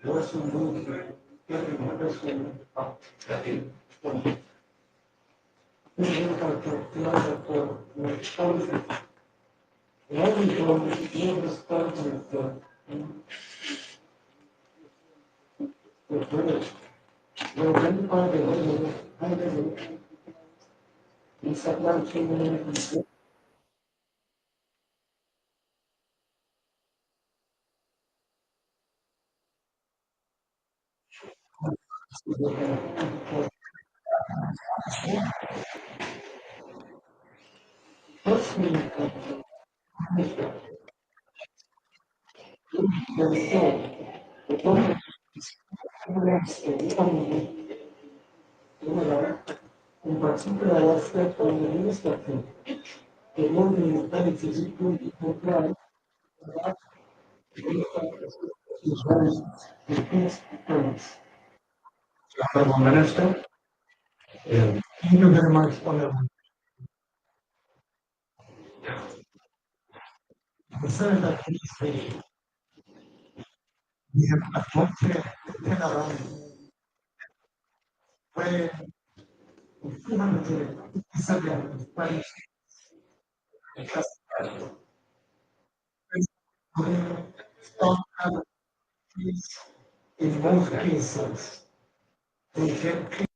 those who move getting understanding of the in particular aspect of the ministry, the moving mentality is equally important is very important. Honorable Minister, thank you very much for the concern that we have adopted a turnaround where 257 Spanish stock in most cases, they can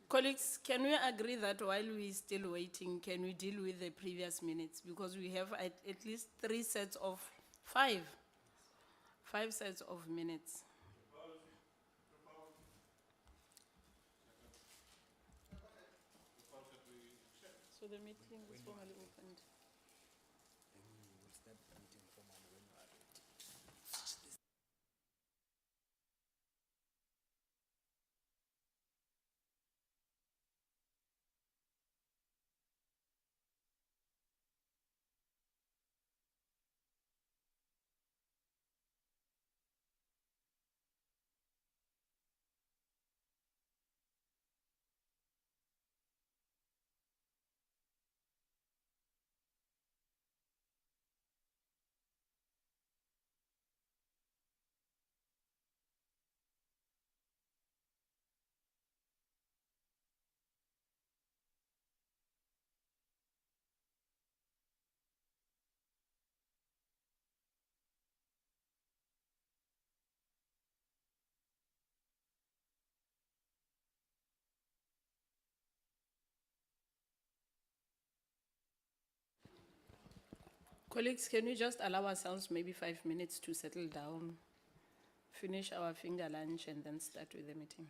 Colleagues, can we agree that while we're still waiting, can we deal with the previous minutes? Because we have at least five sets of minutes. So the meeting is formally opened. Colleagues, can we just allow ourselves maybe 5 minutes to settle down, finish our finger lunch, and then start with the meeting?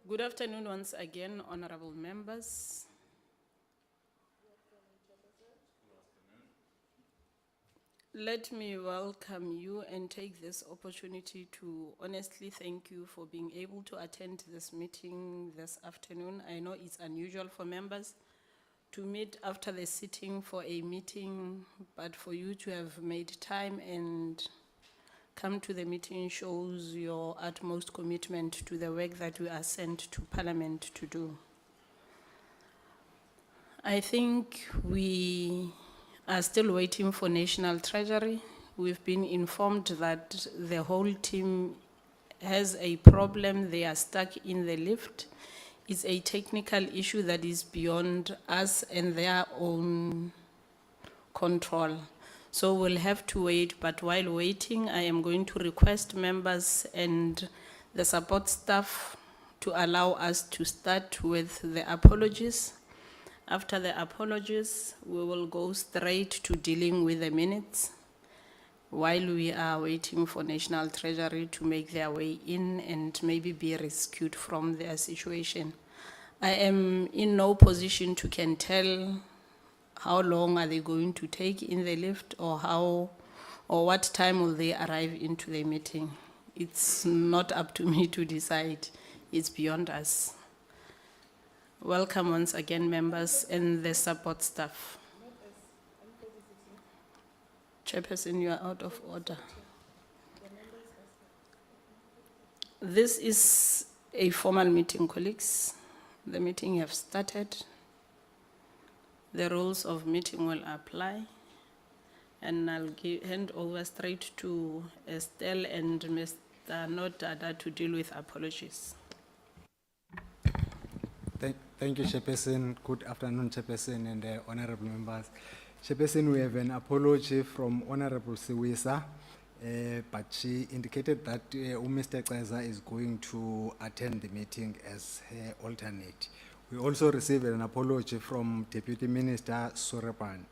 Good afternoon once again, honorable members. Let me welcome you and take this opportunity to honestly thank you for being able to attend this meeting this afternoon. I know it's unusual for members to meet after the sitting for a meeting, but for you to have made time and come to the meeting shows your utmost commitment to the work that we are sent to Parliament to do. I think we are still waiting for National Treasury. We've been informed that the whole team has a problem. They are stuck in the lift. It's a technical issue that is beyond us and their own control. So we'll have to wait, but while waiting, I am going to request members and the support staff to allow us to start with the apologies. After the apologies, we will go straight to dealing with the minutes while we are waiting for National Treasury to make their way in and maybe be rescued from their situation. I am in no position to can tell how long are they going to take in the lift or what time will they arrive into the meeting. It's not up to me to decide. It's beyond us. Welcome once again, members and the support staff. Chairperson, you are out of order. This is a formal meeting, colleagues. The meeting have started. The rules of meeting will apply. And I'll hand over straight to Estelle and Mr. Nodada to deal with apologies. Thank you, Chairperson. Good afternoon, Chairperson and honorable members. Chairperson, we have an apology from Honorable Siwisa, but she indicated that Mr. Kaiza is going to attend the meeting as her alternate. We also received an apology from Deputy Minister Sorepan.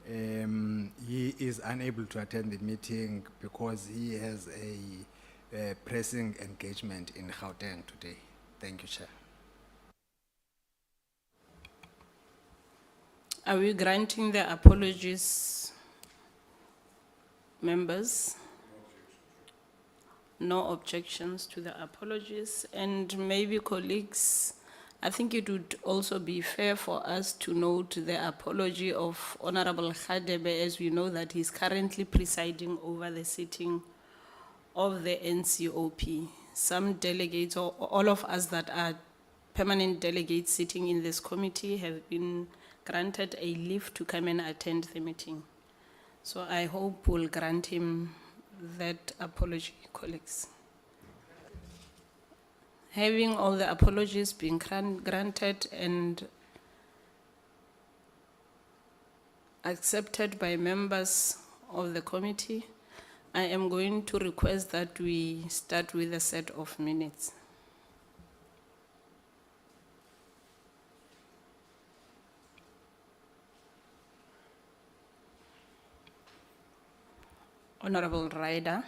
He is unable to attend the meeting because he has a pressing engagement in Gauteng today. Thank you, Chair. Are we granting the apologies, members? No objections to the apologies. And maybe colleagues, I think it would also be fair for us to note the apology of Honorable Khadebe, as we know that he's currently presiding over the sitting of the NCOP. Some delegates, or all of us that are permanent delegates sitting in this committee, have been granted a leave to come and attend the meeting. So I hope we'll grant him that apology, colleagues. Having all the apologies being granted and accepted by members of the committee, I am going to request that we start with a set of minutes. Honorable Ryder.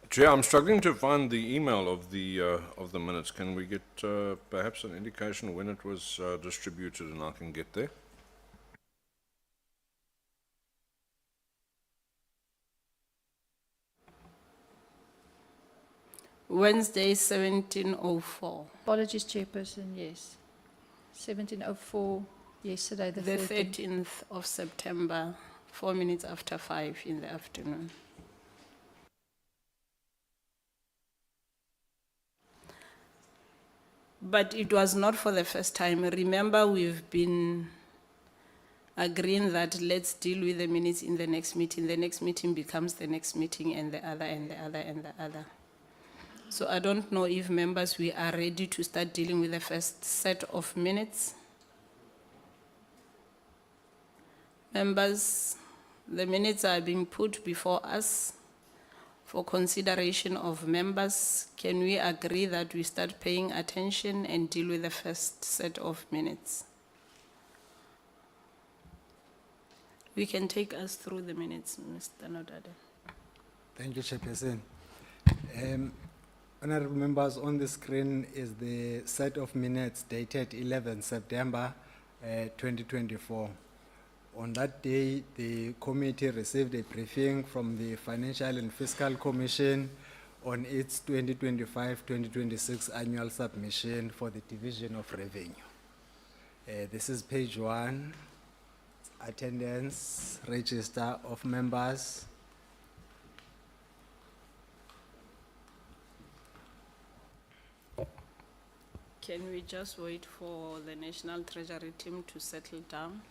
Chair, I'm struggling to find the email of the minutes. Can we get perhaps an indication when it was distributed and I can get there? Wednesday, 1704. Apologies, Chairperson, yes. 1704, yesterday, the The 13th. 13th of September, 4 minutes after 5 in the afternoon. But it was not for the first time. Remember, we've been agreeing that let's deal with the minutes in the next meeting. The next meeting becomes the next meeting and the other and the other and the other. So I don't know if members, we are ready to start dealing with the first set of minutes. Members, the minutes are being put before us for consideration of members. Can we agree that we start paying attention and deal with the first set of minutes? We can take us through the minutes, Mr. Nodada. Thank you, Chairperson. Honorable members, on the screen is the set of minutes dated 11 September 2024. On that day, the committee received a briefing from the Financial and Fiscal Commission on its 2025-2026 annual submission for the Division of Revenue. This is page 1, attendance, register of members. Can we just wait for the National Treasury team to settle down?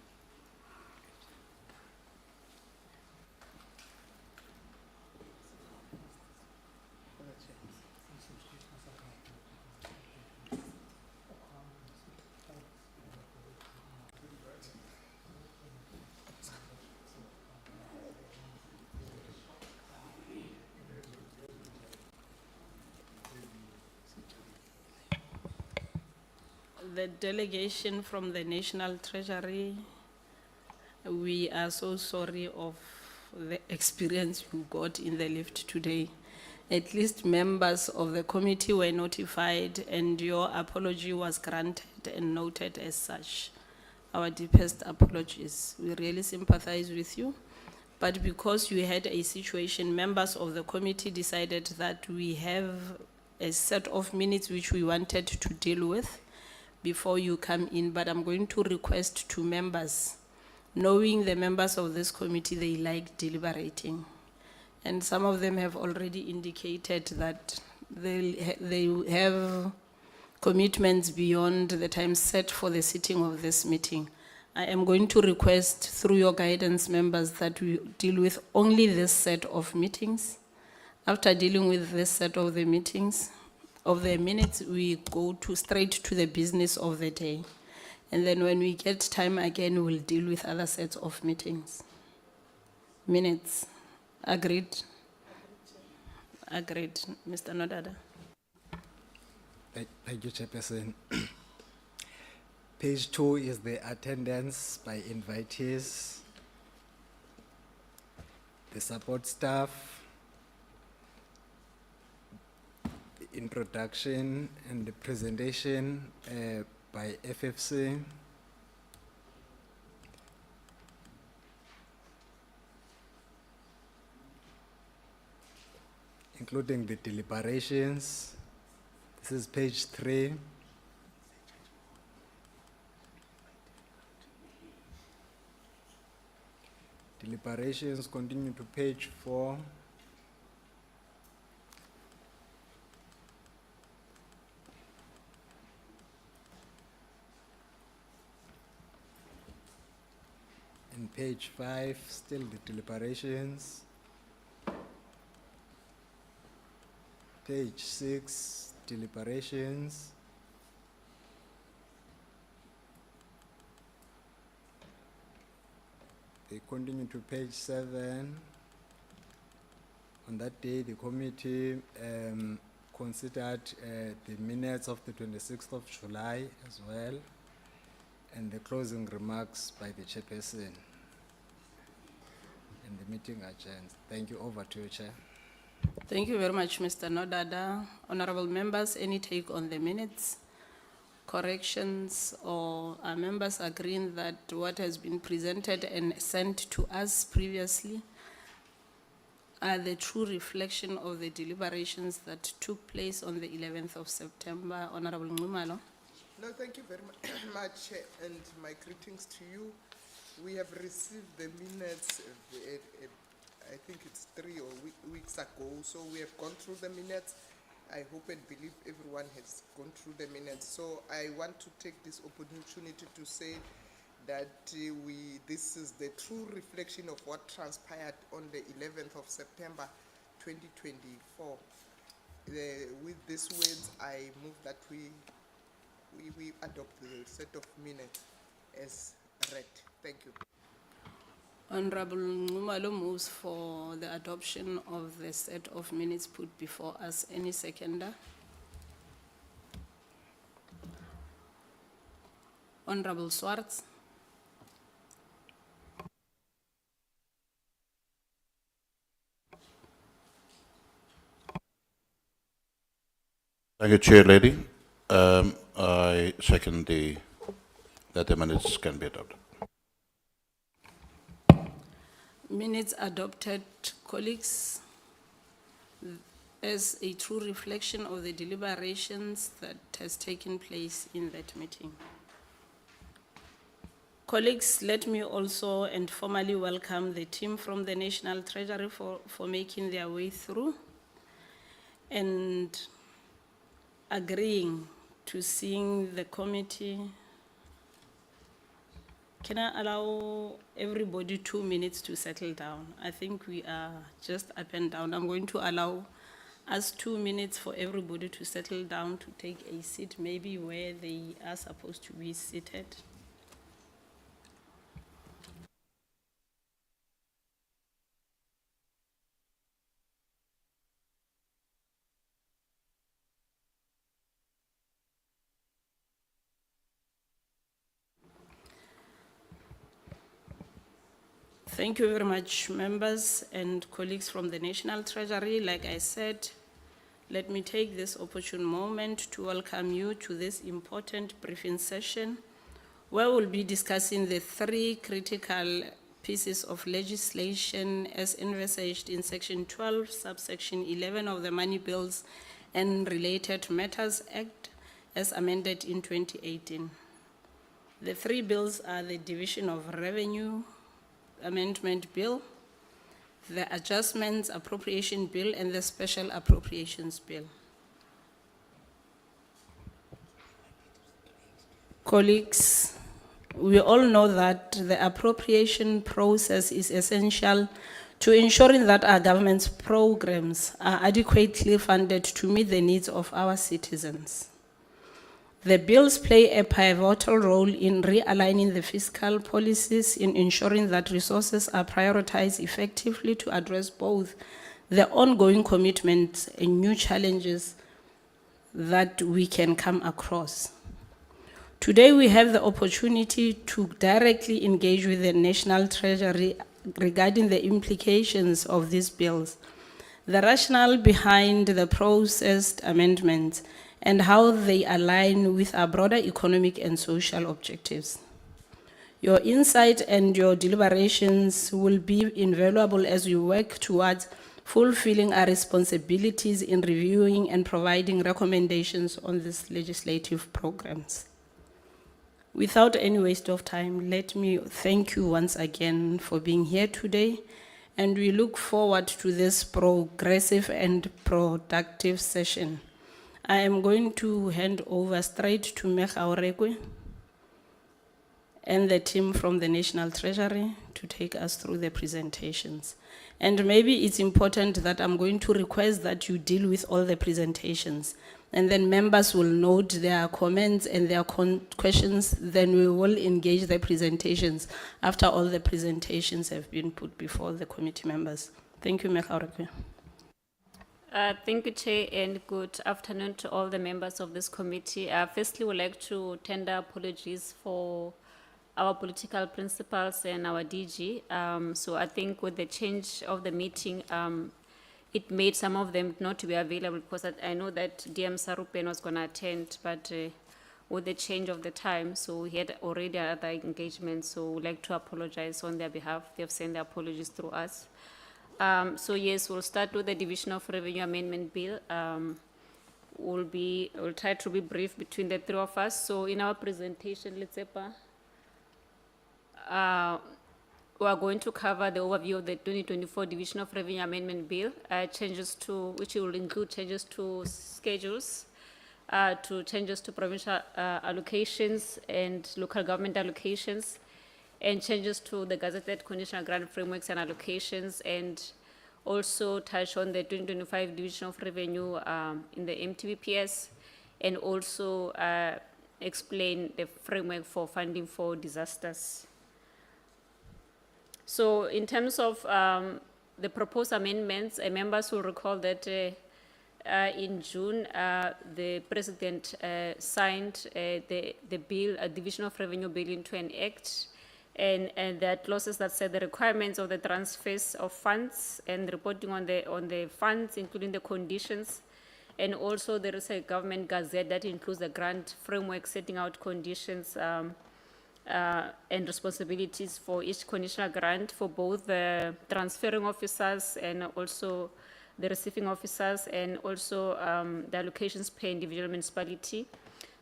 The delegation from the National Treasury, we are so sorry of the experience you got in the lift today. At least members of the committee were notified and your apology was granted and noted as such. Our deepest apologies. We really sympathize with you. But because you had a situation, members of the committee decided that we have a set of minutes which we wanted to deal with before you come in, but I'm going to request to members, knowing the members of this committee, they like deliberating. And some of them have already indicated that they have commitments beyond the time set for the sitting of this meeting. I am going to request through your guidance, members, that we deal with only this set of meetings. After dealing with this set of the meetings, of the minutes, we go straight to the business of the day. And then when we get time again, we'll deal with other sets of meetings. Minutes. Agreed? Agreed. Mr. Nodada. Thank you, Chairperson. Page 2 is the attendance by invitees, the support staff, the introduction and the presentation by FFC. Including the deliberations. This is page 3. Deliberations continue to page 4. And page 5, still the deliberations. Page 6, deliberations. They continue to page 7. On that day, the committee considered the minutes of the 26th of July as well, and the closing remarks by the chairperson. And the meeting adjourned. Thank you. Over to you, Chair. Thank you very much, Mr. Nodada. Honorable members, any take on the minutes? Corrections, or are members agreeing that what has been presented and sent to us previously are the true reflection of the deliberations that took place on the 11th of September? Honorable Ngumalo. No, thank you very much, and my greetings to you. We have received the minutes, I think it's 3 weeks ago, so we have gone through the minutes. I hope and believe everyone has gone through the minutes. So I want to take this opportunity to say that this is the true reflection of what transpired on the 11th of September 2024. With these words, I move that we adopt the set of minutes as read. Thank you. Honorable Ngumalo moves for the adoption of the set of minutes put before us. Any seconder? Honorable Swartz. Thank you, Chair Lady. I second that the minutes can be adopted. Minutes adopted, colleagues, as a true reflection of the deliberations that has taken place in that meeting. Colleagues, let me also and formally welcome the team from the National Treasury for making their way through and agreeing to seeing the committee. Can I allow everybody 2 minutes to settle down? I think we are just up and down. I'm going to allow us 2 minutes for everybody to settle down, to take a seat, maybe where they are supposed to be seated. Thank you very much, members and colleagues from the National Treasury. Like I said, let me take this opportune moment to welcome you to this important briefing session, where we'll be discussing the 3 critical pieces of legislation as envisaged in Section 12, subsection 11 of the Money Bills and Related Matters Act as amended in 2018. The 3 bills are the Division of Revenue Amendment Bill, the Adjustments Appropriation Bill, and the Special Appropriations Bill. Colleagues, we all know that the appropriation process is essential to ensuring that our government's programs are adequately funded to meet the needs of our citizens. The bills play a pivotal role in realigning the fiscal policies, in ensuring that resources are prioritized effectively to address both the ongoing commitments and new challenges that we can come across. Today, we have the opportunity to directly engage with the National Treasury regarding the implications of these bills, the rationale behind the processed amendments, and how they align with our broader economic and social objectives. Your insight and your deliberations will be invaluable as we work towards fulfilling our responsibilities in reviewing and providing recommendations on these legislative programs. Without any waste of time, let me thank you once again for being here today, and we look forward to this progressive and productive session. I am going to hand over straight to Mekha Orekwe and the team from the National Treasury to take us through the presentations. And maybe it's important that I'm going to request that you deal with all the presentations, and then members will note their comments and their questions, then we will engage the presentations after all the presentations have been put before the committee members. Thank you, Mekha Orekwe. Thank you, Chair, and good afternoon to all the members of this committee. Firstly, we'd like to tender apologies for our political principals and our DG. So I think with the change of the meeting, it made some of them not to be available, because I know that DM Sarupen was going to attend, but with the change of the time, so we had already other engagements, so we'd like to apologize on their behalf. They have sent their apologies through us. So yes, we'll start with the Division of Revenue Amendment Bill. We'll try to be brief between the 3 of us. So in our presentation, let's say, we are going to cover the overview of the 2024 Division of Revenue Amendment Bill, which will include changes to schedules, to changes to provincial allocations and local government allocations, and changes to the gazetted conditional grant frameworks and allocations, and also touch on the 2025 Division of Revenue in the MTBPS, and also explain the framework for funding for disasters. So in terms of the proposed amendments, members will recall that in June, the President signed the bill, a Division of Revenue Bill, into an act, and there are clauses that set the requirements of the transfers of funds and reporting on the funds, including the conditions And also there is a government gazette that includes the grant framework setting out conditions and responsibilities for each conditional grant for both the transferring officers and also the receiving officers, and also the allocations per individual municipality.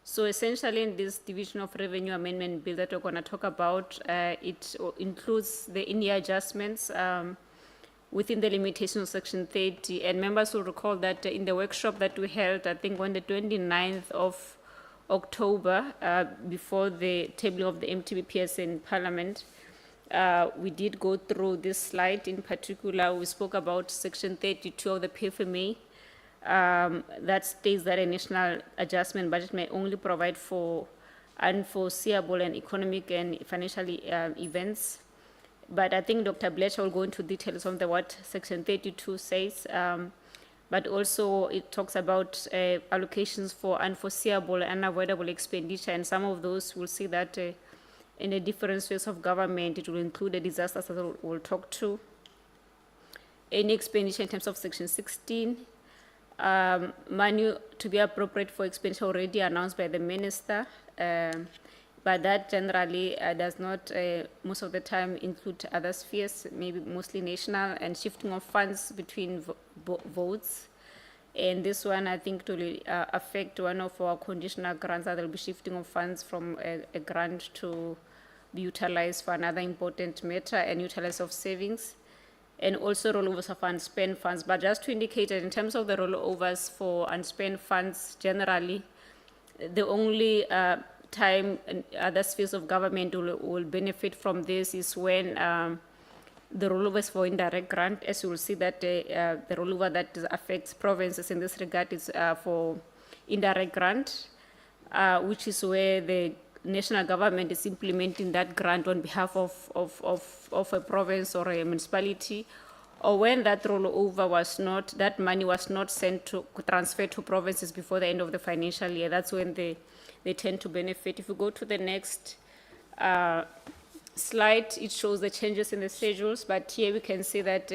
So essentially in this division of revenue amendment bill that we're going to talk about, it includes the in-year adjustments within the limitations of section 30. And members will recall that in the workshop that we held, I think on the 29th of October, before the tabling of the MTBPS in Parliament, we did go through this slide. In particular, we spoke about section 32 of the PFMA, that states that a national adjustment budget may only provide for unforeseeable and economic and financial events. But I think Dr. Blecher will go into details on what section 32 says. But also it talks about allocations for unforeseeable and unavoidable expenditure, and some of those will see that in the different spheres of government, it will include the disasters that we'll talk to. Any expenditure in terms of section 16, money to be appropriate for expenditure already announced by the minister, but that generally does not, most of the time, include other spheres, maybe mostly national, and shifting of funds between votes. And this one, I think, will affect one of our conditional grants, that will be shifting of funds from a grant to be utilized for another important matter and utilized of savings, and also rollovers of unspent funds. But just to indicate that in terms of the rollovers for unspent funds, generally, the only time other spheres of government will benefit from this is when the rollovers for indirect grant, as you will see that the rollover that affects provinces in this regard is for indirect grant, which is where the national government is implementing that grant on behalf of a province or a municipality, or when that rollover was not, that money was not transferred to provinces before the end of the financial year. That's when they tend to benefit. If you go to the next slide, it shows the changes in the schedules, but here we can see that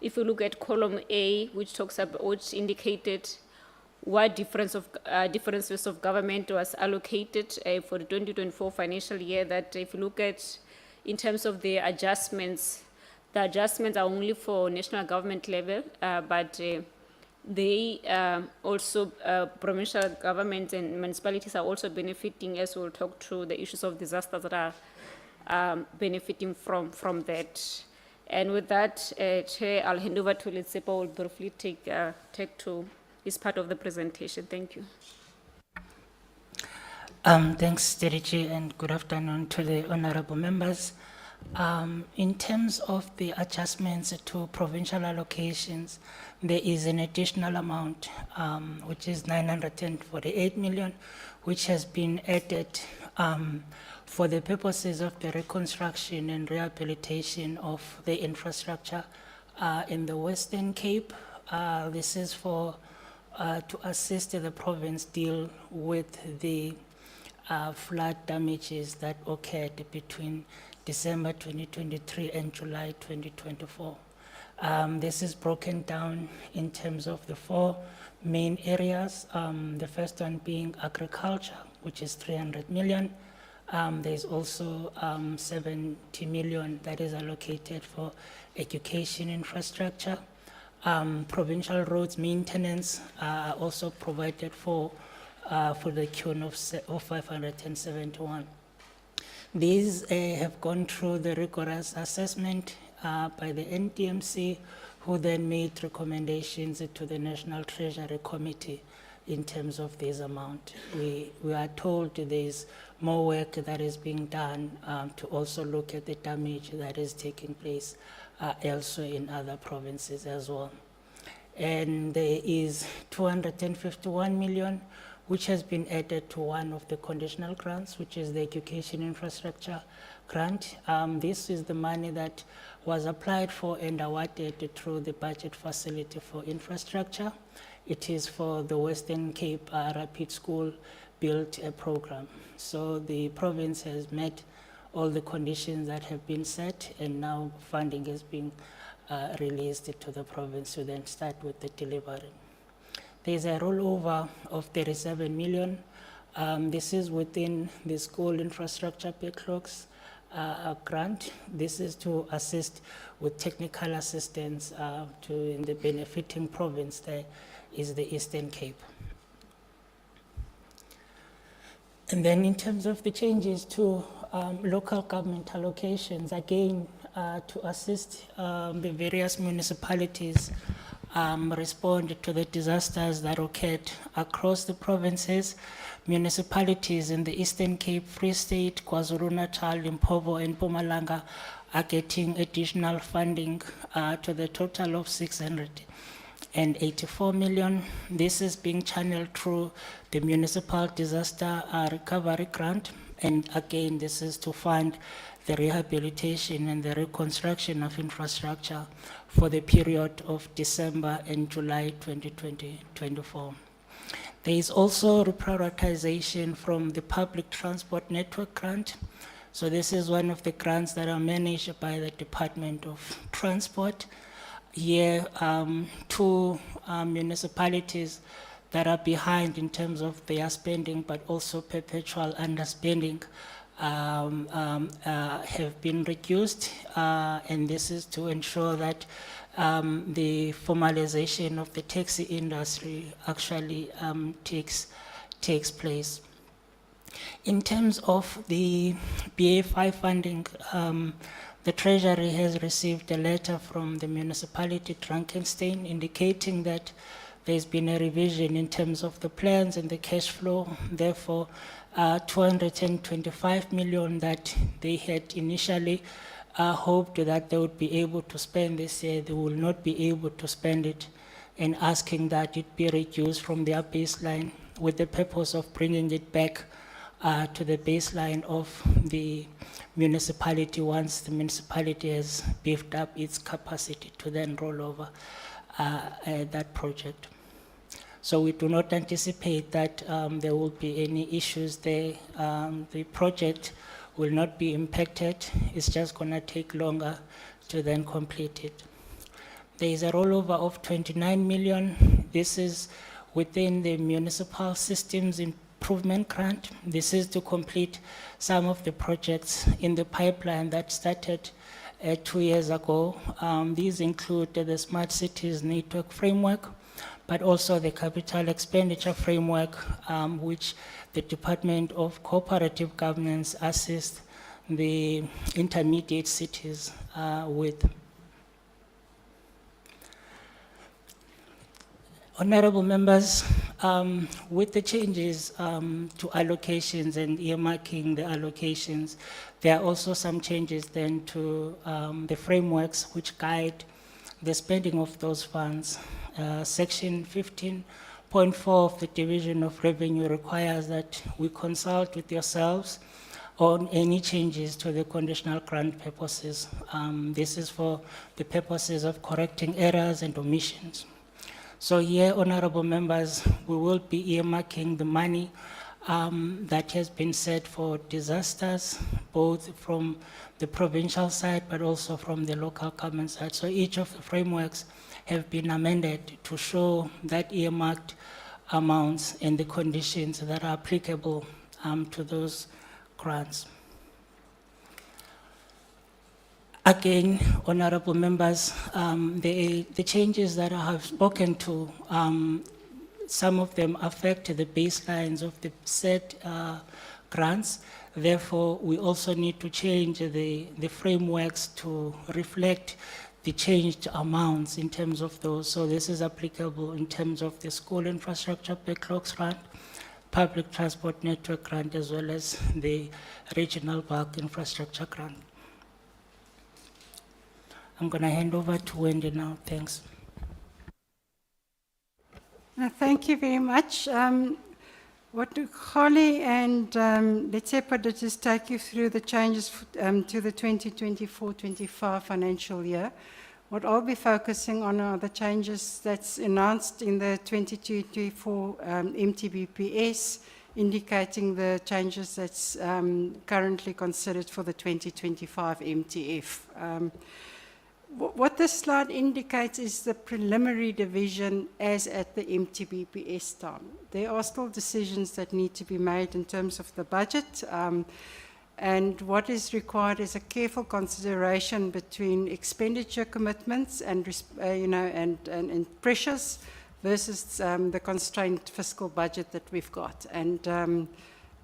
if you look at column A, which indicated what differences of government was allocated for the 2024 financial year, that if you look at in terms of the adjustments are only for national government level, but they also, provincial governments and municipalities are also benefiting, as we'll talk through the issues of disasters that are benefiting from that. And with that, Chair, I'll hand over to Letsepa, who will briefly take to this part of the presentation. Thank you. Thanks, Chair, and good afternoon to the honorable members. In terms of the adjustments to provincial allocations, there is an additional amount, which is 948 million, which has been added for the purposes of the reconstruction and rehabilitation of the infrastructure in the Western Cape. This is for to assist the province deal with the flood damages that occurred between December 2023 and July 2024. This is broken down in terms of the four main areas. The first one being agriculture, which is 300 million. There's also 70 million that is allocated for education infrastructure. Provincial roads maintenance are also provided for the tune of 571. These have gone through the rigorous assessment by the NTMC, who then made recommendations to the National Treasury Committee in terms of this amount. We are told there's more work that is being done to also look at the damage that is taking place elsewhere in other provinces as well. And there is 251 million, which has been added to one of the conditional grants, which is the education infrastructure grant. This is the money that was applied for and awarded through the budget facility for infrastructure. It is for the Western Cape Rapid School Build program. So the province has met all the conditions that have been set, and now funding is being released to the province to then start with the delivery. There's a rollover of 37 million. This is within the school infrastructure backlogs grant. This is to assist with technical assistance in the benefiting province there is the Eastern Cape. And then in terms of the changes to local government allocations, again, to assist the various municipalities respond to the disasters that occurred across the provinces. Municipalities in the Eastern Cape, Free State, KwaZulu-Natal, Limpopo, and Mpumalanga are getting additional funding to the total of 684 million. This is being channeled through the Municipal Disaster Recovery Grant. And again, this is to fund the rehabilitation and the reconstruction of infrastructure for the period of December and July 2024. There is also reprioritization from the Public Transport Network Grant. So this is one of the grants that are managed by the Department of Transport. Here, two municipalities that are behind in terms of their spending, but also perpetual underspending, have been reduced, and this is to ensure that the formalization of the taxi industry actually takes place. In terms of the BA5 funding, the Treasury has received a letter from the municipality Drakenstein indicating that there's been a revision in terms of the plans and the cash flow. Therefore, 225 million that they had initially hoped that they would be able to spend this year, they will not be able to spend it, and asking that it be reduced from their baseline with the purpose of bringing it back to the baseline of the municipality once the municipality has beefed up its capacity to then roll over that project. So we do not anticipate that there will be any issues there. The project will not be impacted. It's just going to take longer to then complete it. There is a rollover of 29 million. This is within the Municipal Systems Improvement Grant. This is to complete some of the projects in the pipeline that started 2 years ago. These include the Smart Cities Network Framework, but also the Capital Expenditure Framework, which the Department of Cooperative Governance assists the intermediate cities with. Honorable members, with the changes to allocations and earmarking the allocations, there are also some changes then to the frameworks which guide the spending of those funds. Section 15.4 of the Division of Revenue requires that we consult with yourselves on any changes to the conditional grant purposes. This is for the purposes of correcting errors and omissions. So here, honorable members, we will be earmarking the money that has been set for disasters, both from the provincial side, but also from the local government side. So each of the frameworks have been amended to show that earmarked amounts and the conditions that are applicable to those grants. Again, honorable members, the changes that I have spoken to, some of them affect the baselines of the set grants. Therefore, we also need to change the frameworks to reflect the changed amounts in terms of those. So this is applicable in terms of the school infrastructure backlogs grant, public transport network grant, as well as the regional bulk infrastructure grant. I'm going to hand over to Wendy now. Thanks. Thank you very much. What Holly and Letsepa did just take you through the changes to the 2024-25 financial year. What I'll be focusing on are the changes that's announced in the 22-24 MTBPS, indicating the changes that's currently considered for the 2025 MTF. What this slide indicates is the preliminary division as at the MTBPS time. There are still decisions that need to be made in terms of the budget, and what is required is a careful consideration between expenditure commitments and and pressures versus the constrained fiscal budget that we've got. And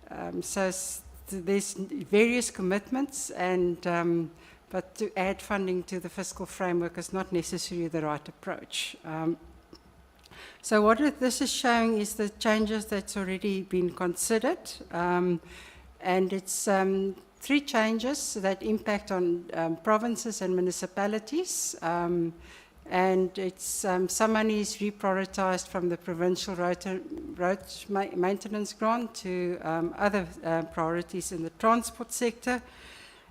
there's various commitments, and but to add funding to the fiscal framework is not necessarily the right approach. So what this is showing is the changes that's already been considered, and it's 3 changes that impact on provinces and municipalities, and it's some money is reprioritized from the provincial road maintenance grant to other priorities in the transport sector.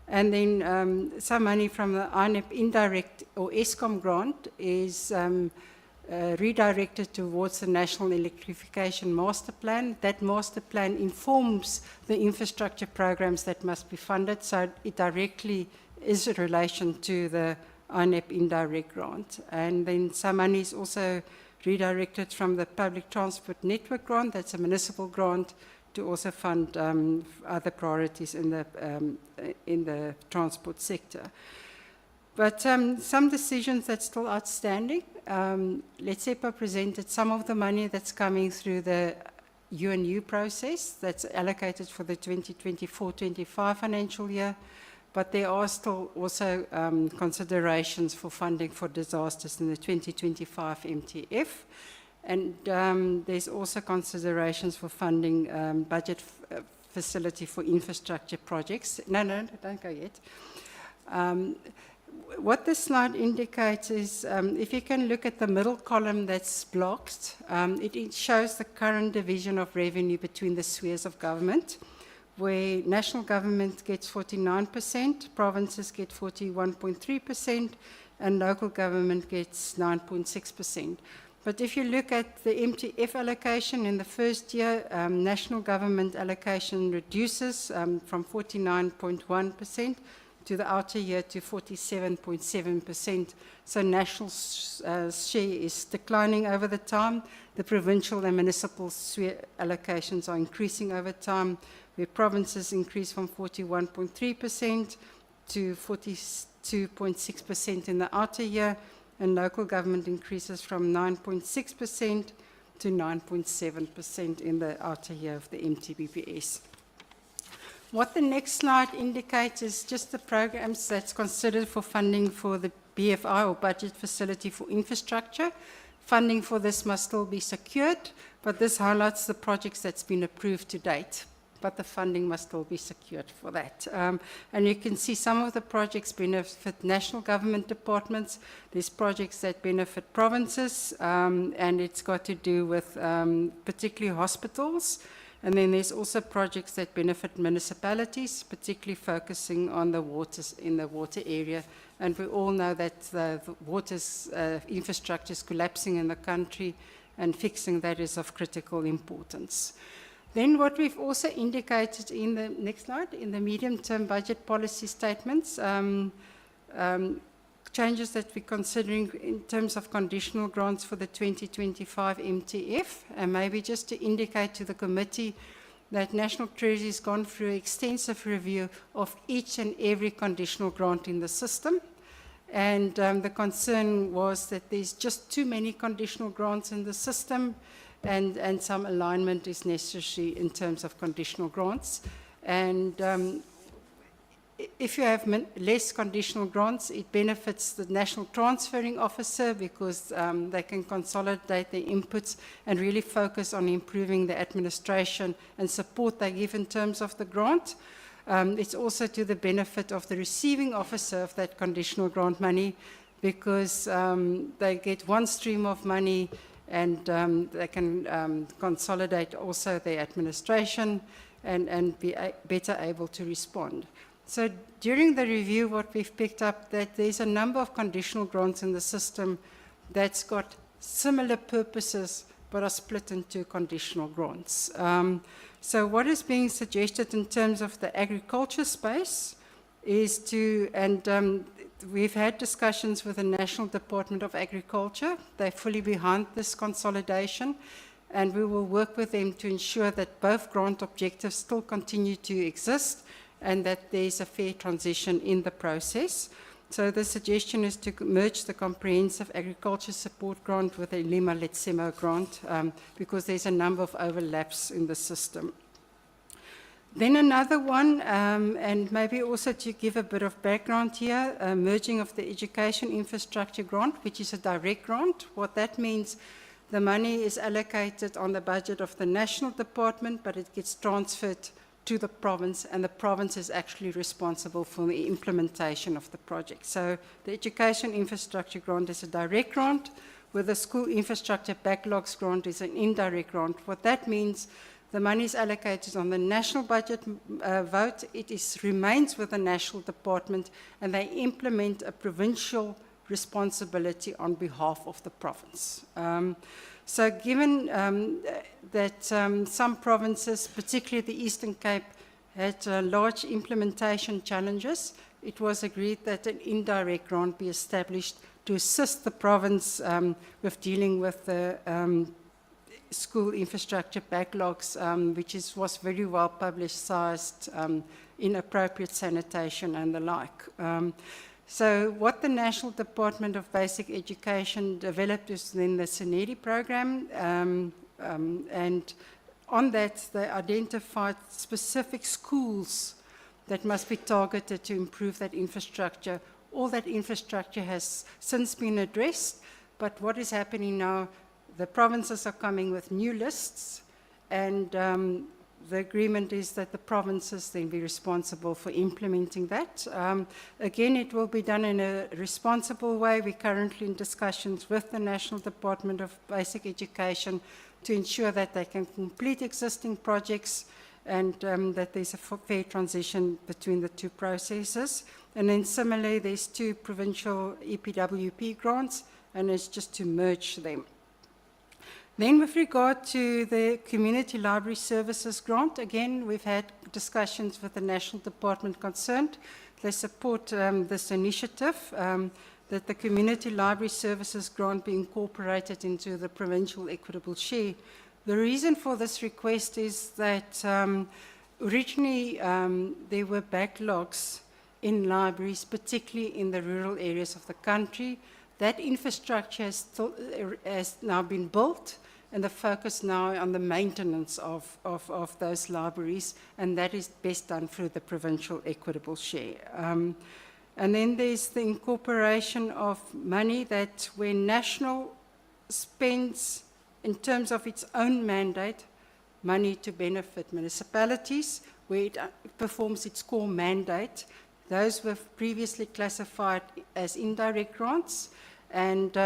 And then some money from the INEP indirect or ESCOM grant is redirected towards the National Electrification Master Plan. That master plan informs the infrastructure programs that must be funded, so it directly is in relation to the INEP indirect grant. And then some money is also redirected from the Public Transport Network grant, that's a municipal grant, to also fund other priorities in the transport sector. But some decisions that's still outstanding. LETSEPA presented some of the money that's coming through the UNU process that's allocated for the 2024-25 financial year, but there are still also considerations for funding for disasters in the 2025 MTF. And there's also considerations for funding budget facility for infrastructure projects. No, don't go yet. What this slide indicates is, if you can look at the middle column that's blocked, it shows the current division of revenue between the spheres of government, where national government gets 49%, provinces get 41.3%, and local government gets 9.6%. But if you look at the MTF allocation in the first year, national government allocation reduces from 49.1% to the outer year to 47.7%. So national share is declining over the time. The provincial and municipal sphere allocations are increasing over time, where provinces increase from 41.3% to 42.6% in the outer year, and local government increases from 9.6% to 9.7% in the outer year of the MTBPS. What the next slide indicates is just the programs that's considered for funding for the BFI or budget facility for infrastructure. Funding for this must still be secured, but this highlights the projects that's been approved to date. But the funding must still be secured for that. And you can see some of the projects benefit national government departments. There's projects that benefit provinces, and it's got to do with particularly hospitals. And then there's also projects that benefit municipalities, particularly focusing on the waters in the water area. And we all know that the water's infrastructure is collapsing in the country, and fixing that is of critical importance. Then what we've also indicated in the next slide, in the medium-term budget policy statements, changes that we're considering in terms of conditional grants for the 2025 MTF, and maybe just to indicate to the committee that National Treasury has gone through an extensive review of each and every conditional grant in the system. And the concern was that there's just too many conditional grants in the system, and some alignment is necessary in terms of conditional grants. And if you have less conditional grants, it benefits the National Transferring Officer because they can consolidate their inputs and really focus on improving the administration and support they give in terms of the grant. It's also to the benefit of the receiving officer of that conditional grant money because they get one stream of money, and they can consolidate also their administration and be better able to respond. So during the review, what we've picked up that there's a number of conditional grants in the system that's got similar purposes but are split into conditional grants. So what is being suggested in terms of the agriculture space is to, and we've had discussions with the National Department of Agriculture. They're fully behind this consolidation, and we will work with them to ensure that both grant objectives still continue to exist and that there's a fair transition in the process. So the suggestion is to merge the Comprehensive Agriculture Support Grant with the Lima Letsemo grant because there's a number of overlaps in the system. Then another one, and maybe also to give a bit of background here, merging of the Education Infrastructure Grant, which is a direct grant. What that means, the money is allocated on the budget of the national department, but it gets transferred to the province, and the province is actually responsible for the implementation of the project. So the Education Infrastructure Grant is a direct grant, where the School Infrastructure Backlogs Grant is an indirect grant. What that means, the money is allocated on the national budget vote. It remains with the national department, and they implement a provincial responsibility on behalf of the province. So given that some provinces, particularly the Eastern Cape, had large implementation challenges, it was agreed that an indirect grant be established to assist the province with dealing with the school infrastructure backlogs, which was very well publicized in appropriate sanitation and the like. So what the National Department of Basic Education developed is then the SANEDI program, and on that they identified specific schools that must be targeted to improve that infrastructure. All that infrastructure has since been addressed, but what is happening now, the provinces are coming with new lists, and the agreement is that the provinces then be responsible for implementing that. Again, it will be done in a responsible way. We're currently in discussions with the National Department of Basic Education to ensure that they can complete existing projects and that there's a fair transition between the two processes. And then similarly, there's 2 provincial EPWP grants, and it's just to merge them. Then with regard to the Community Library Services Grant, again, we've had discussions with the National Department concerned. They support this initiative, that the Community Library Services Grant be incorporated into the provincial equitable share. The reason for this request is that originally there were backlogs in libraries, particularly in the rural areas of the country. That infrastructure has now been built, and the focus now on the maintenance of those libraries, and that is best done through the provincial equitable share. And then there's the incorporation of money that when national spends in terms of its own mandate, money to benefit municipalities, where it performs its core mandate. Those were previously classified as indirect grants, and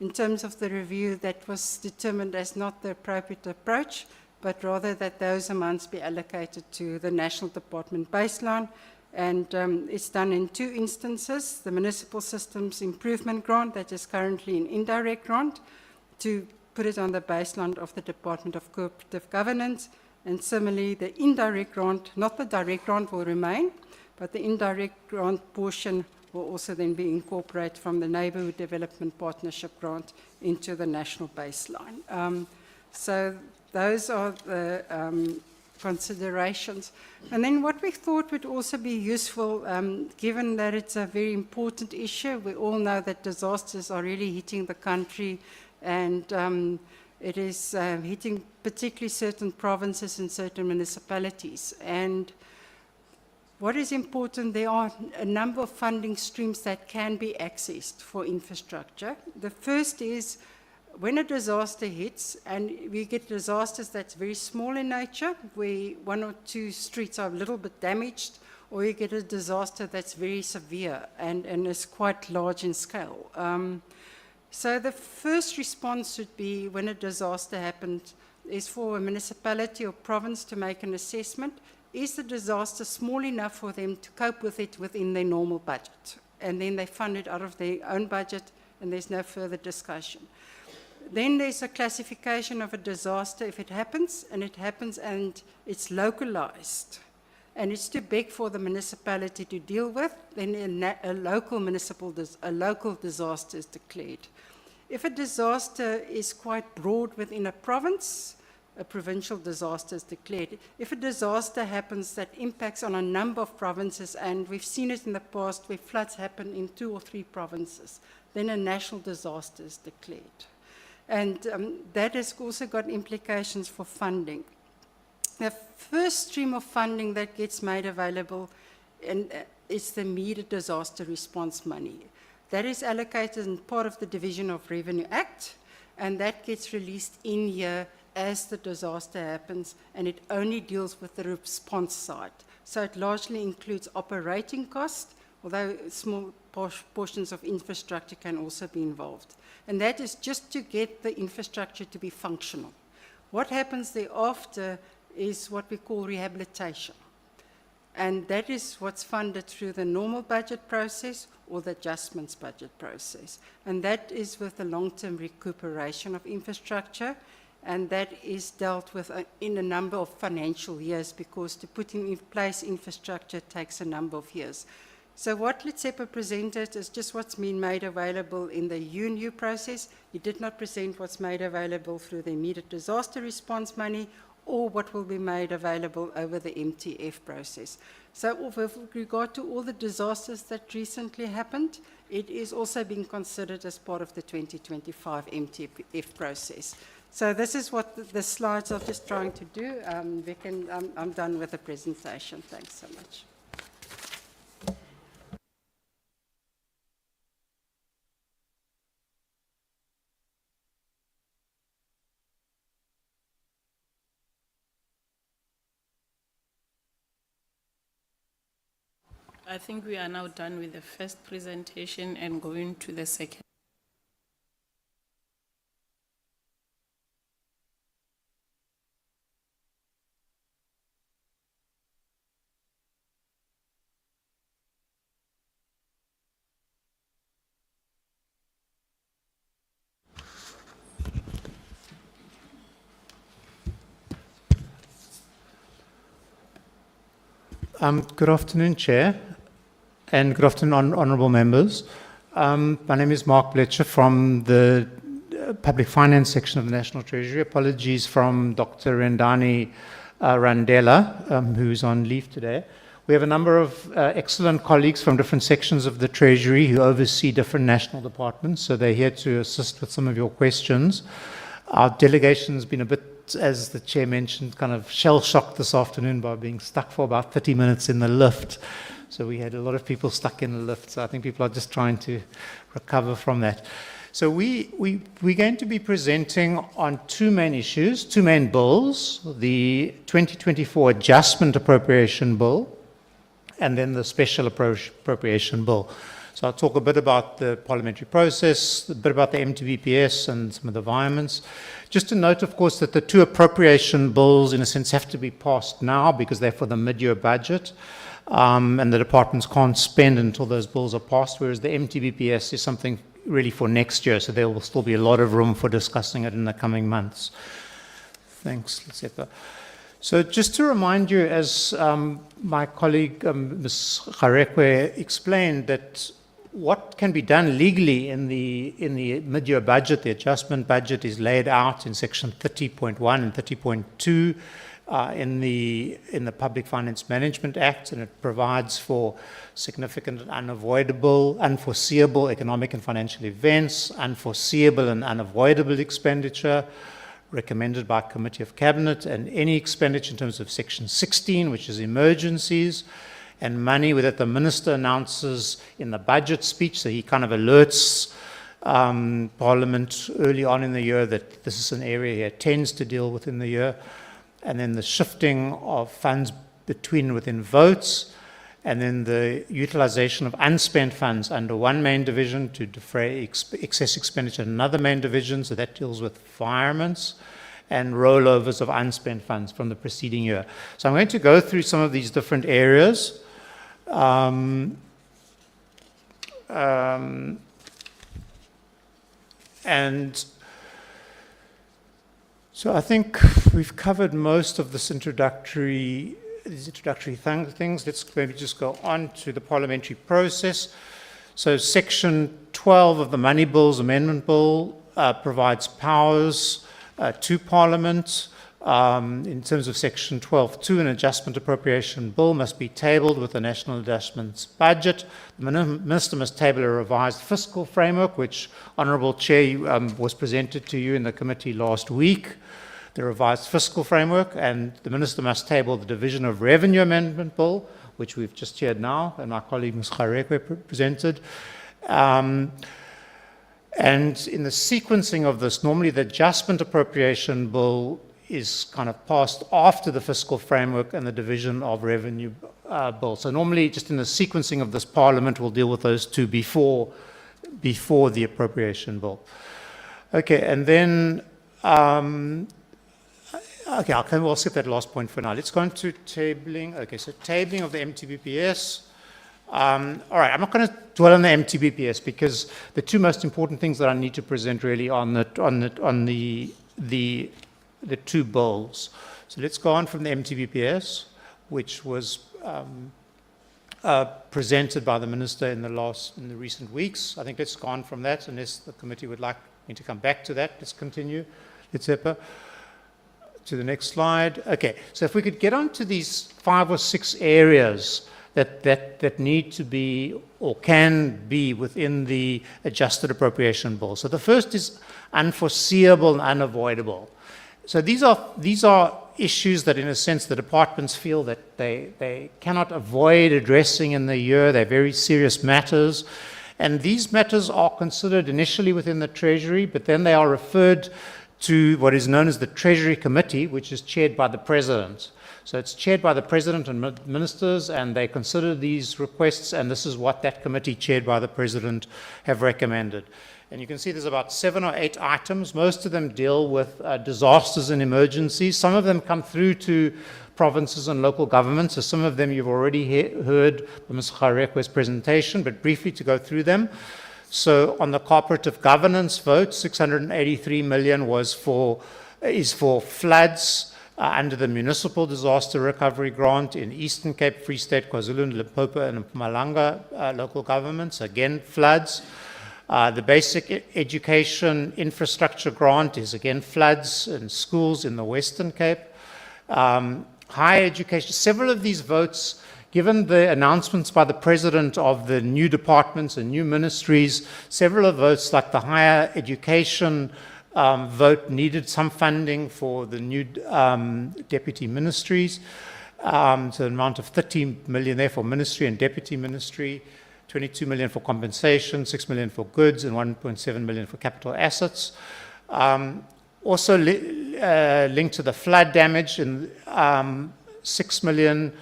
in terms of the review, that was determined as not the appropriate approach, but rather that those amounts be allocated to the National Department baseline. And it's done in 2 instances: the Municipal Systems Improvement Grant, that is currently an indirect grant, to put it on the baseline of the Department of Cooperative Governance. And similarly, the indirect grant, not the direct grant, will remain, but the indirect grant portion will also then be incorporated from the Neighbourhood Development Partnership grant into the national baseline. So those are the considerations. And then what we thought would also be useful, given that it's a very important issue, we all know that disasters are really hitting the country, and it is hitting particularly certain provinces and certain municipalities. And what is important, there are a number of funding streams that can be accessed for infrastructure. The first is when a disaster hits, and we get disasters that's very small in nature, where 1 or 2 streets are a little bit damaged, or you get a disaster that's very severe and is quite large in scale. So the first response should be, when a disaster happens, is for a municipality or province to make an assessment. Is the disaster small enough for them to cope with it within their normal budget? And then they fund it out of their own budget, and there's no further discussion. Then there's a classification of a disaster if it happens and it's localized. and it's too big for the municipality to deal with, then a local disaster is declared. If a disaster is quite broad within a province, a provincial disaster is declared. If a disaster happens that impacts on a number of provinces, and we've seen it in the past where floods happen in 2 or 3 provinces, then a national disaster is declared. And that has also got implications for funding. The first stream of funding that gets made available is the immediate disaster response money. That is allocated in part of the Division of Revenue Act, and that gets released in year as the disaster happens, and it only deals with the response side. So it largely includes operating costs, although small portions of infrastructure can also be involved. And that is just to get the infrastructure to be functional. What happens thereafter is what we call rehabilitation. And that is what's funded through the normal budget process or the adjustments budget process. And that is with the long-term recuperation of infrastructure, and that is dealt with in a number of financial years, because to put in place infrastructure takes a number of years. So what Letsepa presented is just what's been made available in the UNU process. He did not present what's made available through the immediate disaster response money or what will be made available over the MTF process. So with regard to all the disasters that recently happened, it is also being considered as part of the 2025 MTBPS process. So this is what the slides are just trying to do. I'm done with the presentation. Thanks so much. I think we are now done with the first presentation and going to the second. Good afternoon, Chair, and good afternoon, honourable members. My name is Mark Bletcher from the Public Finance section of the National Treasury. Apologies from Dr. Rendani Randela, who's on leave today. We have a number of excellent colleagues from different sections of the Treasury who oversee different national departments, so they're here to assist with some of your questions. Our delegation's been a bit, as the Chair mentioned, kind of shell-shocked this afternoon by being stuck for about 30 minutes in the lift. So we had a lot of people stuck in the lift, so I think people are just trying to recover from that. So we're going to be presenting on 2 main issues, 2 main bills, the 2024 Adjustment Appropriation Bill and then the Special Appropriation Bill. So I'll talk a bit about the parliamentary process, a bit about the MTBPS and some of the environments. Just to note, of course, that the 2 appropriation bills, in a sense, have to be passed now because they're for the mid-year budget, and the departments can't spend until those bills are passed, whereas the MTBPS is something really for next year, so there will still be a lot of room for discussing it in the coming months. Thanks, Letsepa. So just to remind you, as my colleague, Ms. Garekwe, explained, that what can be done legally in the mid-year budget, the adjustment budget, is laid out in section 30.1 and 30.2 in the Public Finance Management Act, and it provides for significant and unforeseeable economic and financial events, unforeseeable and unavoidable expenditure recommended by Committee of Cabinet, and any expenditure in terms of section 16, which is emergencies, and money that the Minister announces in the budget speech, so he kind of alerts Parliament early on in the year that this is an area he intends to deal with in the year, and then the shifting of funds within votes, and then the utilization of unspent funds under one main division to defray excess expenditure in another main division, so that deals with environments, and rollovers of unspent funds from the preceding year. So I'm going to go through some of these different areas. And so I think we've covered most of this introductory these introductory things. Let's maybe just go on to the parliamentary process. So Section 12 of the Money Bills Amendment Bill provides powers to Parliament. In terms of Section 12.2, an adjustment appropriation bill must be tabled with the National Adjustments Budget. The Minister must table a revised fiscal framework, which, Honourable Chair, was presented to you in the committee last week, the revised fiscal framework, and the Minister must table the Division of Revenue Amendment Bill, which we've just heard now, and my colleague Ms. Kharekwe presented. And in the sequencing of this, normally the adjustment appropriation bill is kind of passed after the fiscal framework and the division of revenue bill. So normally, just in the sequencing of this Parliament, we'll deal with those two before the appropriation bill. Okay, and then, we'll skip that last point for now. Let's go on to tabling. Okay, so tabling of the MTBPS. All right, I'm not going to dwell on the MTBPS because the two most important things that I need to present really on the two bills. So let's go on from the MTBPS, which was presented by the Minister in the recent weeks. I think let's go on from that, unless the committee would like me to come back to that. Let's continue. Let's to the next slide. Okay, so if we could get on to these 5 or 6 areas that need to be or can be within the adjusted appropriation bill. So the first is unforeseeable and unavoidable. So these are issues that, in a sense, the departments feel that they cannot avoid addressing in the year. They're very serious matters. And these matters are considered initially within the Treasury, but then they are referred to what is known as the Treasury Committee, which is chaired by the President. So it's chaired by the President and ministers, and they consider these requests, and this is what that committee chaired by the President have recommended. And you can see there's about 7 or 8 items. Most of them deal with disasters and emergencies. Some of them come through to provinces and local governments. So some of them you've already heard from Ms. Kharekwe's presentation, but briefly to go through them. So on the cooperative governance vote, 683 million is for floods under the Municipal Disaster Recovery Grant in Eastern Cape, Free State, KwaZulu, Limpopo, and Mpumalanga local governments. Again, floods. The Basic Education Infrastructure Grant is again floods and schools in the Western Cape. Higher education, several of these votes, given the announcements by the President of the new departments and new ministries, several of votes like the higher education vote needed some funding for the new deputy ministries. So an amount of 13 million there for ministry and deputy ministry. 22 million for compensation, 6 million for goods, and 1.7 million for capital assets. Also linked to the flood damage, and 6 million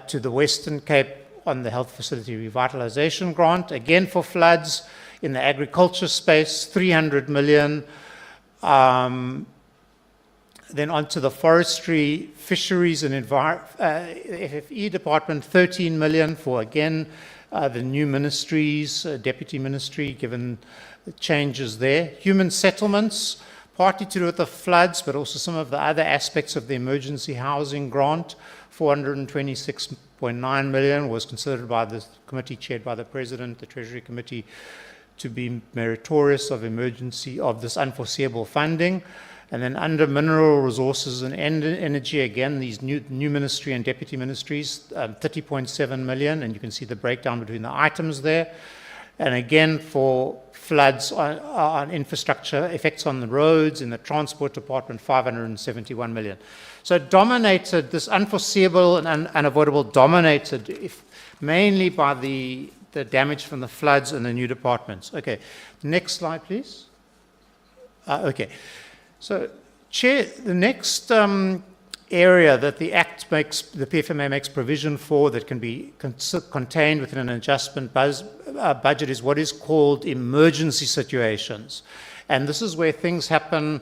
to the Western Cape on the Health Facility Revitalization Grant, again for floods. In the agriculture space, 300 million. Then onto the forestry, fisheries, and FFE department, 13 million for, again, the new ministries, deputy ministry, given the changes there. Human settlements, partly to do with the floods, but also some of the other aspects of the emergency housing grant, 426.9 million was considered by the committee chaired by the President, the Treasury Committee, to be meritorious of this unforeseeable funding. And then under mineral resources and energy, again, these new ministry and deputy ministries, 30.7 million, and you can see the breakdown between the items there. And again, for floods on infrastructure, effects on the roads, in the transport department, 571 million. So it dominated, this unforeseeable and unavoidable dominated mainly by the damage from the floods and the new departments. Okay, next slide, please. Okay. So, Chair, the next area that the Act makes, the PFMA makes provision for that can be contained within an adjustment budget is what is called emergency situations. And this is where things happen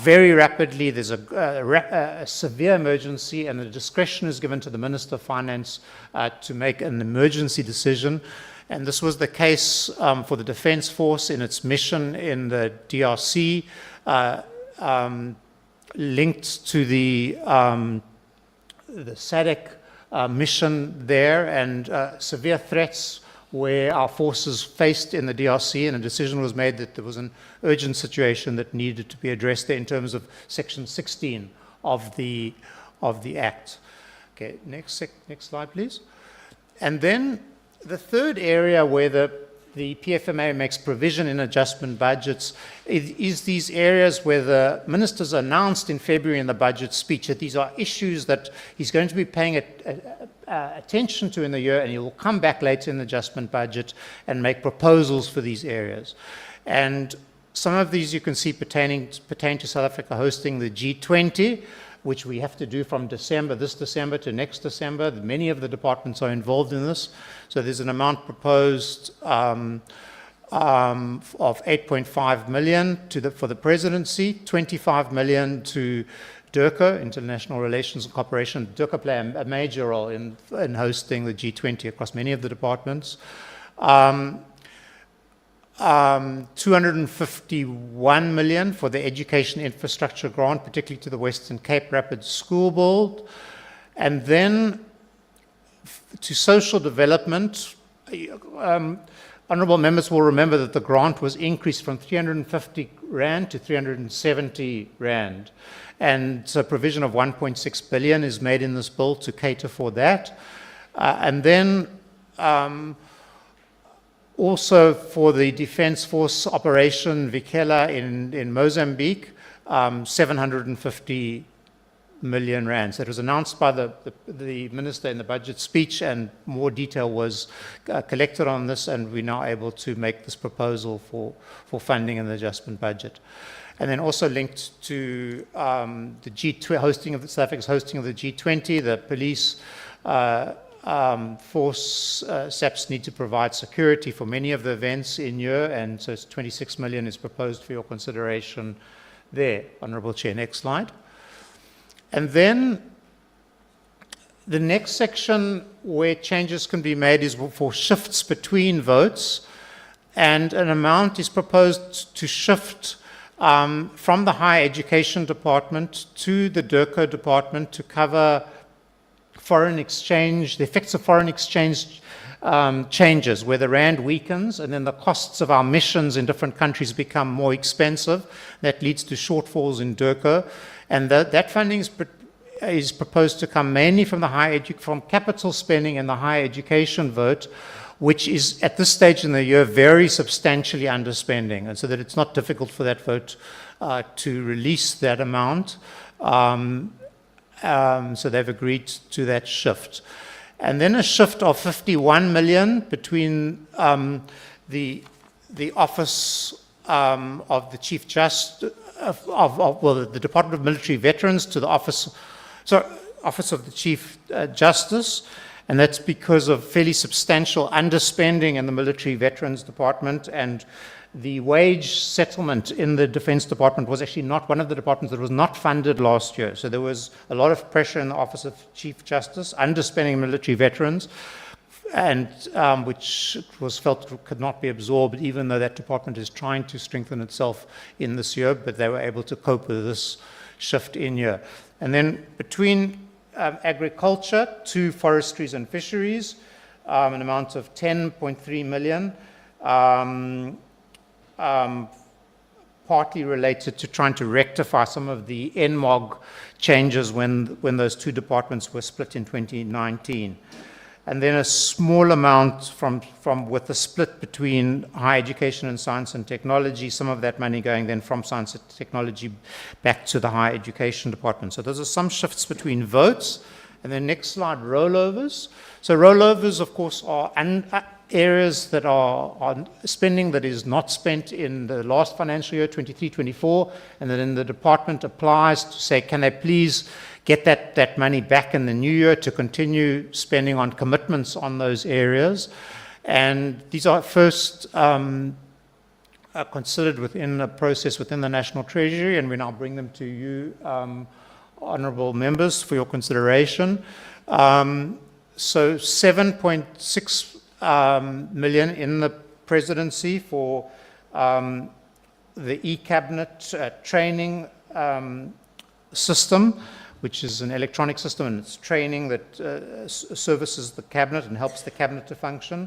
very rapidly. There's a severe emergency, and the discretion is given to the Minister of Finance to make an emergency decision. And this was the case for the Defence Force in its mission in the DRC. Linked to the the SADC mission there, and severe threats where our forces faced in the DRC, and a decision was made that there was an urgent situation that needed to be addressed there in terms of Section 16 of the Act. Okay, next slide, please. And then the third area where the PFMA makes provision in adjustment budgets is these areas where the ministers announced in February in the budget speech that these are issues that he's going to be paying attention to in the year, and he will come back later in the adjustment budget and make proposals for these areas. And some of these you can see pertain to South Africa hosting the G20, which we have to do from this December to next December. Many of the departments are involved in this. So there's an amount proposed of 8.5 million for the presidency, 25 million to DIRCO, International Relations and Cooperation. DIRCO play a major role in hosting the G20 across many of the departments. 251 million for the education infrastructure grant, particularly to the Western Cape Rapid School Board. And then to social development, honourable members will remember that the grant was increased from 350 Rand to 370 Rand. And so provision of 1.6 billion is made in this bill to cater for that. And then also for the Defence Force Operation Vikela in Mozambique, 750 million rands. That was announced by the minister in the budget speech, and more detail was collected on this, and we're now able to make this proposal for funding in the adjustment budget. And then also linked to the G20 hosting of the South Africa's hosting of the G20, the police force SAPs need to provide security for many of the events in year, and so it's 26 million is proposed for your consideration there, Honourable Chair. Next slide. And then the next section where changes can be made is for shifts between votes, and an amount is proposed to shift from the Higher Education Department to the DIRCO Department to cover foreign exchange, the effects of foreign exchange changes, where the rand weakens and then the costs of our missions in different countries become more expensive. That leads to shortfalls in DIRCO, and that funding is proposed to come mainly from from capital spending and the higher education vote, which is at this stage in the year very substantially underspending, and so that it's not difficult for that vote to release that amount. So they've agreed to that shift. And then a shift of 51 million between the Office of the Chief Justice, the Department of Military Veterans to the Office of the Chief Justice, and that's because of fairly substantial underspending in the Military Veterans Department, and the wage settlement in the Defence Department was actually not one of the departments that was not funded last year. So there was a lot of pressure in the Office of Chief Justice, underspending military veterans, and which was felt could not be absorbed, even though that department is trying to strengthen itself in this year, but they were able to cope with this shift in year. And then between agriculture to forestries and fisheries, an amount of 10.3 million, partly related to trying to rectify some of the NMOG changes when those two departments were split in 2019. And then a small amount with the split between higher education and science and technology, some of that money going then from science and technology back to the higher education department. So those are some shifts between votes. And then next slide, rollovers. So rollovers, of course, are areas that are spending that is not spent in the last financial year, 23-24, and then the department applies to say, can they please get that money back in the new year to continue spending on commitments on those areas. And these are first considered within a process within the National Treasury, and we now bring them to you, honourable members, for your consideration. So 7.6 million in the presidency for the e-cabinet training system, which is an electronic system, and it's training that services the cabinet and helps the cabinet to function.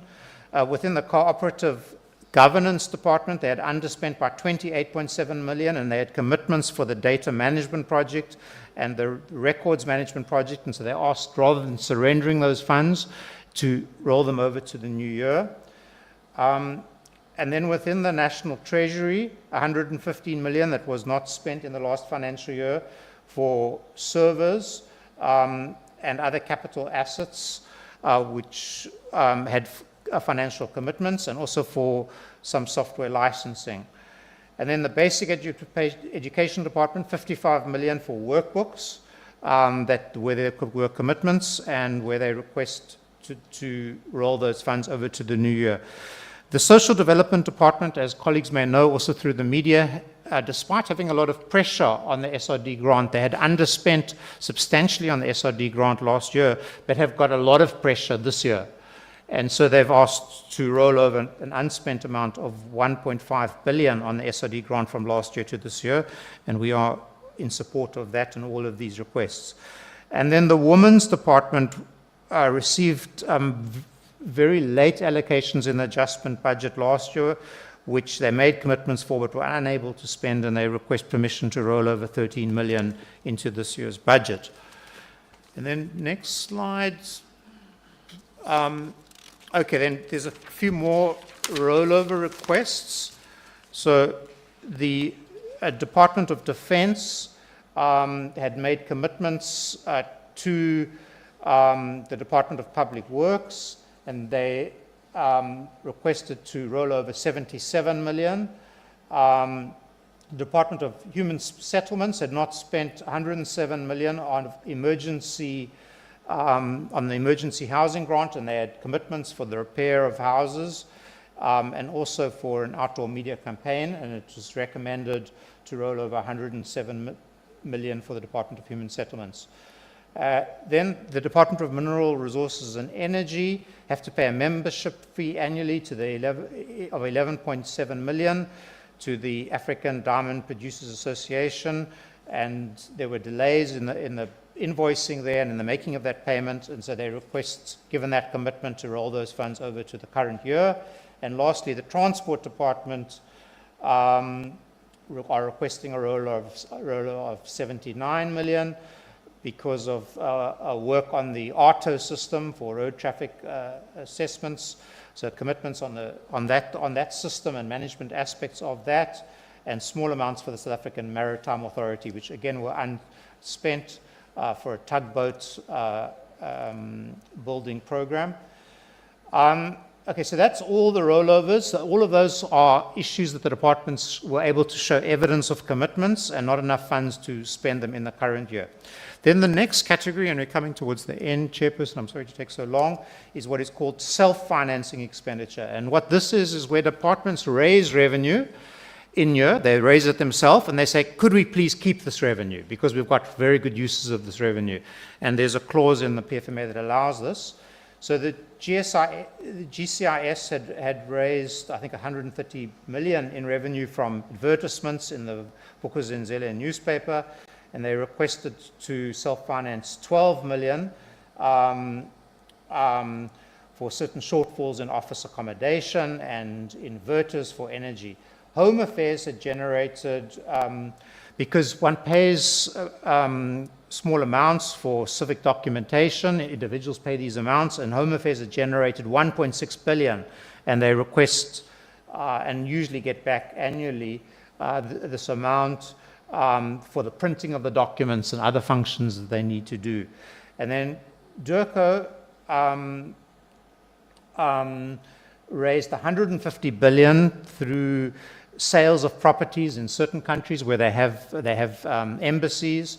Within the cooperative governance department, they had underspent by 28.7 million, and they had commitments for the data management project and the records management project, and so they asked, rather than surrendering those funds, to roll them over to the new year. And then within the National Treasury, 115 million that was not spent in the last financial year for servers and other capital assets, which had financial commitments, and also for some software licensing. And then the basic education department, 55 million for workbooks, where there were commitments and where they request to roll those funds over to the new year. The social development department, as colleagues may know also through the media, despite having a lot of pressure on the SRD grant, they had underspent substantially on the SRD grant last year, but have got a lot of pressure this year. And so they've asked to roll over an unspent amount of 1.5 billion on the SRD grant from last year to this year, and we are in support of that and all of these requests. And then the women's department received very late allocations in the adjustment budget last year, which they made commitments for but were unable to spend, and they request permission to roll over 13 million into this year's budget. And then next slide. Okay, then there's a few more rollover requests. So the Department of Defense had made commitments to the Department of Public Works, and they requested to roll over 77 million. Department of Human Settlements had not spent 107 million on the emergency housing grant, and they had commitments for the repair of houses and also for an outdoor media campaign, and it was recommended to roll over 107 million for the Department of Human Settlements. Then the Department of Mineral Resources and Energy have to pay a membership fee annually to the 11.7 million to the African Diamond Producers Association, and there were delays in the invoicing there and in the making of that payment, and so they request, given that commitment, to roll those funds over to the current year. And lastly, the Transport Department are requesting a roll of 79 million because of work on the ARTO system for road traffic assessments, so commitments on that system and management aspects of that, and small amounts for the South African Maritime Authority, which again were unspent for a tugboat building program. Okay, so that's all the rollovers. All of those are issues that the departments were able to show evidence of commitments and not enough funds to spend them in the current year. Then the next category, and we're coming towards the end, Chairperson, I'm sorry to take so long, is what is called self-financing expenditure. And what this is where departments raise revenue in year, they raise it themselves, and they say, could we please keep this revenue? Because we've got very good uses of this revenue. And there's a clause in the PFMA that allows this. So the GCIS had raised, I think, 130 million in revenue from advertisements in the Vukozenzele newspaper, and they requested to self-finance 12 million for certain shortfalls in office accommodation and inverters for energy. Home Affairs had generated, because one pays small amounts for civic documentation, individuals pay these amounts, and Home Affairs had generated 1.6 billion, and they request and usually get back annually this amount for the printing of the documents and other functions that they need to do. And then DIRCO raised 150 billion through sales of properties in certain countries where they have embassies,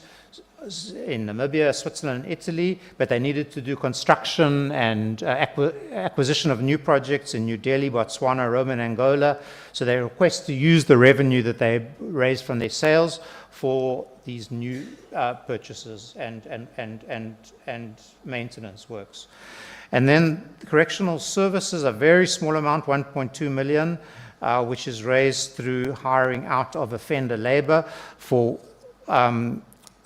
in Namibia, Switzerland, and Italy, but they needed to do construction and acquisition of new projects in New Delhi, Botswana, Rome, and Angola. So they request to use the revenue that they raised from their sales for these new purchases and maintenance works. And then correctional services, a very small amount, 1.2 million, which is raised through hiring out of offender labor for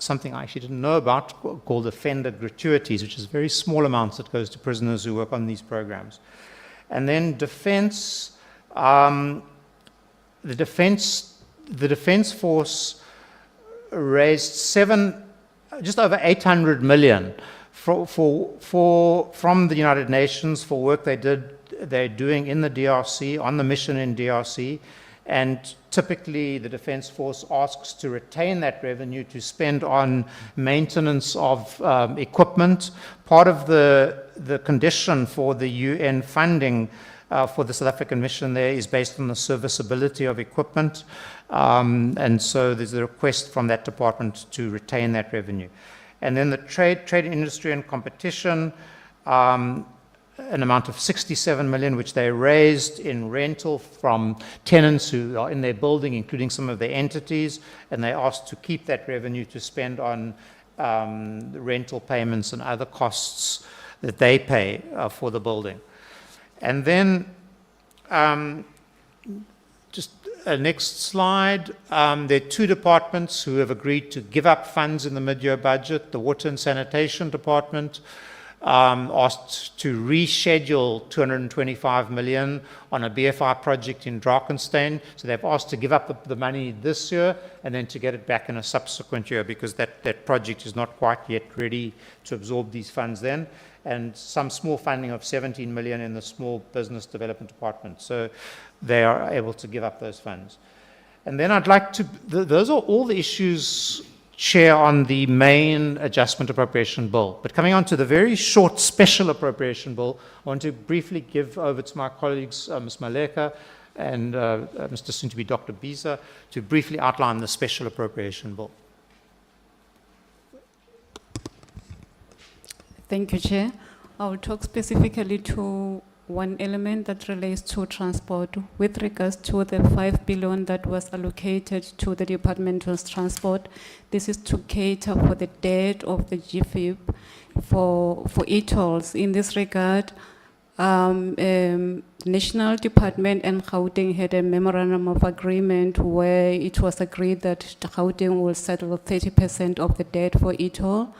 something I actually didn't know about called offender gratuities, which is very small amounts that goes to prisoners who work on these programs. And then defense, the defense force raised just over 800 million from the United Nations for work they're doing in the DRC, on the mission in DRC. And typically the Defense Force asks to retain that revenue to spend on maintenance of equipment. Part of the condition for the UN funding for the South African mission there is based on the serviceability of equipment. And so there's a request from that department to retain that revenue. And then the trade industry and competition, an amount of 67 million, which they raised in rental from tenants who are in their building, including some of their entities, and they asked to keep that revenue to spend on the rental payments and other costs that they pay for the building. And then next slide. There are two departments who have agreed to give up funds in the mid-year budget. The Water and Sanitation Department asked to reschedule 225 million on a BFI project in Drakenstein. So they've asked to give up the money this year and then to get it back in a subsequent year because that project is not quite yet ready to absorb these funds then. And some small funding of 17 million in the Small Business Development Department. So they are able to give up those funds. And then I'd like to, those are all the issues, Chair, on the main adjustment appropriation bill. But coming on to the very short special appropriation bill, I want to briefly give over to my colleagues, Ms. Maleka and Mr. soon-to-be Dr. Biza, to briefly outline the special appropriation bill. Thank you, Chair. I will talk specifically to one element that relates to transport with regards to the 5 billion that was allocated to the Department of Transport. This is to cater for the debt of the GFIP for e-tolls. In this regard, National Department and Gauteng had a memorandum of agreement where it was agreed that Gauteng will settle 30% of the debt for e-toll,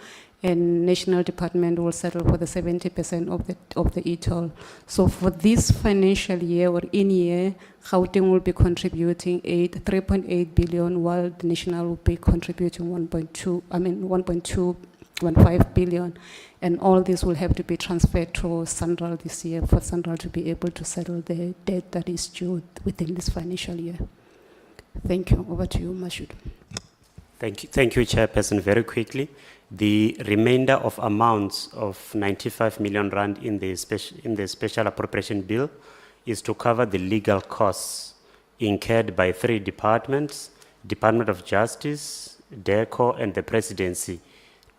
and National Department will settle for the 70% of the e-toll. So for this financial year or in year, Gauteng will be contributing 3.8 billion, while the National will be contributing 1.215 billion. And all this will have to be transferred to Central this year for Central to be able to settle the debt that is due within this financial year. Thank you. Over to you, Mashud. Thank you, Chairperson. Very quickly, the remainder of amounts of 95 million rand in the special appropriation bill is to cover the legal costs incurred by 3 departments, Department of Justice, DERCO, and the Presidency,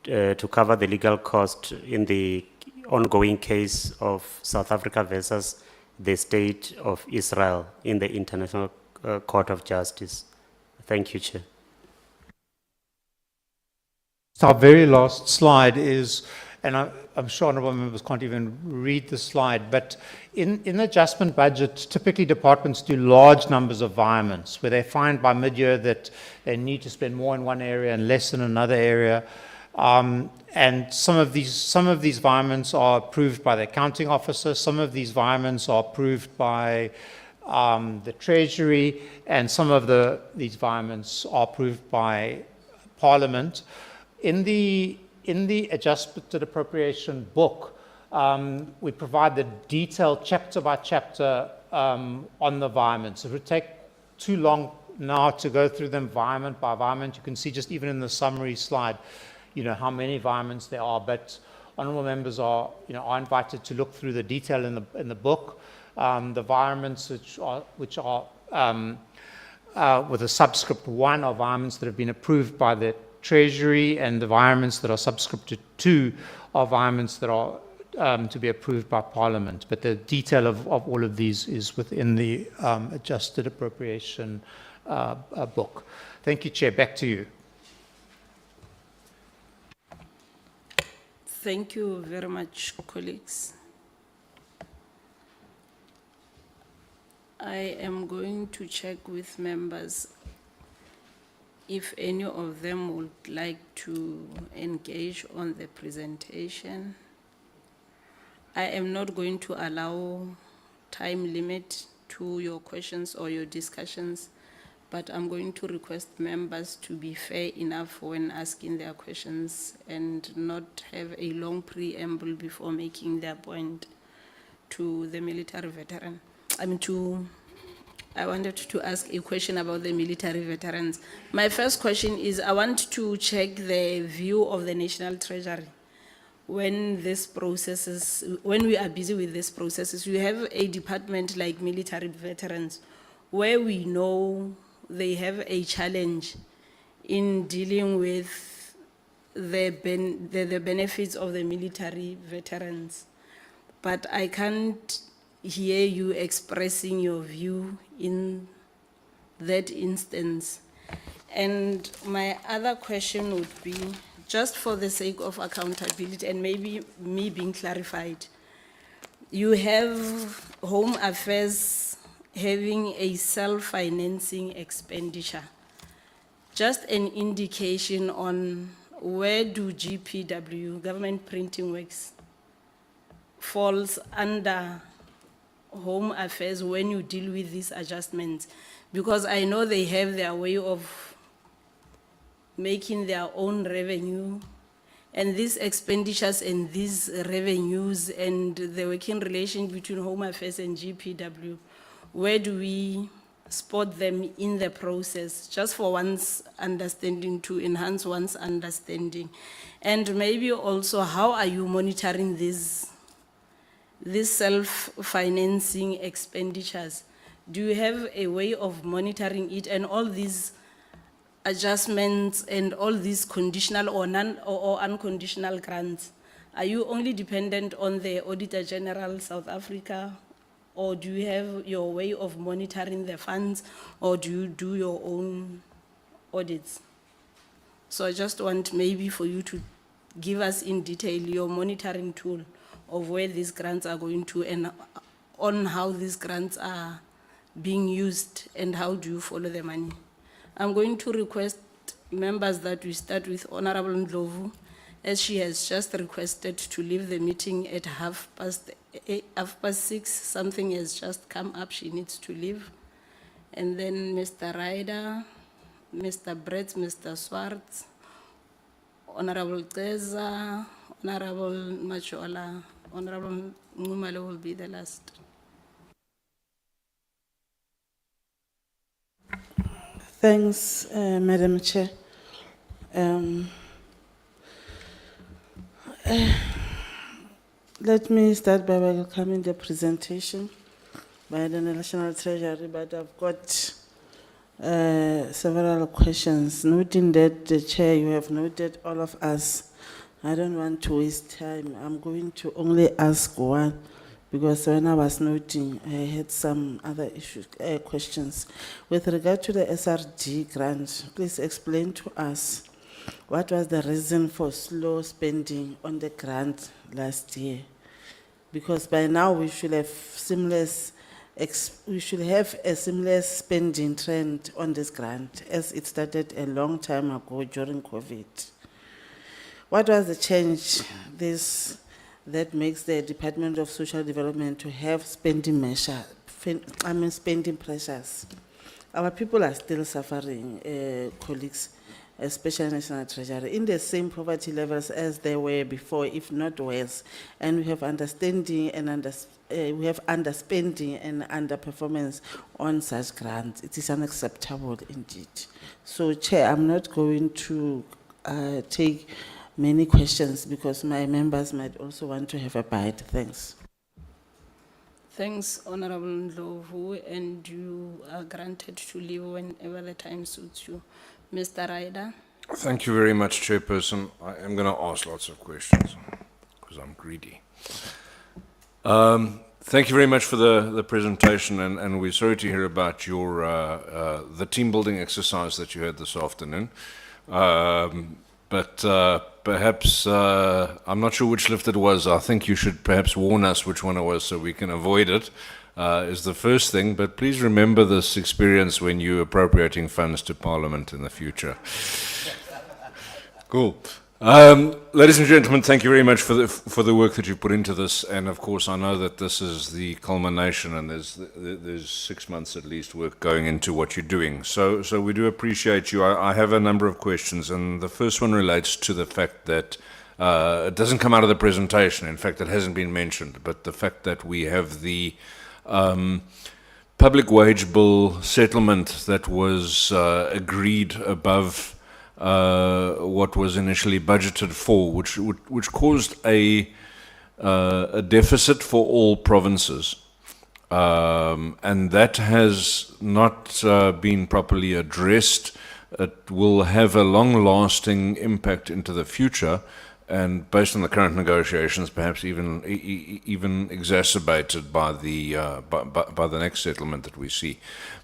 to cover the legal cost in the ongoing case of South Africa versus the State of Israel in the International Court of Justice. Thank you, Chair. So our very last slide is, and I'm sure honourable members can't even read the slide, but in the adjustment budget, typically departments do large numbers of environments where they find by mid-year that they need to spend more in one area and less in another area. And some of these environments are approved by the accounting officer, some of these environments are approved by the Treasury, and some of these environments are approved by Parliament. In the adjusted appropriation book, we provide the detailed chapter by chapter on the environments. It would take too long now to go through them environment by environment. You can see just even in the summary slide, how many environments there are. But honourable members are invited to look through the detail in the book. The environments which are with a subscript 1 are environments that have been approved by the Treasury, and the environments that are subscripted 2 are environments that are to be approved by Parliament. But the detail of all of these is within the adjusted appropriation book. Thank you, Chair. Back to you. Thank you very much, colleagues. I am going to check with members. if any of them would like to engage on the presentation. I am not going to allow time limit to your questions or your discussions, but I'm going to request members to be fair enough when asking their questions and not have a long preamble before making their point to the military veteran. I wanted to ask a question about the military veterans. My first question is, I want to check the view of the National Treasury. When we are busy with these processes, you have a department like military veterans, where we know they have a challenge in dealing with the benefits of the military veterans. But I can't hear you expressing your view in that instance. And my other question would be, just for the sake of accountability and maybe me being clarified, you have Home Affairs having a self-financing expenditure. Just an indication on where do GPW, Government Printing Works, falls under Home Affairs when you deal with these adjustments, because I know they have their way of making their own revenue, and these expenditures and these revenues and the working relation between Home Affairs and GPW, where do we spot them in the process, just for one's understanding, to enhance one's understanding? And maybe also, how are you monitoring these self-financing expenditures? Do you have a way of monitoring it, and all these adjustments and all these conditional or unconditional grants? Are you only dependent on the Auditor General South Africa, or do you have your way of monitoring the funds, or do you do your own audits? So I just want maybe for you to give us in detail your monitoring tool of where these grants are going to, and on how these grants are being used, and how do you follow the money. I'm going to request members that we start with Honorable Ndlovu, as she has just requested to leave the meeting at 6:30. Something has just come up, she needs to leave. And then Mr. Ryder, Mr. Brett, Mr. Swartz, Honorable Teza, Honorable Machola, Honorable Ngumalo will be the last. Thanks, Madam Chair. Let me start by welcoming the presentation by the National Treasury, but I've got several questions. Noting that the Chair, you have noted all of us, I don't want to waste time. I'm going to only ask one, because when I was noting, I had some other issues, questions. With regard to the SRD grant, please explain to us what was the reason for slow spending on the grant last year? Because by now we should have a seamless spending trend on this grant, as it started a long time ago during COVID. What was the change that makes the Department of Social Development to have spending pressures? Our people are still suffering, colleagues, especially National Treasury, in the same poverty levels as they were before, if not worse. And we have understanding and we have underspending and underperformance on such grants. It is unacceptable indeed. So, Chair, I'm not going to take many questions, because my members might also want to have a bite. Thanks. Thanks, Honorable Ndlovu, and you are granted to leave whenever the time suits you. Mr. Ryder. Thank you very much, Chairperson. I am going to ask lots of questions, because I'm greedy. Thank you very much for the presentation, and we're sorry to hear about your the team building exercise that you had this afternoon. But perhaps, I'm not sure which lift it was. I think you should perhaps warn us which one it was so we can avoid it. is the first thing, but please remember this experience when you're appropriating funds to Parliament in the future. Cool. Ladies and gentlemen, thank you very much for the work that you put into this, and of course I know that this is the culmination, and there's 6 months at least work going into what you're doing. So we do appreciate you. I have a number of questions, and the first one relates to the fact that it doesn't come out of the presentation. In fact, it hasn't been mentioned, but the fact that we have the public wage bill settlement that was agreed above what was initially budgeted for, which caused a deficit for all provinces, and that has not been properly addressed. It will have a long-lasting impact into the future, and based on the current negotiations, perhaps even exacerbated by the next settlement that we see.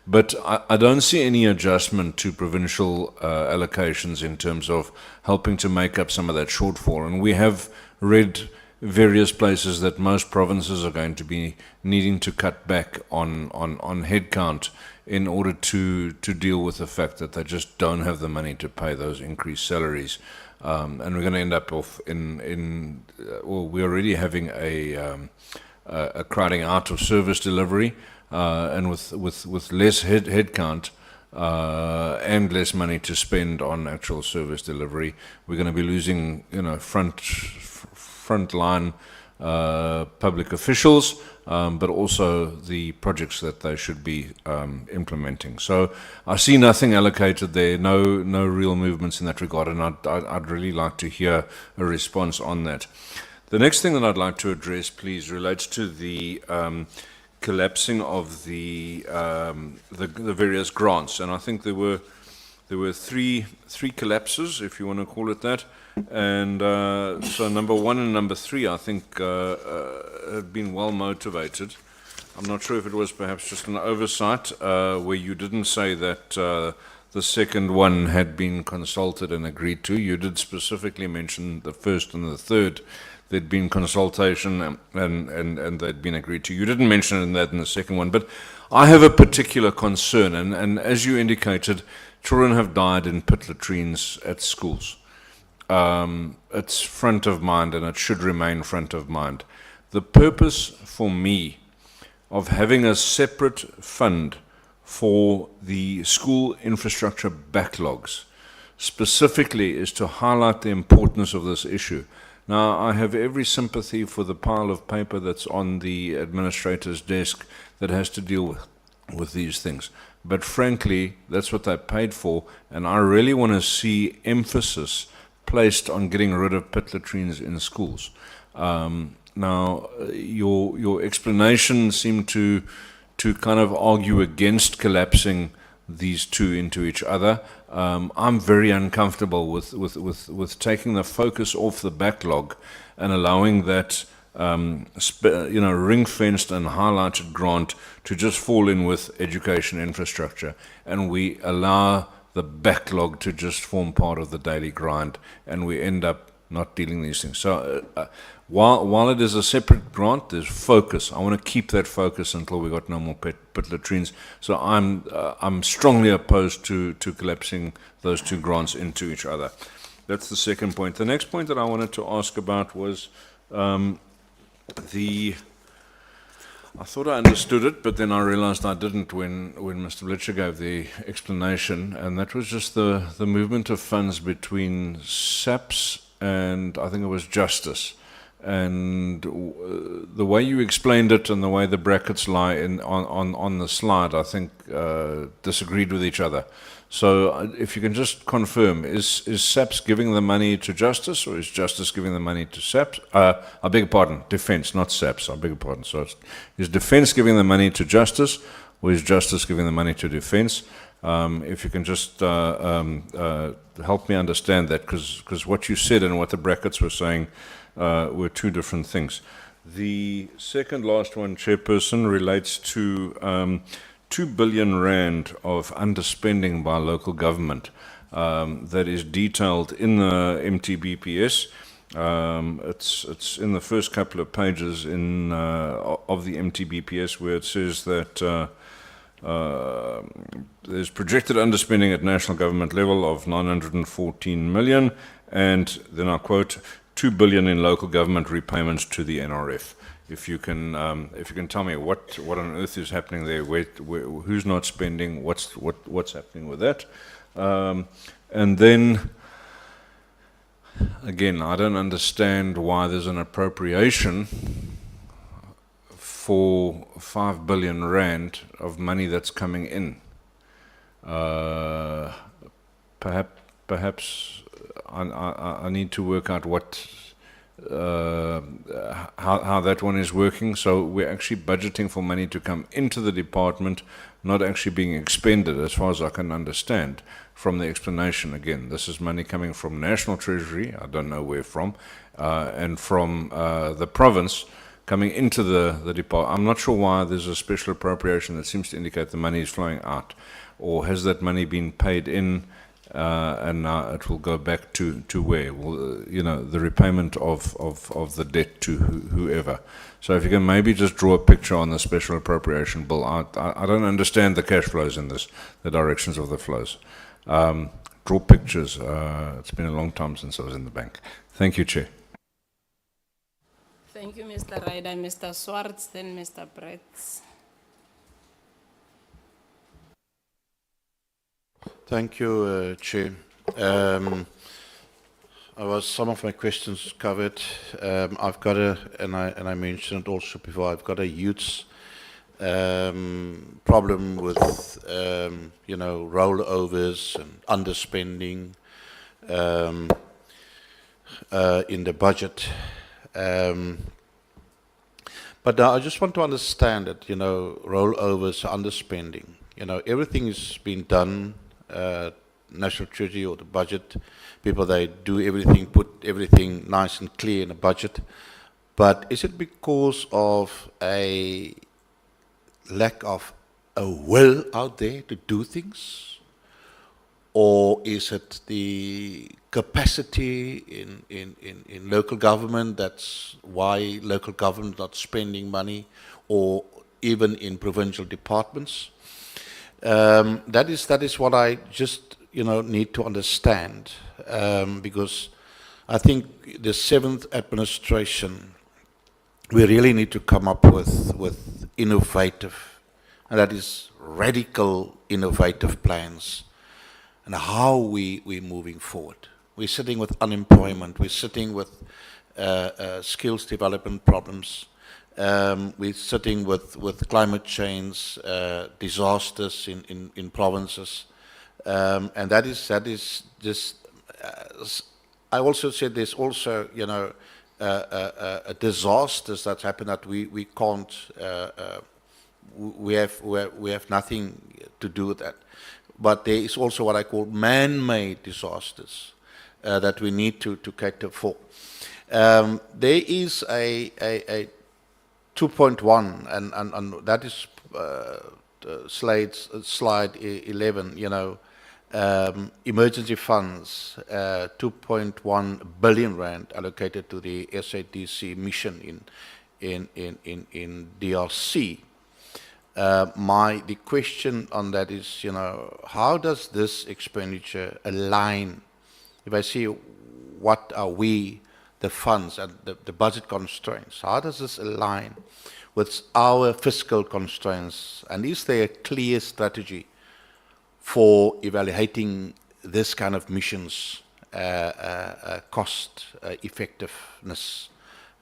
But I don't see any adjustment to provincial allocations in terms of helping to make up some of that shortfall. And we have read various places that most provinces are going to be needing to cut back on headcount in order to deal with the fact that they just don't have the money to pay those increased salaries. And we're going to end up well, we're already having a crowding out of service delivery, and with less headcount and less money to spend on actual service delivery, we're going to be losing, frontline public officials, but also the projects that they should be implementing. So I see nothing allocated there, no real movements in that regard, and I'd really like to hear a response on that. The next thing that I'd like to address, please, relates to the collapsing of the various grants, and I think there were three collapses, if you want to call it that. And so number 1 and number 3, I think, have been well motivated. I'm not sure if it was perhaps just an oversight where you didn't say that the second one had been consulted and agreed to. You did specifically mention the first and the third. There'd been consultation and they'd been agreed to. You didn't mention that in the second one, but I have a particular concern, and as you indicated, children have died in pit latrines at schools. It's front of mind, and it should remain front of mind. The purpose for me of having a separate fund for the school infrastructure backlogs specifically is to highlight the importance of this issue. Now, I have every sympathy for the pile of paper that's on the administrator's desk that has to deal with these things. But frankly, that's what they paid for, and I really want to see emphasis placed on getting rid of pit latrines in schools. Now, your explanation seemed to kind of argue against collapsing these two into each other. I'm very uncomfortable with taking the focus off the backlog and allowing that ring-fenced and highlighted grant to just fall in with education infrastructure, and we allow the backlog to just form part of the daily grind, and we end up not dealing these things. So while it is a separate grant, there's focus. I want to keep that focus until we got no more pit latrines. So I'm strongly opposed to collapsing those two grants into each other. That's the second point. The next point that I wanted to ask about was I thought I understood it, but then I realized I didn't when Mr. Blitzer gave the explanation, and that was just the movement of funds between SAPS and I think it was Justice. And the way you explained it and the way the brackets lie on the slide, I think disagreed with each other. So if you can just confirm, is SAPS giving the money to Justice, or is Justice giving the money to SAPS? I beg your pardon, Defence, not SAPS, I beg your pardon. So is Defence giving the money to Justice, or is Justice giving the money to Defence? If you can just help me understand that, because what you said and what the brackets were saying were two different things. The second last one, Chairperson, relates to 2 billion rand of underspending by local government that is detailed in the MTBPS, It's in the first couple of pages of the MTBPS where it says that there's projected underspending at national government level of 914 million, and then I quote, 2 billion in local government repayments to the NRF. If you can tell me what on earth is happening there, who's not spending, what's happening with that, and then again, I don't understand why there's an appropriation for 5 billion rand of money that's coming in. Perhaps I need to work out how that one is working. So we're actually budgeting for money to come into the department, not actually being expended, as far as I can understand from the explanation. Again, this is money coming from National Treasury, I don't know where from, and from the province coming into the department. I'm not sure why there's a special appropriation that seems to indicate the money is flowing out. Or has that money been paid in and now it will go back to where? Well, the repayment of the debt to whoever. So if you can maybe just draw a picture on the special appropriation bill. I don't understand the cash flows in this, the directions of the flows. Draw pictures. It's been a long time since I was in the bank. Thank you, Chair. Thank you, Mr. Ryder. Mr. Swartz, then Mr. Brett. Thank you, Chair. Some of my questions covered. I've got and I mentioned it also before, I've got a huge problem with, rollovers and underspending in the budget. But I just want to understand that, rollovers, underspending, everything is being done, National Treasury or the budget, people, they do everything, put everything nice and clear in a budget. But is it because of a lack of a will out there to do things? Or is it the capacity in local government, that's why local government not spending money, or even in provincial departments? That is what I just need to understand, because I think the 7th administration, we really need to come up with innovative, and that is radical innovative plans, and how we're moving forward. We're sitting with unemployment, we're sitting with skills development problems, we're sitting with climate change, disasters in provinces, and that is just. I also said there's also disasters that happen that we can't. We have nothing to do with that, but there is also what I call man-made disasters that we need to cater for. There is a 2.1, and that is slide 11, emergency funds, 2.1 billion rand allocated to the SADC mission in DRC. The question on that is, how does this expenditure align? If I see what are the funds and the budget constraints, how does this align with our fiscal constraints? And is there a clear strategy for evaluating this kind of missions, cost effectiveness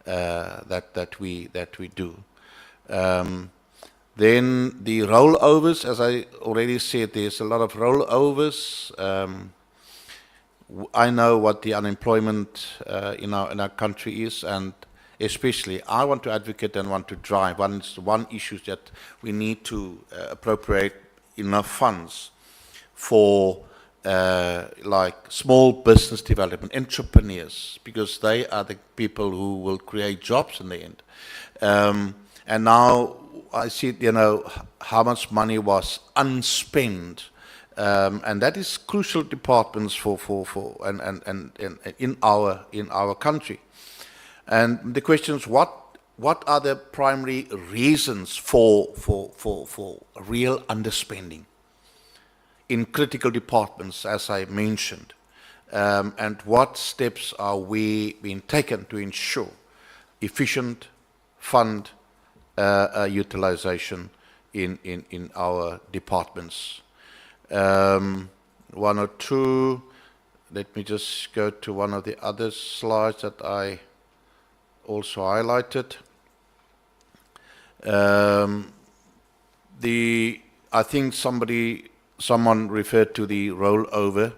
that we do? Then the rollovers, as I already said, there's a lot of rollovers. I know what the unemployment in our country is, and especially I want to advocate and want to drive. One issue is that we need to appropriate enough funds for like small business development, entrepreneurs, because they are the people who will create jobs in the end. And now I see, how much money was unspent And that is crucial departments and in our country. And the question is, what are the primary reasons for real underspending in critical departments, as I mentioned? And what steps are we being taken to ensure efficient fund utilization in our departments? One or two, let me just go to one of the other slides that I also highlighted. I think someone referred to the rollover,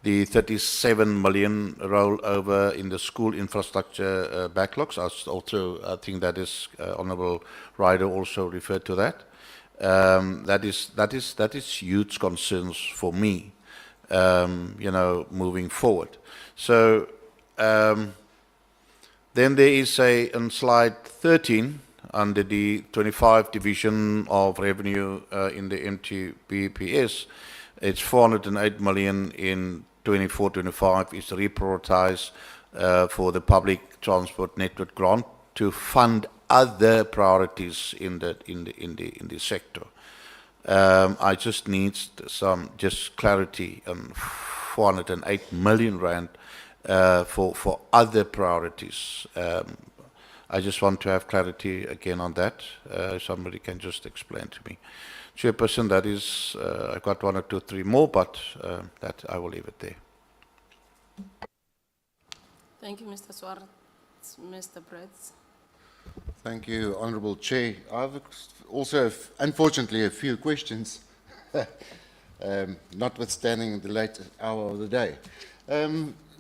the 37 million rollover in the school infrastructure backlogs. I think that is Honourable Ryder also referred to that. That is huge concerns for me, moving forward. So then there is on slide 13, under the 25 division of revenue in the MTBPS, it's 408 million in 24-25 is reprioritized for the public transport network grant to fund other priorities in the sector. I just need some clarity on 408 million rand for other priorities. I just want to have clarity again on that. Somebody can just explain to me. Chairperson, that is, I've got one or two, three more, but that I will leave it there. Thank you, Mr. Swartz. Mr. Brett. Thank you, Honourable Chair. I have also, unfortunately, a few questions, notwithstanding the late hour of the day.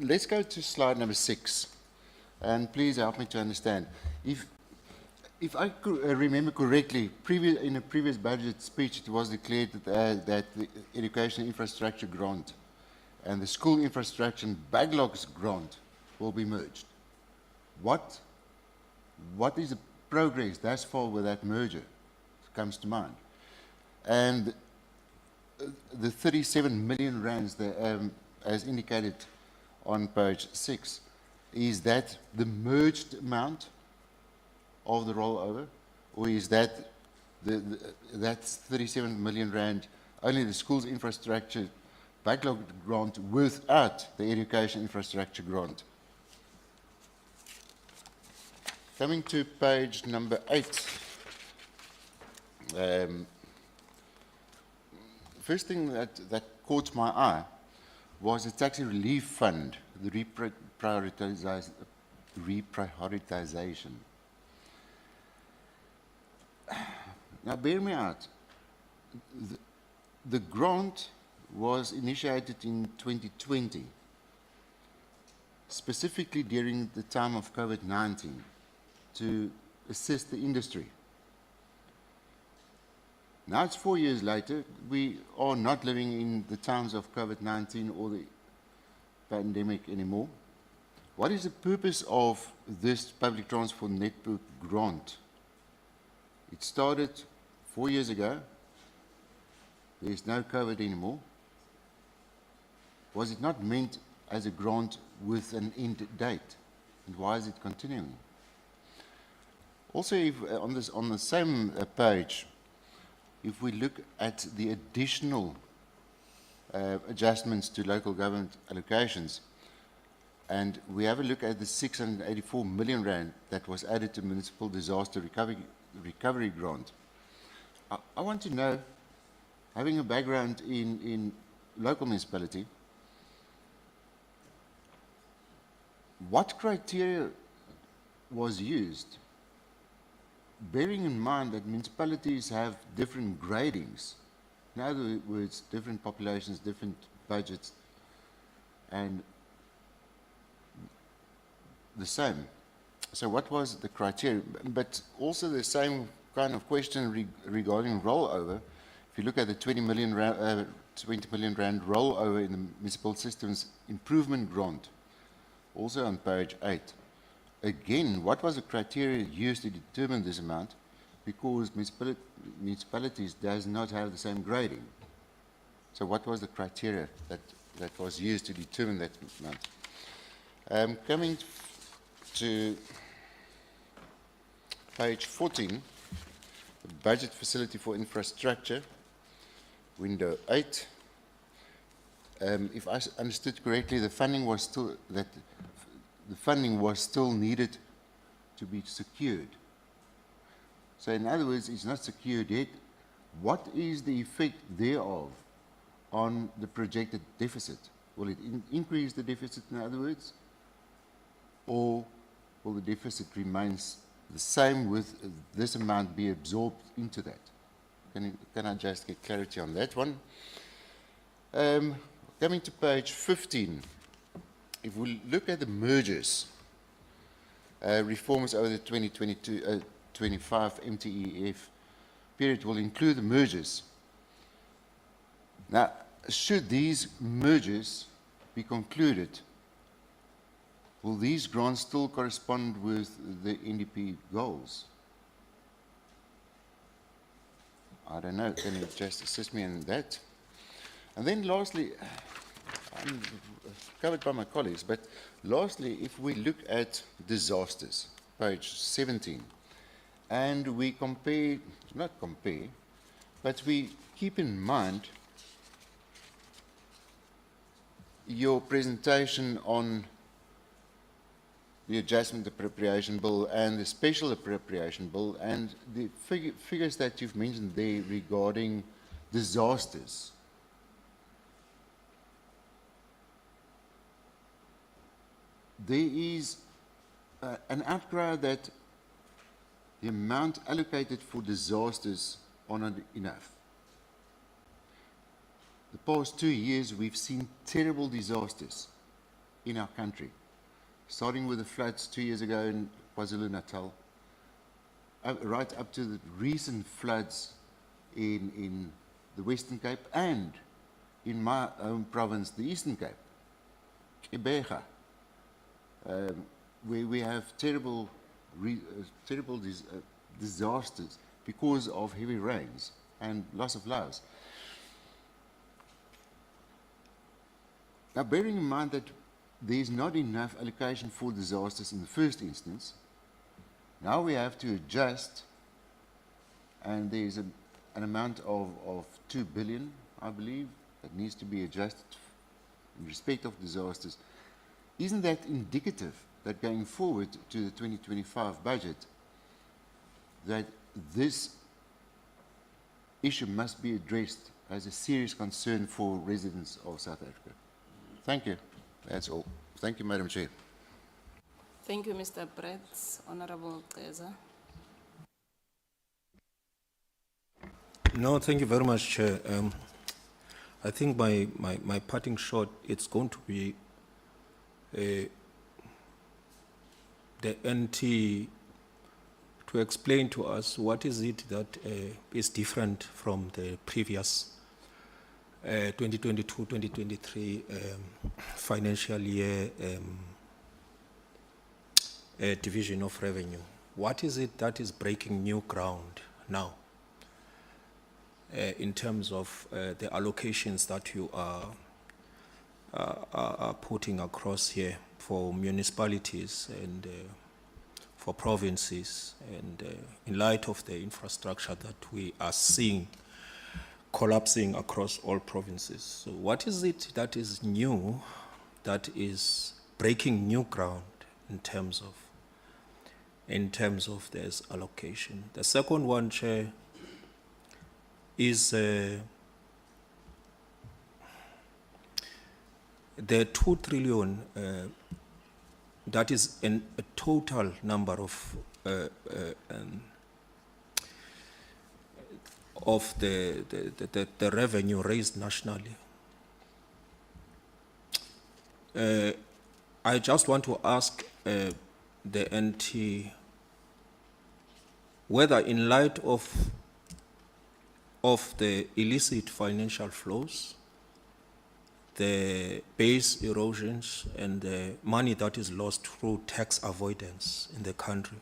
Let's go to slide number 6, and please help me to understand. If I remember correctly, in a previous budget speech, it was declared that the education infrastructure grant and the school infrastructure and backlogs grant will be merged. What is the progress thus far with that merger? It comes to mind. And the 37 million rands that, as indicated on page 6, is that the merged amount of the rollover, or is that that's 37 million rand only the school's infrastructure backlog grant without the education infrastructure grant? Coming to page number 8, first thing that caught my eye was the tax relief fund, the reprioritization. Now, bear me out. The grant was initiated in 2020, specifically during the time of COVID-19, to assist the industry. Now it's 4 years later. We are not living in the times of COVID-19 or the pandemic anymore. What is the purpose of this public transport network grant? It started 4 years ago. There's no COVID anymore. Was it not meant as a grant with an end date? And why is it continuing? Also, if, on the same page, if we look at the additional adjustments to local government allocations, and we have a look at the 684 million rand that was added to municipal disaster recovery grant, I want to know, having a background in local municipality, what criteria was used, bearing in mind that municipalities have different gradings, in other words, different populations, different budgets, and the same. So what was the criteria? But also the same kind of question regarding rollover. If you look at the 20 million rand rollover in the municipal systems improvement grant, also on page 8. Again, what was the criteria used to determine this amount? Because municipalities does not have the same grading. So what was the criteria that was used to determine that amount? Coming to page 14, the budget facility for infrastructure, window 8. If I understood correctly, the funding was still needed to be secured. So in other words, it's not secured yet. What is the effect thereof on the projected deficit? Will it increase the deficit, in other words? Or will the deficit remain the same with this amount be absorbed into that? Can I just get clarity on that one? Coming to page 15, if we look at the mergers, reforms over the 2022-25 MTEF period will include the mergers. Now, should these mergers be concluded, will these grants still correspond with the NDP goals? I don't know. Can you just assist me in that? And then lastly, I'm covered by my colleagues, but lastly, if we look at disasters, page 17, and we compare, not compare, but we keep in mind your presentation on the adjustment appropriation bill and the special appropriation bill and the figures that you've mentioned there regarding disasters. There is an outcry that the amount allocated for disasters are not enough. The past 2 years, we've seen terrible disasters in our country, starting with the floods 2 years ago in KwaZulu-Natal, right up to the recent floods in the Western Cape and in my own province, the Eastern Cape, Kebega, where we have terrible disasters because of heavy rains and loss of lives. Now, bearing in mind that there is not enough allocation for disasters in the first instance, now we have to adjust, and there is an amount of 2 billion, I believe, that needs to be adjusted in respect of disasters. Isn't that indicative that going forward to the 2025 budget, that this issue must be addressed as a serious concern for residents of South Africa? Thank you. That's all. Thank you, Madam Chair. Thank you, Mr. Brett. Honorable Geza. No, thank you very much, Chair. I think my parting shot, it's going to be the NT to explain to us what is it that is different from the previous 2022-2023 financial year division of revenue. What is it that is breaking new ground now in terms of the allocations that you are putting across here for municipalities and for provinces, and in light of the infrastructure that we are seeing collapsing across all provinces? So what is it that is new, that is breaking new ground in terms of this allocation? The second one, Chair, is the 2 trillion that is a total number of the revenue raised nationally. I just want to ask the NT whether, in light of the illicit financial flows, the base erosions, and the money that is lost through tax avoidance in the country,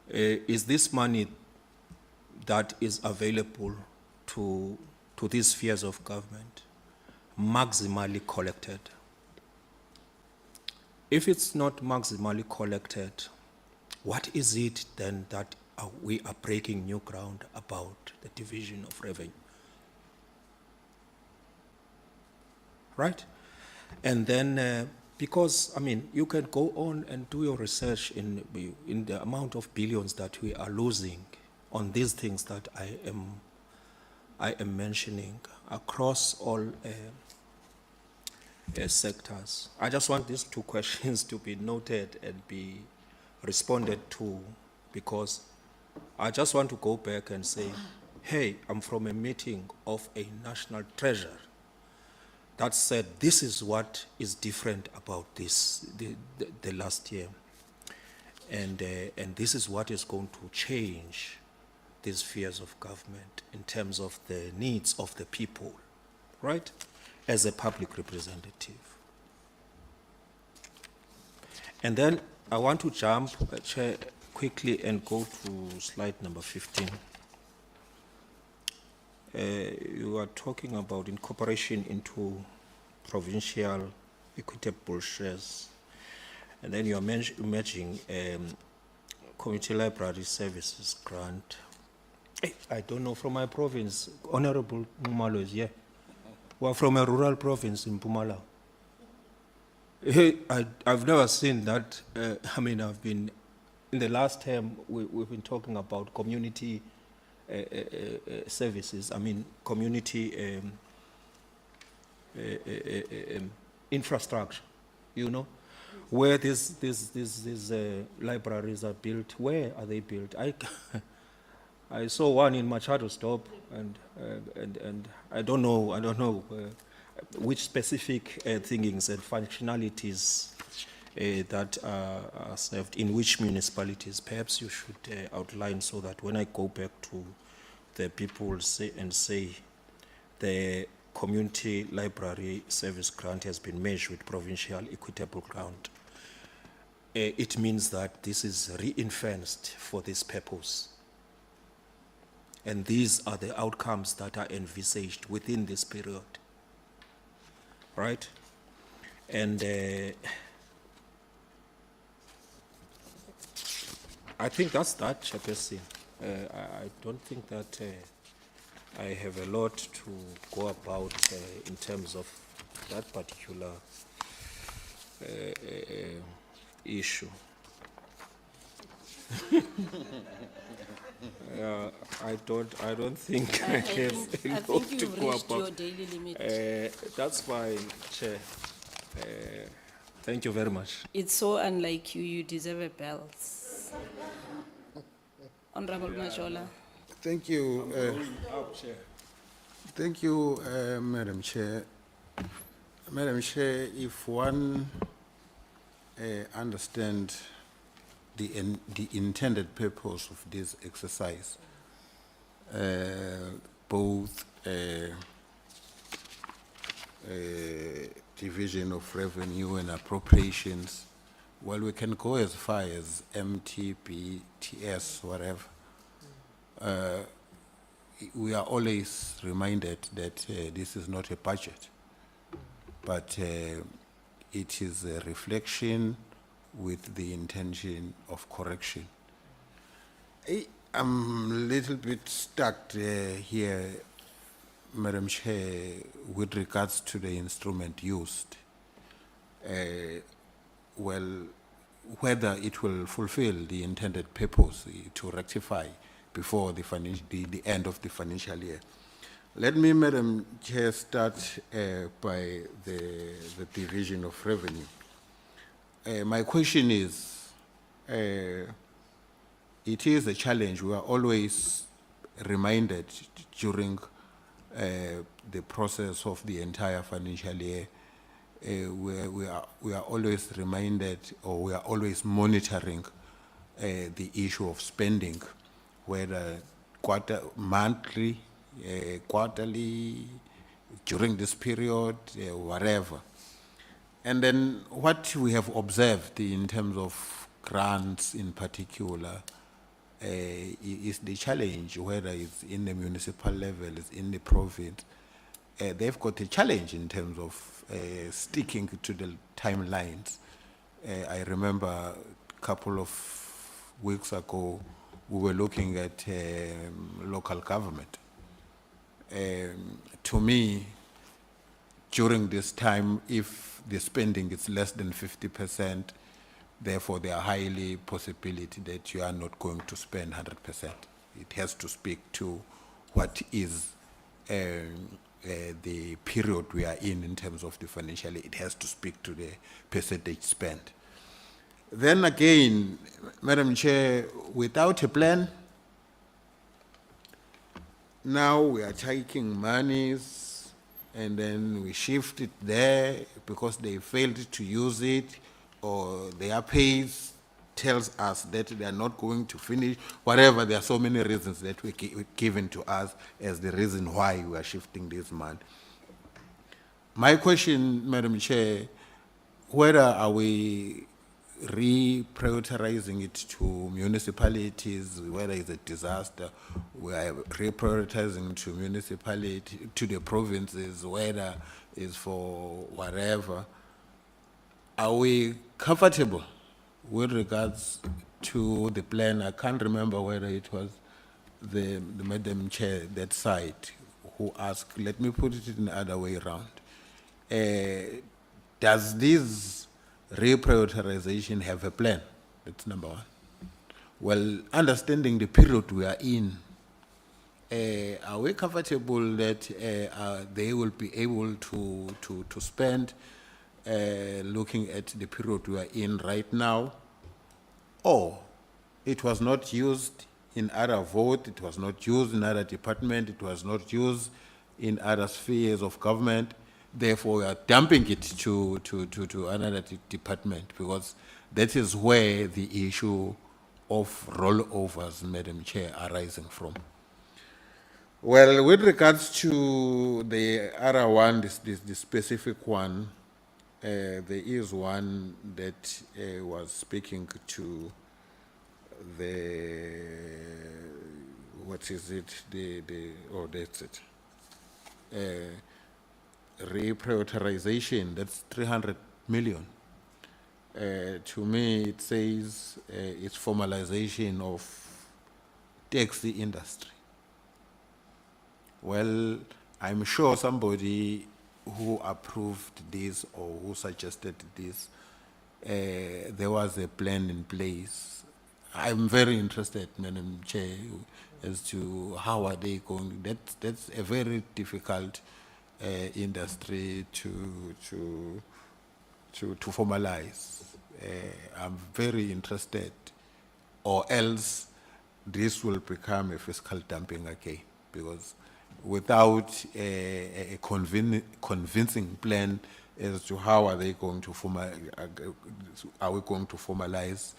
is this money that is available to to these spheres of government maximally collected? If it's not maximally collected, what is it then that we are breaking new ground about the division of revenue? Right? And then, because, I mean, you can go on and do your research in the amount of billions that we are losing on these things that I am mentioning across all sectors. I just want these two questions to be noted and be responded to, because I just want to go back and say, hey, I'm from a meeting of a national treasurer that said this is what is different about this the last year, and this is what is going to change these spheres of government in terms of the needs of the people, right? As a public representative. And then I want to jump, Chair, quickly and go to slide number 15. You are talking about incorporation into provincial equitable shares. And then you are mentioning community library services grant. I don't know, from my province, Honorable Mumalo is here. We're from a rural province in Mpumalanga. I've never seen that. I mean, I've been, in the last term, we've been talking about community services. I mean, community infrastructure, you know, where these libraries are built. Where are they built? I saw one in Machado Stop, and I don't know which specific thingings and functionalities that are served in which municipalities. Perhaps you should outline, so that when I go back to the people say the community library service grant has been merged with provincial equitable grant, it means that this is ring-fenced for this purpose. And these are the outcomes that are envisaged within this period, right? And I think that's that, Chairperson. I don't think that I have a lot to go about in terms of that particular issue. I don't think I have a lot to go about. Your daily limit. That's fine, Chair. Thank you very much. It's so unlike you. You deserve a bell. Honorable Majola. Thank you. Thank you, Madam Chair. Madam Chair, if one understands the intended purpose of this exercise, both division of revenue and appropriations, well, we can go as far as MTBPS, whatever. We are always reminded that this is not a budget, but it is a reflection with the intention of correction. I'm a little bit stuck here, Madam Chair, with regards to the instrument used. Well, whether it will fulfill the intended purpose to rectify before the end of the financial year. Let me, Madam Chair, start by the division of revenue. My question is, it is a challenge. We are always reminded during the process of the entire financial year. We are always reminded, or we are always monitoring the issue of spending, whether monthly, quarterly, during this period, whatever. And then what we have observed in terms of grants in particular, is the challenge, whether it's in the municipal level, it's in the province. They've got a challenge in terms of sticking to the timelines. I remember a couple of weeks ago, we were looking at local government. To me, during this time, if the spending is less than 50%, therefore there are highly possibility that you are not going to spend 100%. It has to speak to what is the period we are in terms of the financial. It has to speak to the percentage spent. Then again, Madam Chair, without a plan, now we are taking monies and then we shift it there because they failed to use it, or their pays tells us that they are not going to finish, whatever. There are so many reasons that were given to us as the reason why we are shifting this money. My question, Madam Chair, whether are we reprioritizing it to municipalities, whether it's a disaster, we are reprioritizing to municipality, to the provinces, whether it's for whatever. Are we comfortable with regards to the plan? I can't remember whether it was the Madam Chair, that side, who asked, let me put it in the other way around. Does this reprioritization have a plan? That's number one. Well, understanding the period we are in, are we comfortable that they will be able to spend looking at the period we are in right now? Or it was not used in other vote, it was not used in other department, it was not used in other spheres of government, therefore we are dumping it to another department, because that is where the issue of rollovers, Madam Chair, are arising from. Well, with regards to the other one, the specific one, there is one that was speaking to the, what is it, oh, that's it. Reprioritization, that's 300 million. To me, it says it's formalization of taxi industry. Well, I'm sure somebody who approved this or who suggested this, there was a plan in place. I'm very interested, Madam Chair, as to how are they going. That's a very difficult industry to formalize. I'm very interested, or else this will become a fiscal dumping again, because without a convincing plan as to how are they going to are we going to formalize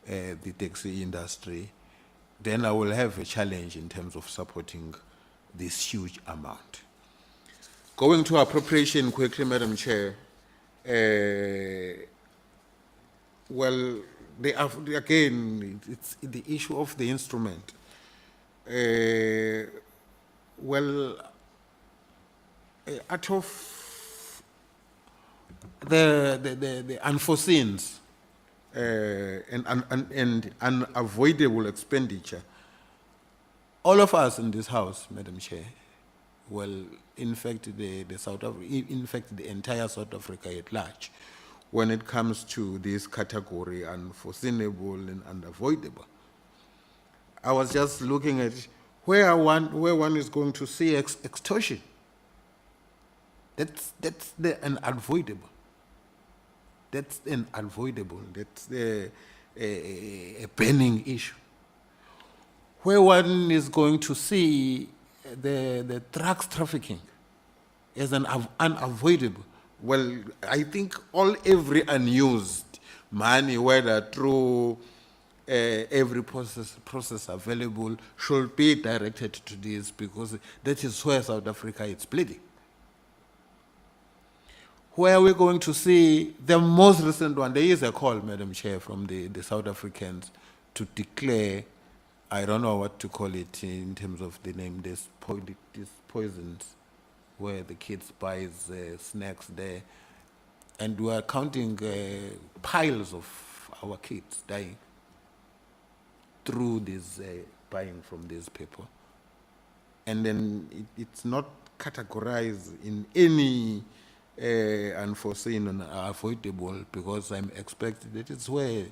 the taxi industry, then I will have a challenge in terms of supporting this huge amount. Going to appropriation quickly, Madam Chair. Well, again, it's the issue of the instrument. Well, out of the unforeseens and unavoidable expenditure, all of us in this house, Madam Chair, well, in fact, the entire South Africa at large, when it comes to this category, unforeseeable and unavoidable, I was just looking at where one is going to see extortion. That's an unavoidable. That's an unavoidable. That's a burning issue. Where one is going to see the drugs trafficking as an unavoidable. Well, I think every unused money, whether through every process available, should be directed to this, because that is where South Africa is bleeding. Where we're going to see the most recent one, there is a call, Madam Chair, from the South Africans to declare I don't know what to call it in terms of the name, these poisons, where the kids buy snacks there. And we are counting piles of our kids dying through this buying from these people. And then it's not categorized in any unforeseen and avoidable, because I'm expecting that it's where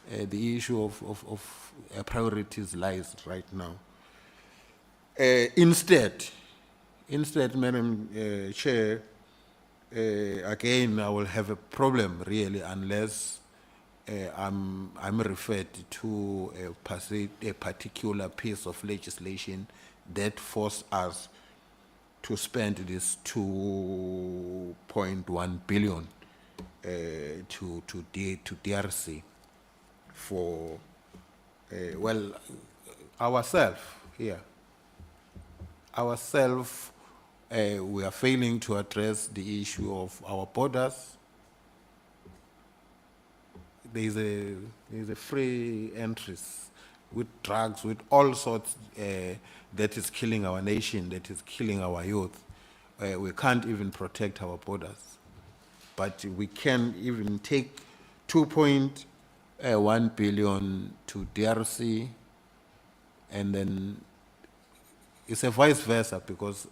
the issue of priorities lies right now. Instead, Madam Chair, again, I will have a problem really unless I'm referred to a particular piece of legislation that force us to spend this 2.1 billion to DRC for, well, ourselves here. Ourselves, we are failing to address the issue of our borders. There's a free entries with drugs, with all sorts that is killing our nation, that is killing our youth. We can't even protect our borders. But we can even take 2.1 billion to DRC, and then it's a vice versa, because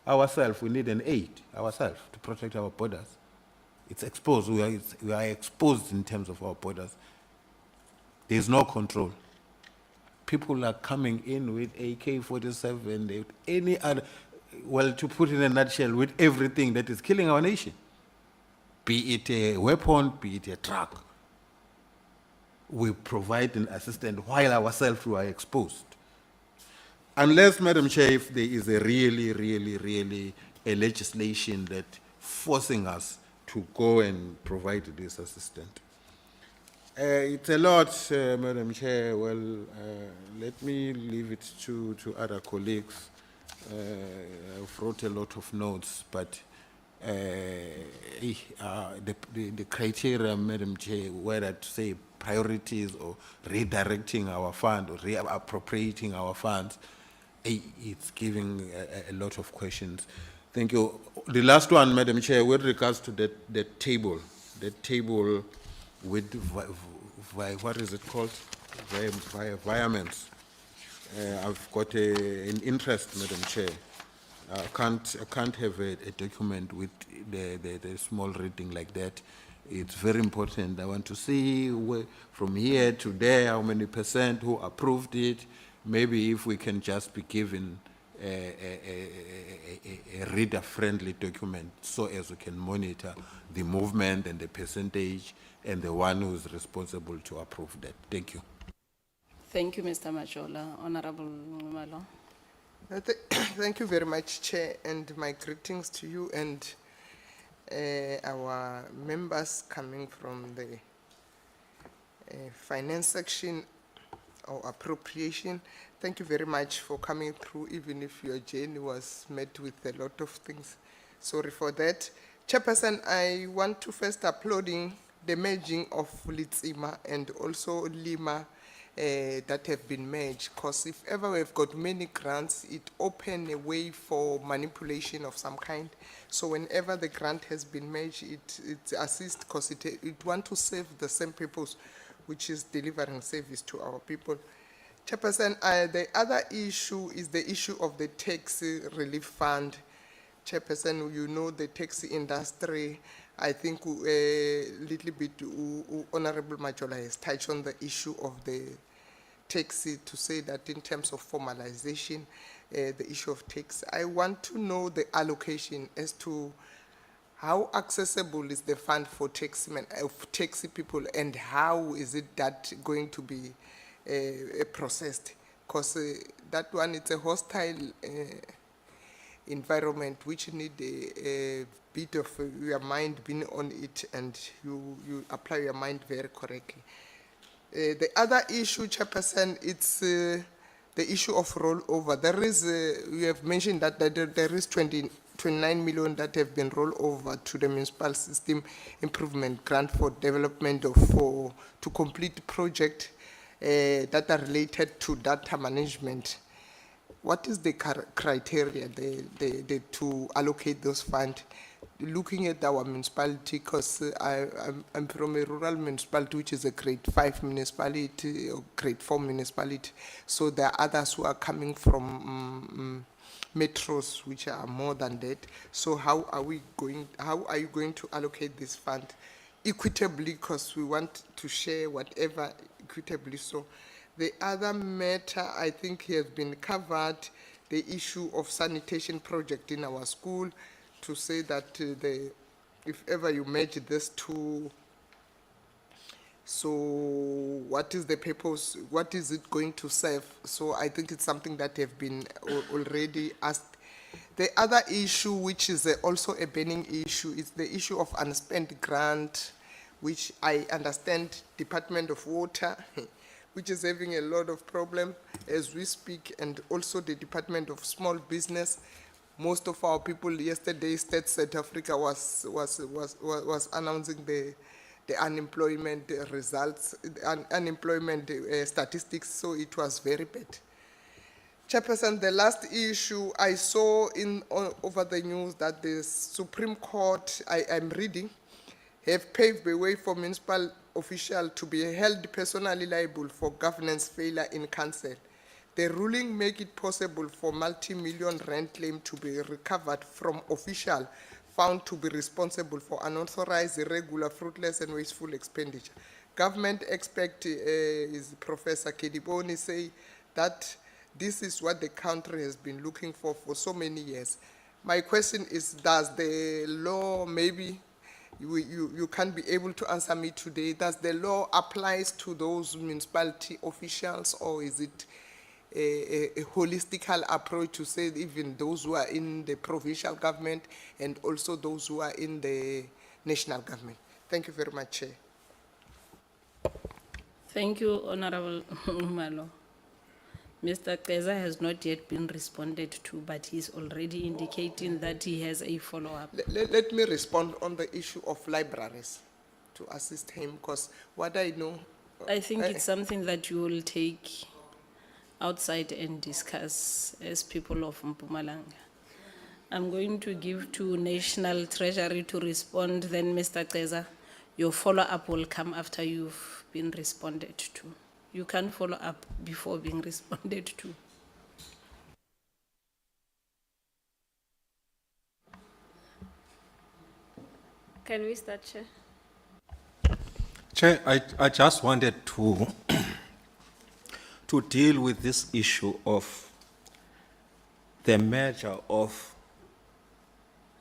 ourselves, we need an aid ourselves to protect our borders. It's exposed. We are exposed in terms of our borders. There's no control. People are coming in with AK-47, with any other, well, to put in a nutshell, with everything that is killing our nation. Be it a weapon, be it a truck. We provide an assistance while ourselves we are exposed. Unless, Madam Chair, if there is a really a legislation that forcing us to go and provide this assistance. It's a lot, Madam Chair. Well, let me leave it to other colleagues. I've wrote a lot of notes, but the criteria, Madam Chair, whether to say priorities or redirecting our fund or reappropriating our funds, it's giving a lot of questions. Thank you. The last one, Madam Chair, with regards to that table with, what is it called? Environments. I've got an interest, Madam Chair. I can't have a document with the small reading like that. It's very important. I want to see from here to there how many percent who approved it. Maybe if we can just be given a reader-friendly document so as we can monitor the movement and the percentage and the one who is responsible to approve that. Thank you. Thank you, Mr. Majola. Honorable Ngumalo. Thank you very much, Chair, and my greetings to you and our members coming from the finance section or appropriation. Thank you very much for coming through, even if your journey was met with a lot of things. Sorry for that. Chairperson, I want to first applauding the merging of Litsima and also Lima that have been merged, because if ever we've got many grants, it opens a way for manipulation of some kind. So whenever the grant has been merged, it assists, because it wants to serve the same purpose, which is delivering service to our people. Chairperson, the other issue is the issue of the tax relief fund. Chairperson, you know the taxi industry. I think a little bit Honorable Majola has touched on the issue of the taxi, to say that in terms of formalization, the issue of tax. I want to know the allocation as to how accessible is the fund for taxi people, and how is it that going to be processed? Because that one, it's a hostile environment which need a bit of your mind being on it, and you apply your mind very correctly. The other issue, Chairperson, it's the issue of rollover. There is, you have mentioned that there is 29 million that have been rolled over to the municipal system improvement grant for development to complete project that are related to data management. What is the criteria to allocate those funds? Looking at our municipality, because I'm from a rural municipality, which is a grade 5 municipality or grade 4 municipality. So there are others who are coming from metros, which are more than that. So how are you going to allocate this fund equitably? Because we want to share whatever equitably. So the other matter I think has been covered, the issue of sanitation project in our school, to say that if ever you merge these two, so what is the purpose, what is it going to serve? So I think it's something that have been already asked. The other issue, which is also a burning issue, is the issue of unspent grant, which I understand Department of Water, which is having a lot of problem as we speak, and also the Department of Small Business. Most of our people yesterday, State South Africa was announcing the unemployment results, unemployment statistics, so it was very bad. Chairperson, the last issue I saw over the news that the Supreme Court, I'm reading, have paved the way for municipal officials to be held personally liable for governance failure in council. The ruling make it possible for multi-million rand claim to be recovered from official found to be responsible for unauthorized, irregular, fruitless, and wasteful expenditure. Government expert is Professor Kediboni say that this is what the country has been looking for so many years. My question is, does the law, maybe you can't be able to answer me today, does the law applies to those municipality officials, or is it a holistical approach to say even those who are in the provincial government and also those who are in the national government? Thank you very much, Chair. Thank you, Honorable Malo. Mr. Keza has not yet been responded to, but he's already indicating that he has a follow-up. Let me respond on the issue of libraries to assist him, because what I know... I think it's something that you will take outside and discuss as people of Mpumalanga. I'm going to give to National Treasury to respond, then Mr. Keza, your follow-up will come after you've been responded to. You can't follow up before being responded to. Can we start, Chair? Chair, I just wanted to to deal with this issue of the merger of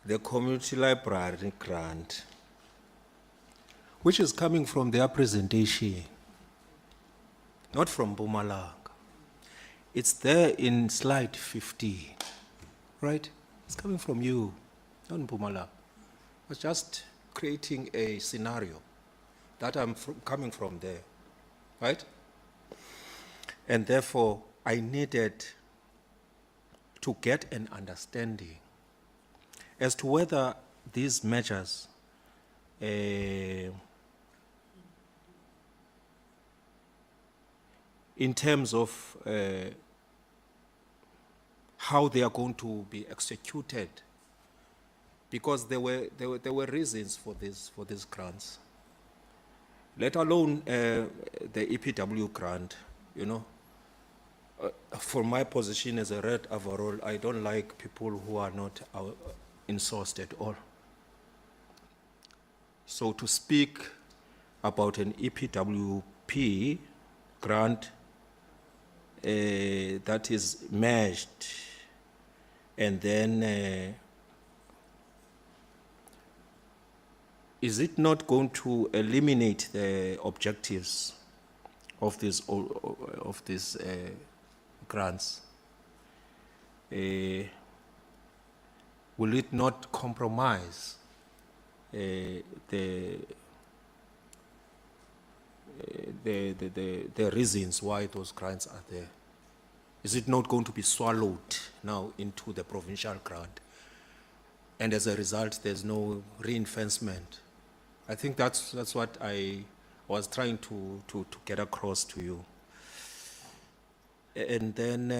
the community library grant, which is coming from their presentation, not from Mpumalanga. It's there in slide 50, right? It's coming from you, not Mpumalanga. I was just creating a scenario that I'm coming from there, right? And therefore, I needed to get an understanding as to whether these measures in terms of how they are going to be executed, because there were reasons for these grants, let alone the EPW grant. You know, for my position as a red overall, I don't like people who are not insourced at all. So to speak about an EPWP grant that is merged, and then is it not going to eliminate the objectives of these grants? Will it not compromise the reasons why those grants are there? Is it not going to be swallowed now into the provincial grant? And as a result, there's no reinvestment. I think that's what I was trying to get across to you. And then,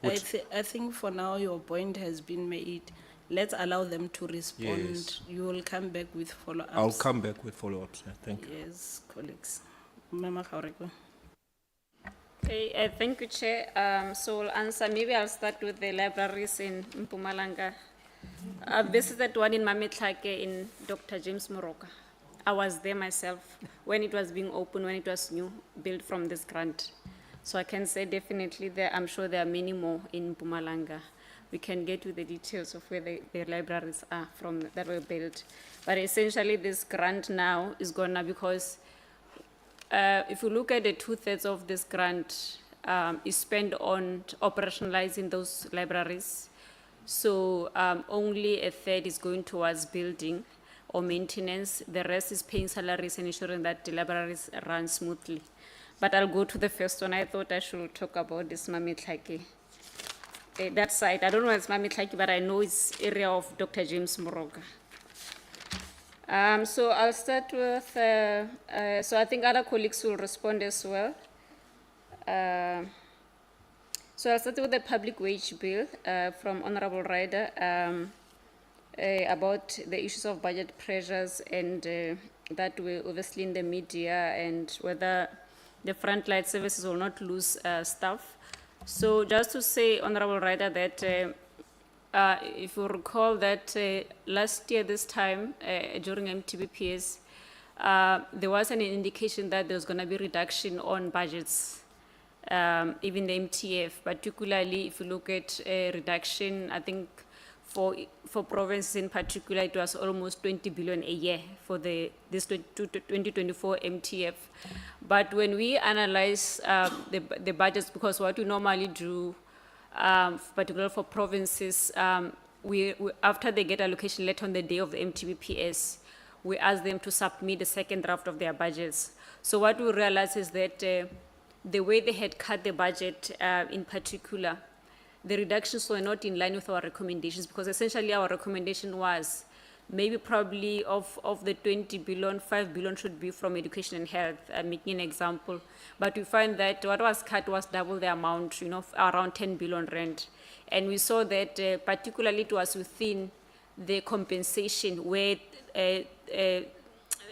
I think for now your point has been made. Let's allow them to respond. Yes. You will come back with follow-ups. I'll come back with follow-ups. Thank you. Yes, colleagues. Mama Kgarekwe. Okay, thank you, Chair. So I'll answer, maybe I'll start with the libraries in Mpumalanga. I visited one in Mametlake in Dr. James Moroka. I was there myself when it was being opened, when it was new, built from this grant. So I can say definitely there, I'm sure there are many more in Mpumalanga. We can get to the details of where the libraries are from that were built. But essentially this grant now is gonna, because if you look at the 2/3 of this grant is spent on operationalizing those libraries. So only 1/3 is going towards building or maintenance. The rest is paying salaries and ensuring that the libraries run smoothly. But I'll go to the first one. I thought I should talk about this Mametlake. That site, I don't know if it's Mametlake, but I know it's area of Dr. James Moroka. So I'll start with, so I think other colleagues will respond as well. So I'll start with the public wage bill from Honorable Ryder about the issues of budget pressures and that were obviously in the media and whether the frontline services will not lose staff. So just to say, Honorable Ryder, that if you recall that last year this time during MTBPS, there was an indication that there was going to be reduction on budgets, even the MTF, particularly if you look at reduction, I think for provinces in particular, it was almost 20 billion a year for this 2024 MTF. But when we analyze the budgets, because what we normally do, particularly for provinces, we after they get allocation letter on the day of the MTBPS, we ask them to submit the second draft of their budgets. So what we realize is that the way they had cut the budget in particular, the reductions were not in line with our recommendations, because essentially our recommendation was maybe probably of the 20 billion, 5 billion should be from education and health, making an example. But we find that what was cut was double the amount, around 10 billion rand. And we saw that particularly it was within the compensation where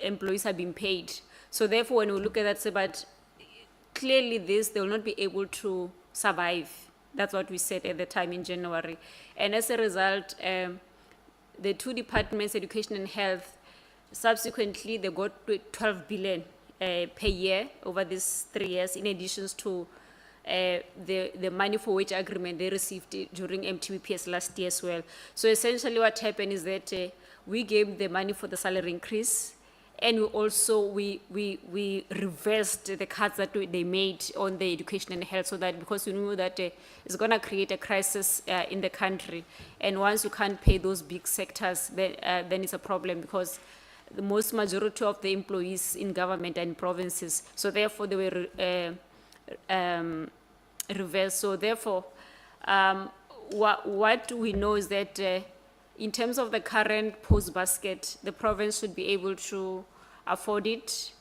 employees have been paid. So therefore, when we look at that, say, but clearly this, they will not be able to survive. That's what we said at the time in January. And as a result, the two departments, education and health, subsequently they got 12 billion per year over these 3 years, in addition to the money for wage agreement they received during MTBPS last year as well. So essentially what happened is that we gave the money for the salary increase, and we also, we reversed the cuts that they made on the education and health, so that because we knew that it's going to create a crisis in the country. And once you can't pay those big sectors, then it's a problem, because the most majority of the employees in government and provinces, so therefore they were reversed. So therefore, what we know is that in terms of the current post basket, the province should be able to afford it,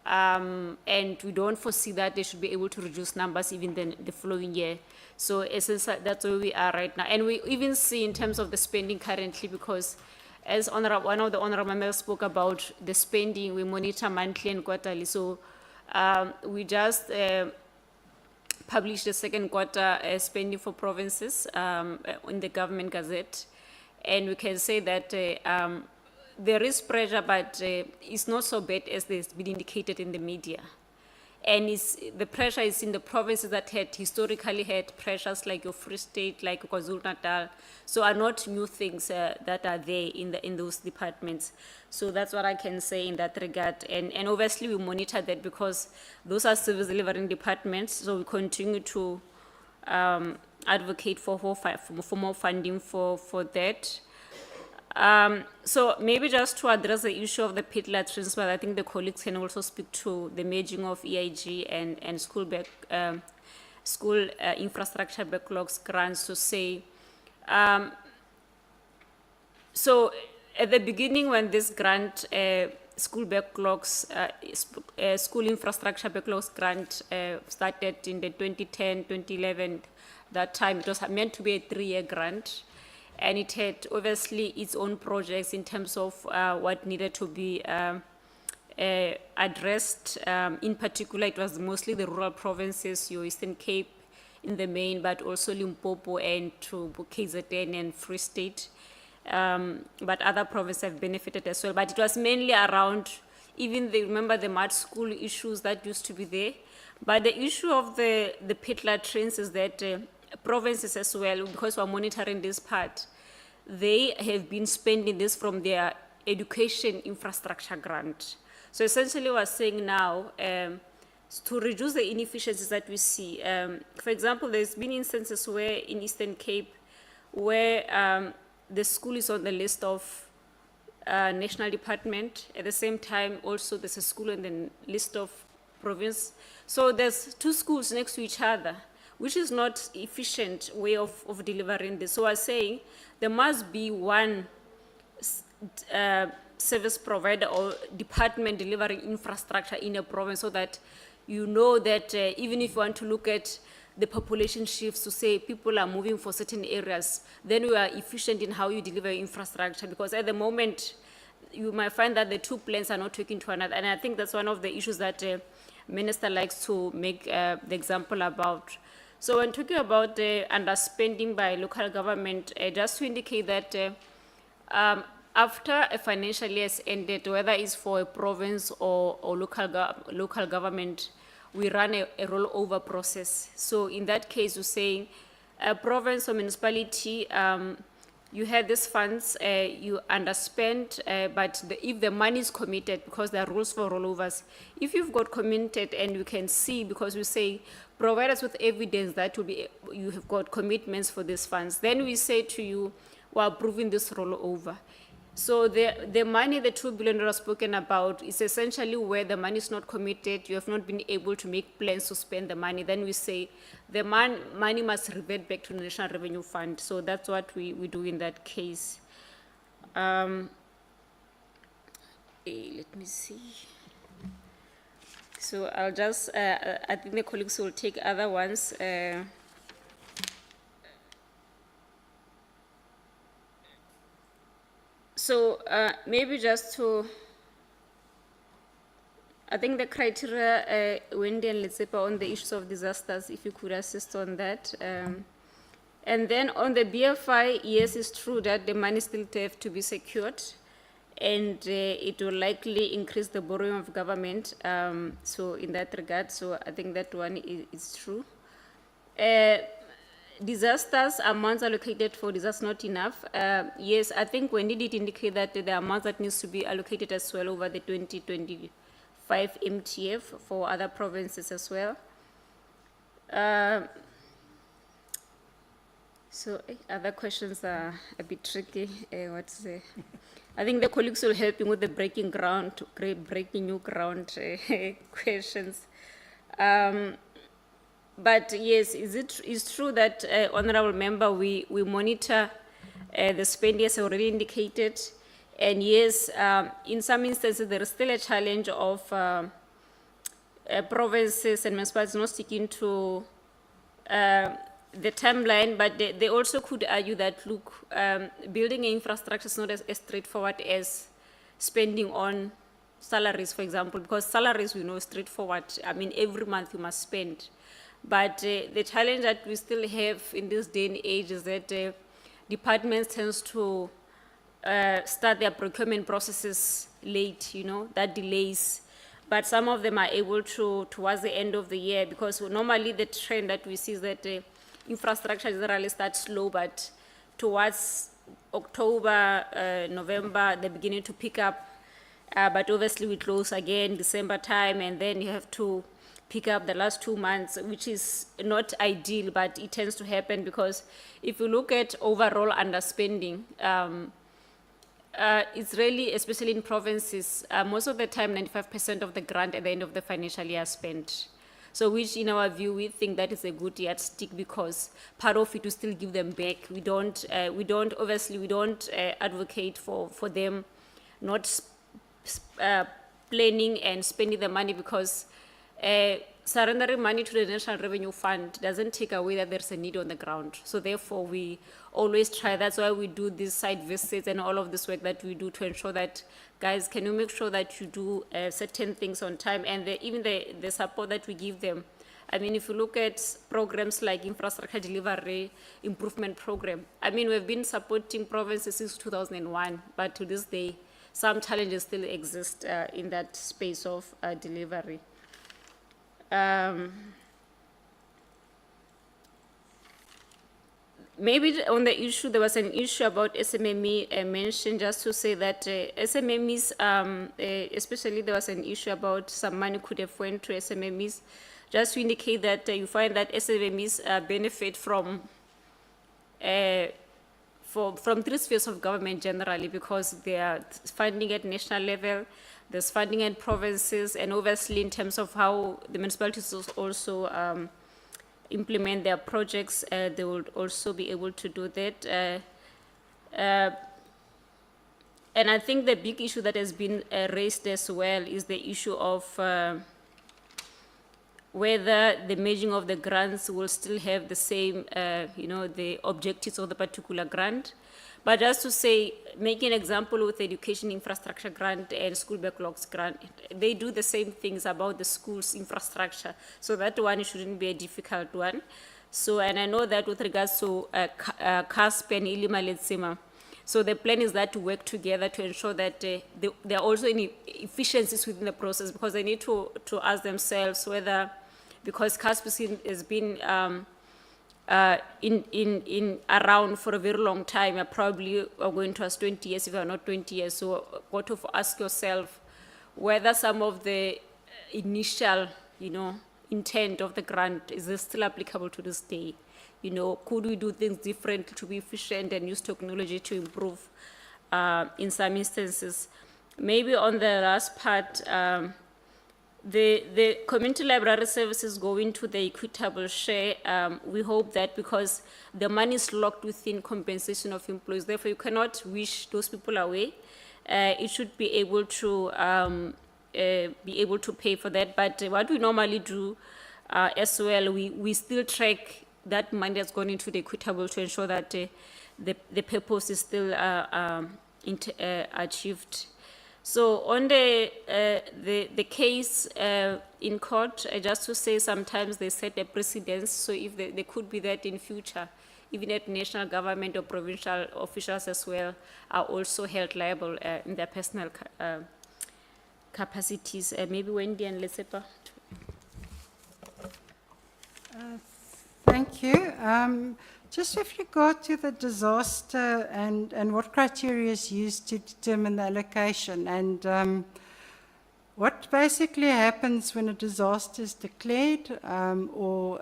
and we don't foresee that they should be able to reduce numbers even the following year. So essentially, that's where we are right now. And we even see in terms of the spending currently, because as one of the honorable members spoke about the spending, we monitor monthly and quarterly. So we just published the second quarter spending for provinces in the government gazette. And we can say that there is pressure, but it's not so bad as has been indicated in the media. And the pressure is in the provinces that had historically had pressures, like your Free State, like KwaZulu-Natal. So are not new things that are there in those departments. So that's what I can say in that regard. And obviously we monitor that, because those are service delivering departments. So we continue to advocate for more funding for that. So maybe just to address the issue of the pit latrines, but I think the colleagues can also speak to the merging of EIG and school infrastructure backlogs grants to say. So at the beginning, when this grant school backlogs, school infrastructure backlogs grant started in the 2010, 2011. That time it was meant to be a 3-year grant, and it had obviously its own projects in terms of what needed to be addressed. In particular, it was mostly the rural provinces, your Eastern Cape in the main, but also Limpopo and to KZN and Free State. But other provinces have benefited as well. But it was mainly around, remember the mud school issues that used to be there. But the issue of the pit latrines is that provinces as well, because we're monitoring this part, they have been spending this from their education infrastructure grant. So essentially we're saying now, to reduce the inefficiencies that we see, for example, there's been instances where in Eastern Cape, where the school is on the list of national department. At the same time, also there's a school on the list of province. So there's 2 schools next to each other, which is not efficient way of delivering this. So I'm saying there must be one service provider or department delivering infrastructure in a province, so that you know that even if you want to look at the population shifts, to say people are moving for certain areas, then you are efficient in how you deliver infrastructure. Because at the moment, you might find that the 2 plans are not talking to another. And I think that's one of the issues that Minister likes to make the example about. So when talking about underspending by local government, just to indicate that after a financial year has ended, whether it's for a province or local government, we run a rollover process. So in that case, you're saying a province or municipality, you have these funds, you underspend, but if the money is committed, because there are rules for rollovers, if you've got committed and you can see, because we say, provide us with evidence that you have got commitments for these funds, then we say to you, we're approving this rollover. So the money, the $2 billion spoken about, is essentially where the money is not committed, you have not been able to make plans to spend the money. Then we say the money must revert back to the National Revenue Fund. So that's what we do in that case. Let me see. So I'll just, I think the colleagues will take other ones. So maybe just to, I think the criteria, Wendy and Letsepa, on the issues of disasters, if you could assist on that. And then on the BFI, yes, it's true that the money still have to be secured, and it will likely increase the borrowing of government. So in that regard, so I think that one is true. Disasters, amounts allocated for disasters not enough. Yes, I think Wendy did indicate that the amount that needs to be allocated as well over the 2025 MTF for other provinces as well. So other questions are a bit tricky. I think the colleagues will help me with the breaking new ground questions. But yes, it's true that, Honorable Member, we monitor the spending as already indicated. And yes, in some instances, there is still a challenge of provinces and municipalities not sticking to the timeline, but they also could argue that, look, building infrastructure is not as straightforward as spending on salaries, for example, because salaries, we know, is straightforward. I mean, every month you must spend. But the challenge that we still have in this day and age is that departments tend to start their procurement processes late, that delays. But some of them are able to, towards the end of the year, because normally the trend that we see is that infrastructure generally starts slow, but towards October, November, they're beginning to pick up. But obviously we close again December time, and then you have to pick up the last 2 months, which is not ideal, but it tends to happen because if you look at overall underspending, it's really, especially in provinces, most of the time 95% of the grant at the end of the financial year is spent. So which in our view, we think that is a good yardstick because part of it will still give them back. We don't advocate for them not planning and spending the money, because surrendering money to the National Revenue Fund doesn't take away that there's a need on the ground. So therefore, we always try. That's why we do these site visits and all of this work that we do to ensure that, guys, can you make sure that you do certain things on time, and even the support that we give them. I mean, if you look at programs like Infrastructure Delivery Improvement Program, I mean, we've been supporting provinces since 2001, but to this day, some challenges still exist in that space of delivery. Maybe on the issue, there was an issue about SMME mentioned, just to say that SMMEs, especially there was an issue about some money could have went to SMMEs, just to indicate that you find that SMMEs benefit from three spheres of government generally, because they are funding at national level, there's funding at provinces, and obviously in terms of how the municipalities also implement their projects, they will also be able to do that. And I think the big issue that has been raised as well is the issue of whether the merging of the grants will still have the same, the objectives of the particular grant. But just to say, making an example with education infrastructure grant and school backlogs grant, they do the same things about the school's infrastructure. So that one shouldn't be a difficult one. So, and I know that with regards to CASP and Ilima Letsima, so the plan is that to work together to ensure that there are also any efficiencies within the process, because they need to ask themselves whether, because CASP has been around for a very long time, probably are going to us 20 years, if not 20 years. So got to ask yourself whether some of the initial, intent of the grant is still applicable to this day. Could we do things differently to be efficient and use technology to improve in some instances? Maybe on the last part, the community library services go into the equitable share. We hope that because the money is locked within compensation of employees, therefore you cannot wish those people away. It should be able to pay for that. But what we normally do as well, we still track that money that's gone into the equitable to ensure that the purpose is still achieved. So on the case in court, just to say, sometimes they set a precedence. So if they could be that in future, even at national government or provincial officials as well are also held liable in their personal capacities. Maybe Wendy and Lesepa. Thank you. Just with regard to the disaster and what criteria is used to determine the allocation, and what basically happens when a disaster is declared, or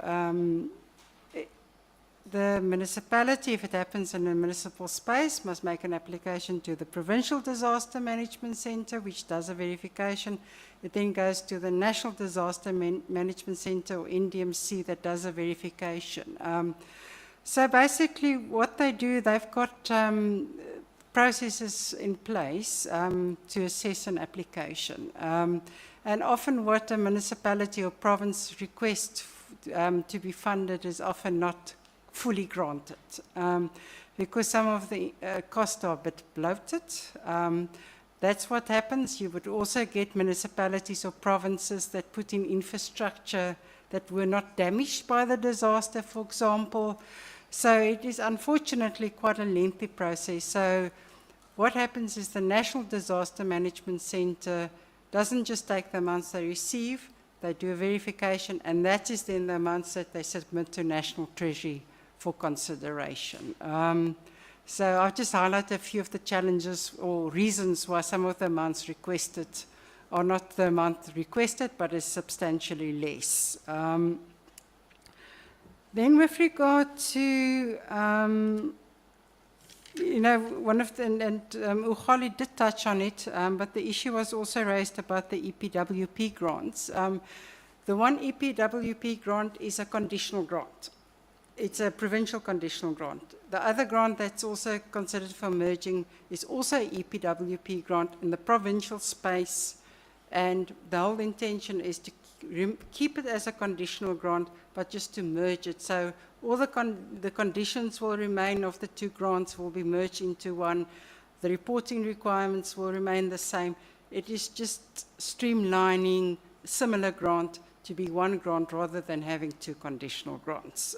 the municipality, if it happens in a municipal space, must make an application to the Provincial Disaster Management Centre, which does a verification. It then goes to the National Disaster Management Centre, or NDMC, that does a verification. So basically what they do, they've got processes in place to assess an application. And often what a municipality or province requests to be funded is often not fully granted, because some of the costs are a bit bloated. That's what happens. You would also get municipalities or provinces that put in infrastructure that were not damaged by the disaster, for example. So it is unfortunately quite a lengthy process. So what happens is the National Disaster Management Centre doesn't just take the amounts they receive, they do a verification, and that is then the amounts that they submit to National Treasury for consideration. So I'll just highlight a few of the challenges or reasons why some of the amounts requested are not the amount requested, but is substantially less. Then with regard to, one of the, and Ukhali did touch on it, but the issue was also raised about the EPWP grants. The one EPWP grant is a conditional grant. it's a provincial conditional grant. The other grant that's also considered for merging is also a EPWP grant in the provincial space, and the whole intention is to keep it as a conditional grant, but just to merge it. So all the conditions will remain of the two grants will be merged into one. The reporting requirements will remain the same. It is just streamlining similar grant to be one grant rather than having two conditional grants.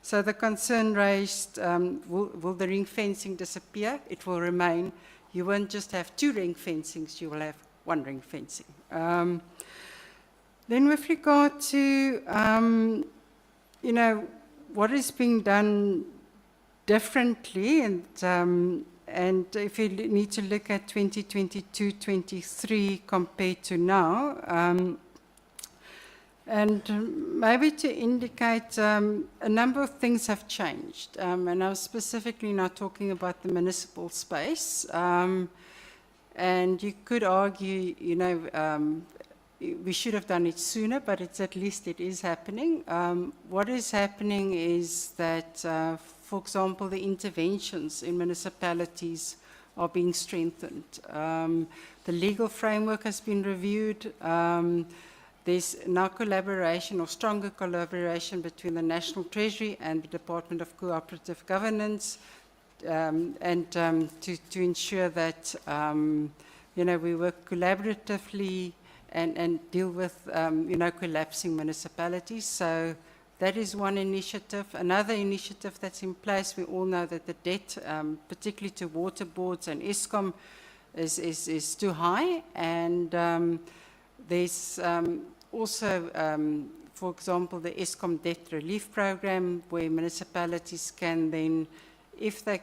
So the concern raised, will the ring fencing disappear? It will remain. You won't just have two ring fencings, you will have one ring fencing. Then with regard to, what is being done differently, and if you need to look at 2022-23 compared to now, and maybe to indicate a number of things have changed, and I'm specifically not talking about the municipal space, and you could argue, we should have done it sooner, but at least it is happening. What is happening is that, for example, the interventions in municipalities are being strengthened. The legal framework has been reviewed. There's now collaboration or stronger collaboration between the National Treasury and the Department of Cooperative Governance, and to ensure that we work collaboratively and deal with collapsing municipalities. So that is one initiative. Another initiative that's in place, we all know that the debt, particularly to water boards and Eskom, is too high, and there's also, for example, the Eskom debt relief program, where municipalities can then, if they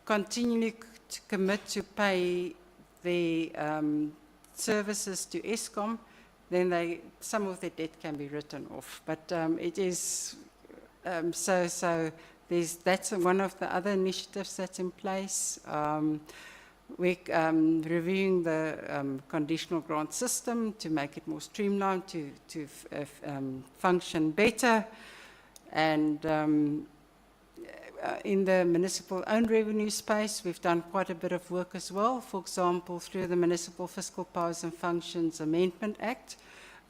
continue to commit to pay their services to Eskom, then some of their debt can be written off. But it is, that's one of the other initiatives that's in place. We're reviewing the conditional grant system to make it more streamlined, to function better. And in the municipal owned revenue space, we've done quite a bit of work as well. For example, through the Municipal Fiscal Powers and Functions Amendment Act,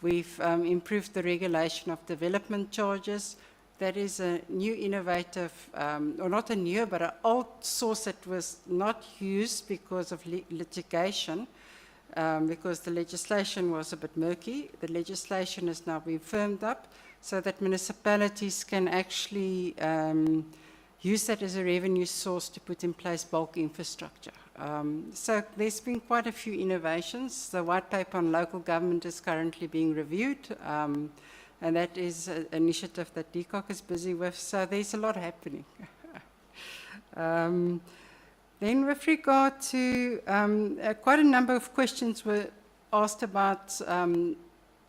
we've improved the regulation of development charges. That is a new innovative, or not a new, but an old source that was not used because of litigation, because the legislation was a bit murky. The legislation has now been firmed up so that municipalities can actually use that as a revenue source to put in place bulk infrastructure. So there's been quite a few innovations. The white paper on local government is currently being reviewed, and that is an initiative that DCOC is busy with, so there's a lot happening. Then with regard to, quite a number of questions were asked about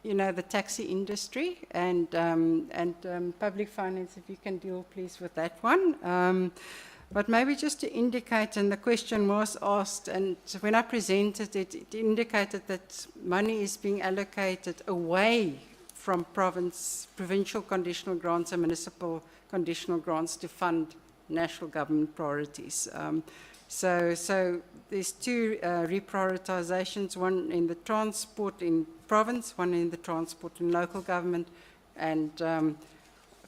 the taxi industry and public finance, if you can deal please with that one. But maybe just to indicate, and the question was asked, and when I presented it, it indicated that money is being allocated away from provincial conditional grants and municipal conditional grants to fund national government priorities. So there's two reprioritizations, one in the transport in province, one in the transport in local government, and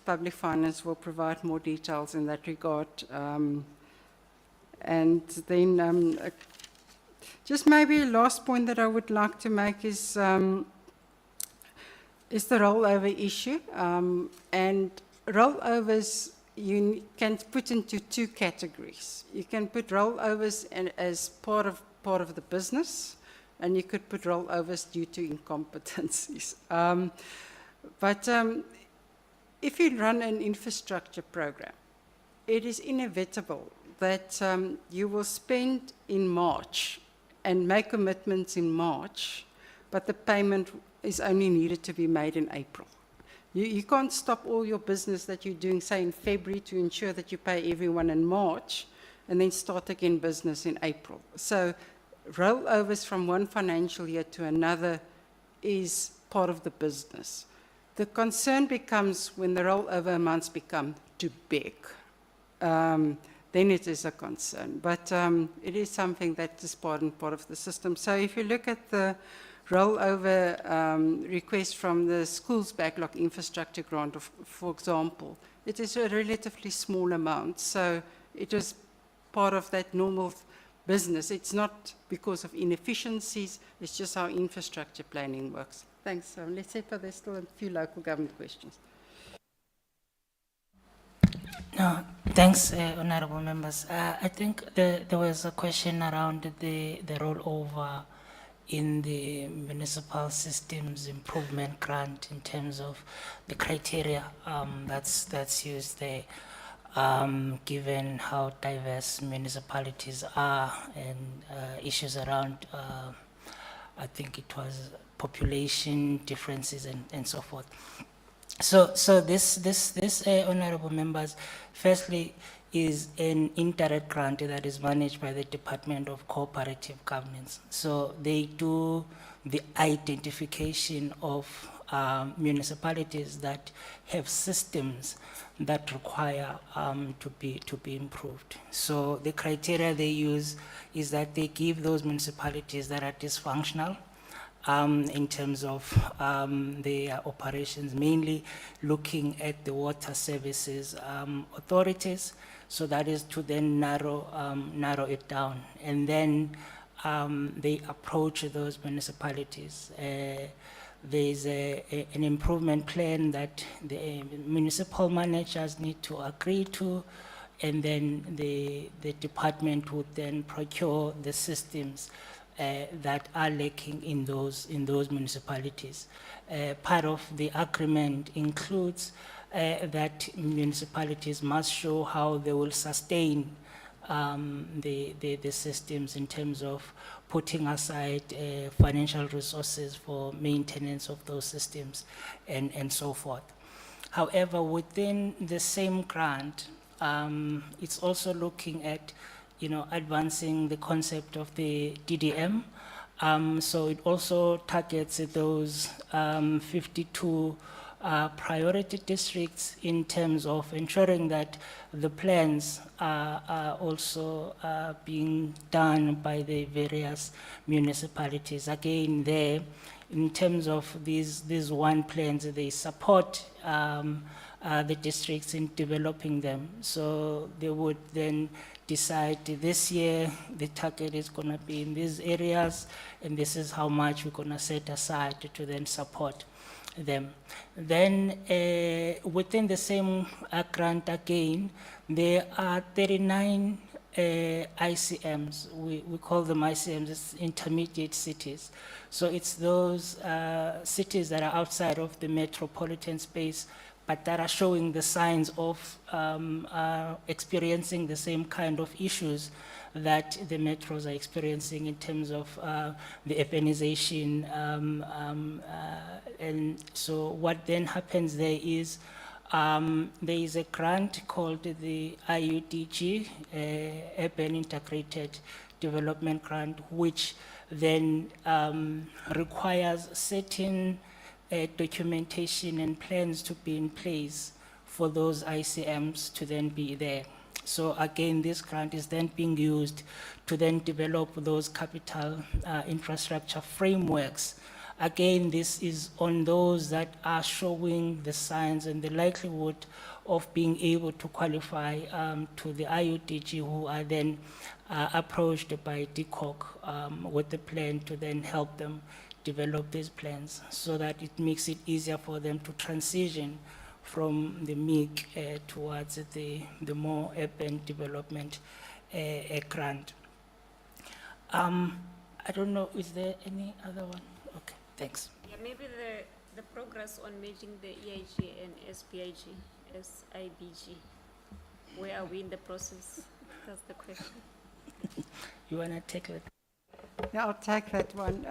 public finance will provide more details in that regard. And then just maybe a last point that I would like to make is the rollover issue. And rollovers you can put into two categories. You can put rollovers as part of the business, and you could put rollovers due to incompetencies. But if you run an infrastructure program, it is inevitable that you will spend in March and make commitments in March, but the payment is only needed to be made in April. You can't stop all your business that you're doing, say, in February to ensure that you pay everyone in March and then start again business in April. So rollovers from one financial year to another is part of the business. The concern becomes when the rollover amounts become too big, then it is a concern. But it is something that is part of the system. So if you look at the rollover request from the schools backlog infrastructure grant, for example, it is a relatively small amount. So it is part of that normal business. It's not because of inefficiencies, it's just how infrastructure planning works. Thanks. Let's see if there's still a few local government questions. No, thanks, honorable members. I think there was a question around the rollover in the municipal systems improvement grant in terms of the criteria that's used there, given how diverse municipalities are and issues around, I think it was population differences and so forth. So this honorable members, firstly, is an indirect grant that is managed by the Department of Cooperative Governance. So they do the identification of municipalities that have systems that require to be improved. So the criteria they use is that they give those municipalities that are dysfunctional in terms of their operations, mainly looking at the water services authorities. So that is to then narrow it down. And then they approach those municipalities. There's an improvement plan that the municipal managers need to agree to, and then the department would then procure the systems that are lacking in those municipalities. Part of the agreement includes that municipalities must show how they will sustain the systems in terms of putting aside financial resources for maintenance of those systems and so forth. However, within the same grant, it's also looking at advancing the concept of the DDM. So it also targets those 52 priority districts in terms of ensuring that the plans are also being done by the various municipalities. Again, there, in terms of these one plans, they support the districts in developing them. So they would then decide this year the target is going to be in these areas, and this is how much we're going to set aside to then support them. Then within the same grant again, there are 39 ICMs. We call them ICMs, it's intermediate cities. So it's those cities that are outside of the metropolitan space, but that are showing the signs of experiencing the same kind of issues that the metros are experiencing in terms of the urbanization. And so what then happens there is a grant called the IUDG, Urban Integrated Development Grant, which then requires certain documentation and plans to be in place for those ICMs to then be there. So again, this grant is then being used to then develop those capital infrastructure frameworks. Again, this is on those that are showing the signs and the likelihood of being able to qualify to the IUDG, who are then approached by DCOC with the plan to then help them develop these plans, so that it makes it easier for them to transition from the MIG towards the more urban development grant. I don't know, is there any other one? Okay, thanks. Yeah, maybe the progress on merging the EIG and SIBG. Where are we in the process? That's the question. You want to take it? Yeah, I'll take that one.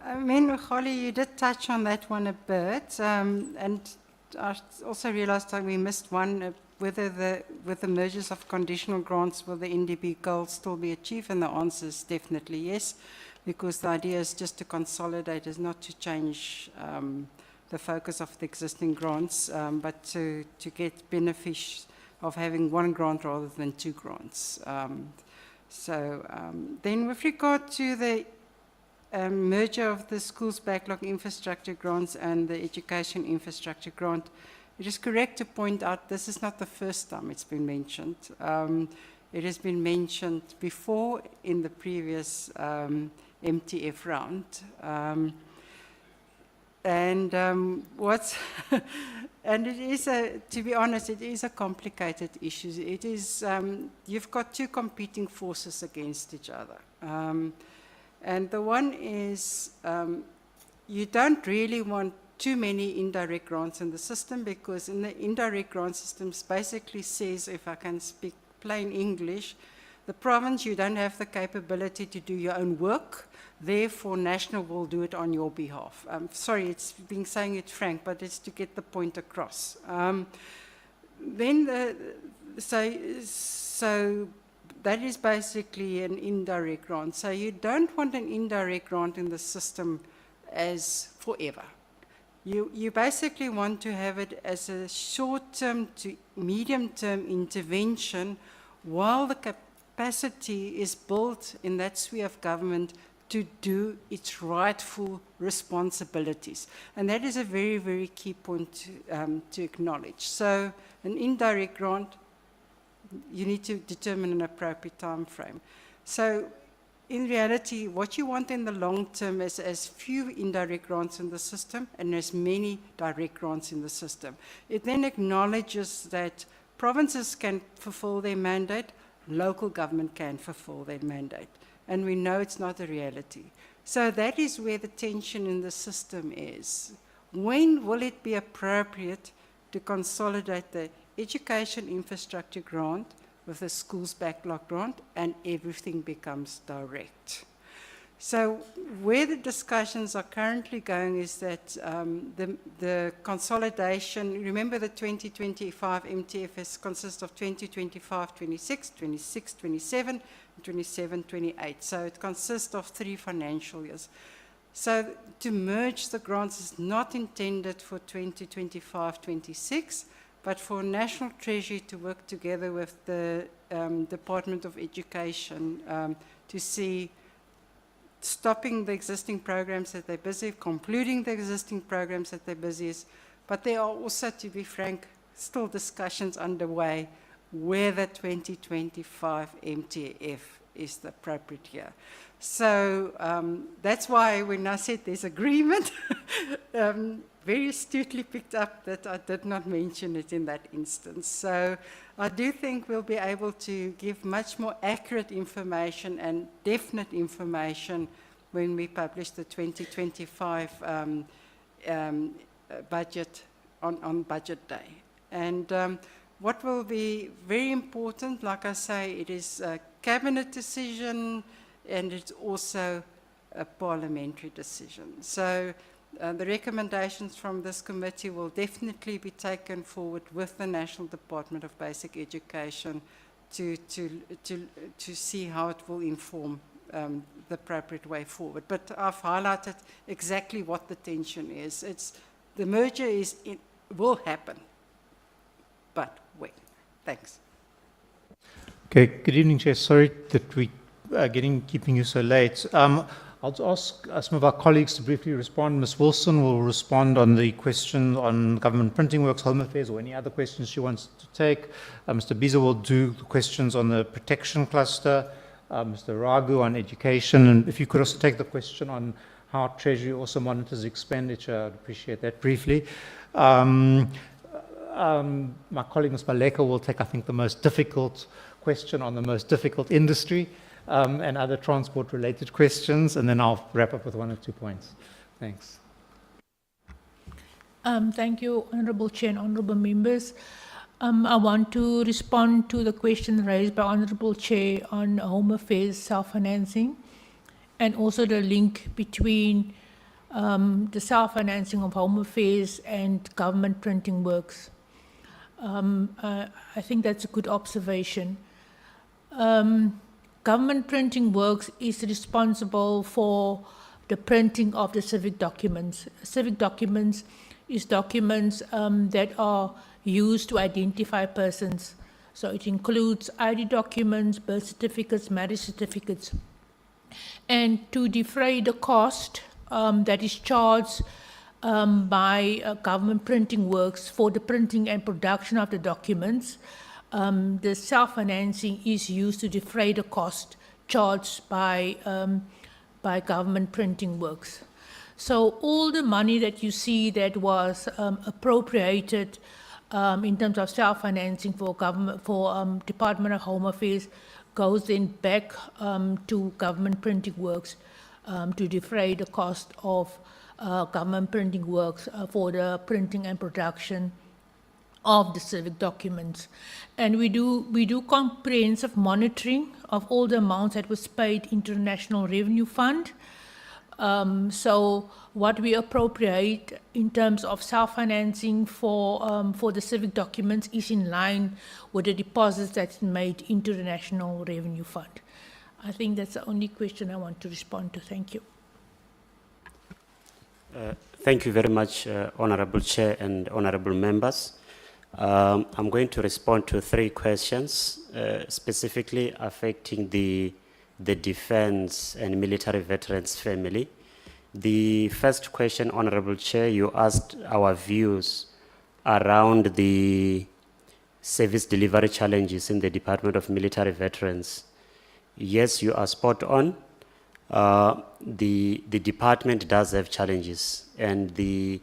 I mean, Holly, you did touch on that one a bit, and I also realized that we missed one, whether with the mergers of conditional grants, will the NDP goals still be achieved? And the answer is definitely yes, because the idea is just to consolidate, is not to change the focus of the existing grants, but to get benefits of having one grant rather than two grants. Then with regard to the merger of the schools backlog infrastructure grants and the education infrastructure grant, it is correct to point out this is not the first time it's been mentioned. It has been mentioned before in the previous MTF round. And it is to be honest, it is a complicated issue. It is, you've got two competing forces against each other. And the one is, you don't really want too many indirect grants in the system, because in the indirect grant systems basically says, if I can speak plain English, the province, you don't have the capability to do your own work, therefore national will do it on your behalf. Sorry, it's been saying it frank, but it's to get the point across. So that is basically an indirect grant. So you don't want an indirect grant in the system as forever. You basically want to have it as a short-term to medium-term intervention while the capacity is built in that sphere of government to do its rightful responsibilities. And that is a very, very key point to acknowledge. So an indirect grant, you need to determine an appropriate time frame. So in reality, what you want in the long term is as few indirect grants in the system and as many direct grants in the system. It then acknowledges that provinces can fulfill their mandate, local government can fulfill their mandate. And we know it's not a reality. So that is where the tension in the system is. When will it be appropriate to consolidate the education infrastructure grant with the schools backlog grant and everything becomes direct? So where the discussions are currently going is that the consolidation, remember the 2025 MTFS consists of 2025, 26, 26, 27, 27, 28. So it consists of 3 financial years. So to merge the grants is not intended for 2025, 26, but for National Treasury to work together with the Department of Education to see stopping the existing programs that they're busy, concluding the existing programs that they're busy, but there are also, to be frank, still discussions underway whether 2025 MTF is the appropriate year. So that's why when I said there's agreement, very astutely picked up that I did not mention it in that instance. So I do think we'll be able to give much more accurate information and definite information when we publish the 2025 budget on budget day. And what will be very important, like I say, it is a cabinet decision and it's also a parliamentary decision. So the recommendations from this committee will definitely be taken forward with the National Department of Basic Education to see how it will inform the appropriate way forward. But I've highlighted exactly what the tension is. The merger will happen, but when? Thanks. Okay, good evening, Chair. Sorry that we are keeping you so late. I'll ask some of our colleagues to briefly respond. Ms. Wilson will respond on the question on government printing works, home affairs, or any other questions she wants to take. Mr. Biza will do the questions on the protection cluster. Mr. Ragu on education. And if you could also take the question on how Treasury also monitors expenditure, I'd appreciate that briefly. My colleague, Ms. Maleka, will take, I think, the most difficult question on the most difficult industry. And other transport-related questions, and then I'll wrap up with 1 or 2 points. Thanks. Thank you, Honourable Chair and Honourable Members. I want to respond to the question raised by Honourable Chair on Home Affairs self-financing, and also the link between the self-financing of Home Affairs and government printing works. I think that's a good observation. Government printing works is responsible for the printing of the civic documents. Civic documents is documents that are used to identify persons. So it includes ID documents, birth certificates, marriage certificates. And to defray the cost that is charged by government printing works for the printing and production of the documents, the self-financing is used to defray the cost charged by government printing works. So all the money that you see that was appropriated in terms of self-financing for government, for Department of Home Affairs, goes then back to government printing works to defray the cost of government printing works for the printing and production of the civic documents. And we do comprehensive monitoring of all the amounts that was paid into the National Revenue Fund. So what we appropriate in terms of self-financing for the civic documents is in line with the deposits that's made into the National Revenue Fund. I think that's the only question I want to respond to. Thank you. Thank you very much, Honorable Chair and Honorable Members. I'm going to respond to 3 questions, specifically affecting the defense and military veterans family. The first question, Honorable Chair, you asked our views around the service delivery challenges in the Department of Military Veterans. Yes, you are spot on. The department does have challenges, and the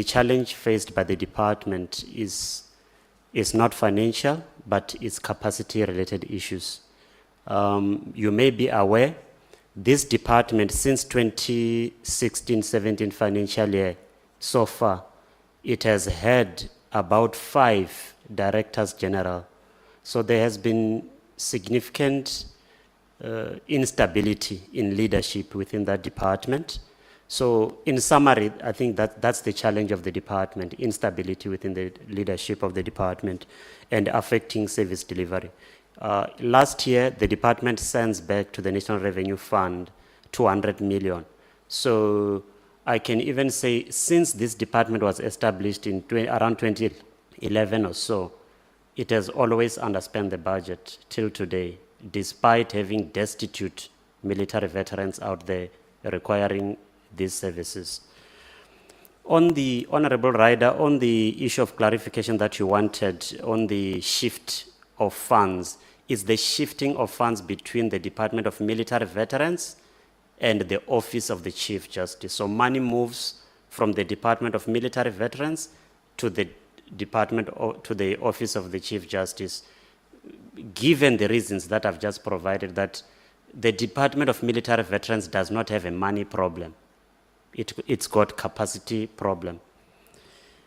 challenge faced by the department is not financial, but it's capacity-related issues. You may be aware, this department, since 2016-17 financial year, so far, it has had about 5 directors general. So there has been significant instability in leadership within that department. So in summary, I think that's the challenge of the department, instability within the leadership of the department and affecting service delivery. Last year, the department sends back to the National Revenue Fund 200 million. So I can even say since this department was established in around 2011 or so, it has always underspent the budget till today, despite having destitute military veterans out there requiring these services. On the Honorable Rider, on the issue of clarification that you wanted on the shift of funds, is the shifting of funds between the Department of Military Veterans and the Office of the Chief Justice. So money moves from the Department of Military Veterans to the to the Office of the Chief Justice, given the reasons that I've just provided, that the Department of Military Veterans does not have a money problem. It's got capacity problem.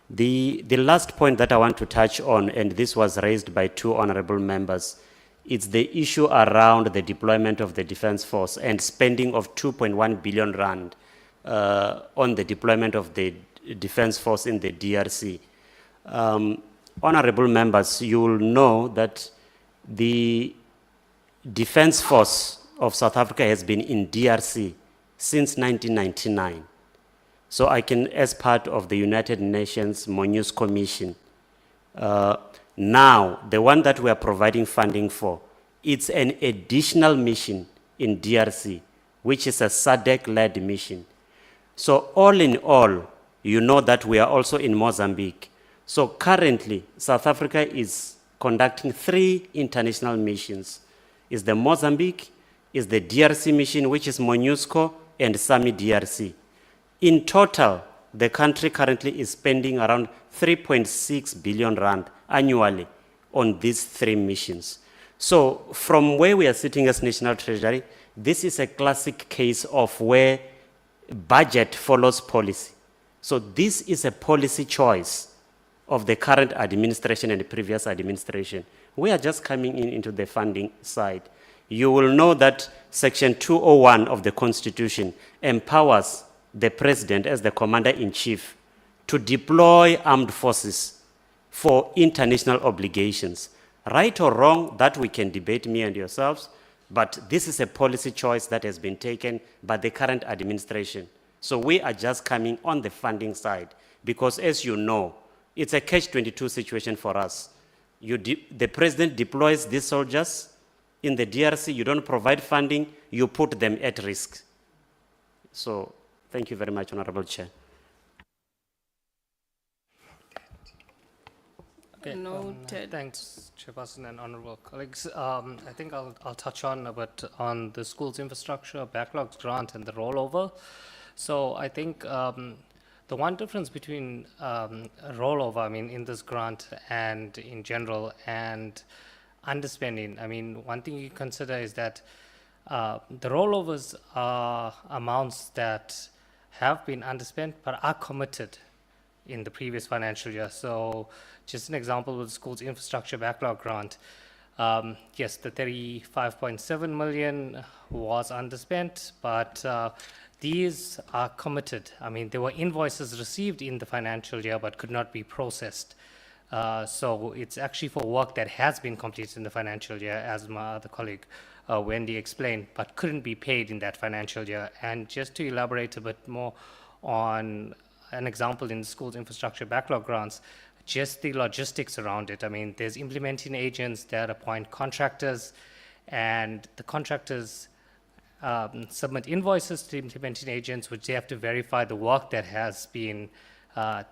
The last point that I want to touch on, and this was raised by 2 honorable members, it's the issue around the deployment of the Defence Force and spending of 2.1 billion rand on the deployment of the Defence Force in the DRC. Honorable members, you will know that the Defence Force of South Africa has been in DRC since 1999. So I can, as part of the United Nations MONUSCO mission, now the one that we are providing funding for, it's an additional mission in DRC, which is a SADC-led mission. So all in all, you know that we are also in Mozambique. So currently, South Africa is conducting 3 international missions. It's the Mozambique, is the DRC mission, which is MONUSCO, and SAMI DRC. In total, the country currently is spending around 3.6 billion rand annually on these 3 missions. So from where we are sitting as National Treasury, this is a classic case of where budget follows policy. So this is a policy choice of the current administration and the previous administration. We are just coming into the funding side. You will know that Section 201 of the Constitution empowers the President as the Commander-in-Chief to deploy armed forces for international obligations. Right or wrong, that we can debate, me and yourselves, but this is a policy choice that has been taken by the current administration. So we are just coming on the funding side. because as you know, it's a catch-22 situation for us. The president deploys these soldiers in the DRC, you don't provide funding, you put them at risk. So, thank you very much, Honorable Chair. Okay, Noted. thanks, Chairperson and honorable colleagues. I think I'll touch on a bit on the school's infrastructure, backlogs grant, and the rollover. So I think the one difference between a rollover, I mean, in this grant and in general, and underspending, I mean, one thing you consider is that the rollovers are amounts that have been underspent but are committed in the previous financial year. So just an example with the school's infrastructure backlog grant. Yes, the 35.7 million was underspent, but these are committed. I mean, there were invoices received in the financial year but could not be processed. So it's actually for work that has been completed in the financial year, as my other colleague Wendy explained, but couldn't be paid in that financial year. And just to elaborate a bit more on an example in the school's infrastructure backlog grants, just the logistics around it. I mean, there's implementing agents that appoint contractors, and the contractors submit invoices to implementing agents, which they have to verify the work that has been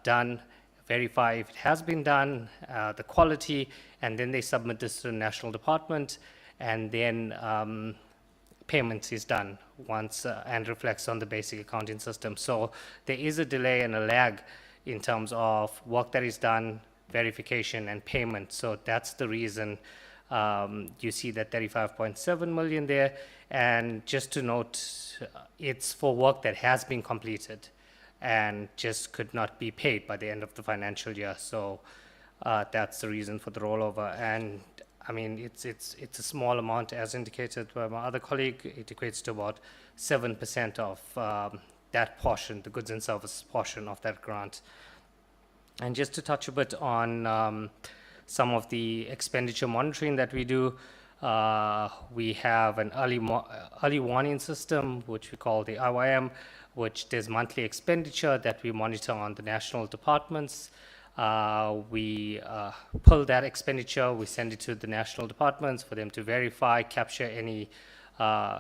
done, verify if it has been done, the quality, and then they submit this to the national department, and then payment is done once and reflects on the basic accounting system. So there is a delay and a lag in terms of work that is done, verification, and payment. So that's the reason you see that 35.7 million there. And just to note, it's for work that has been completed and just could not be paid by the end of the financial year. So that's the reason for the rollover. And I mean, it's a small amount, as indicated by my other colleague. It equates to about 7% of that portion, the goods and services portion of that grant. And just to touch a bit on some of the expenditure monitoring that we do, we have an early warning system, which we call the IYM, which there's monthly expenditure that we monitor on the national departments. We pull that expenditure, we send it to the national departments for them to verify, capture any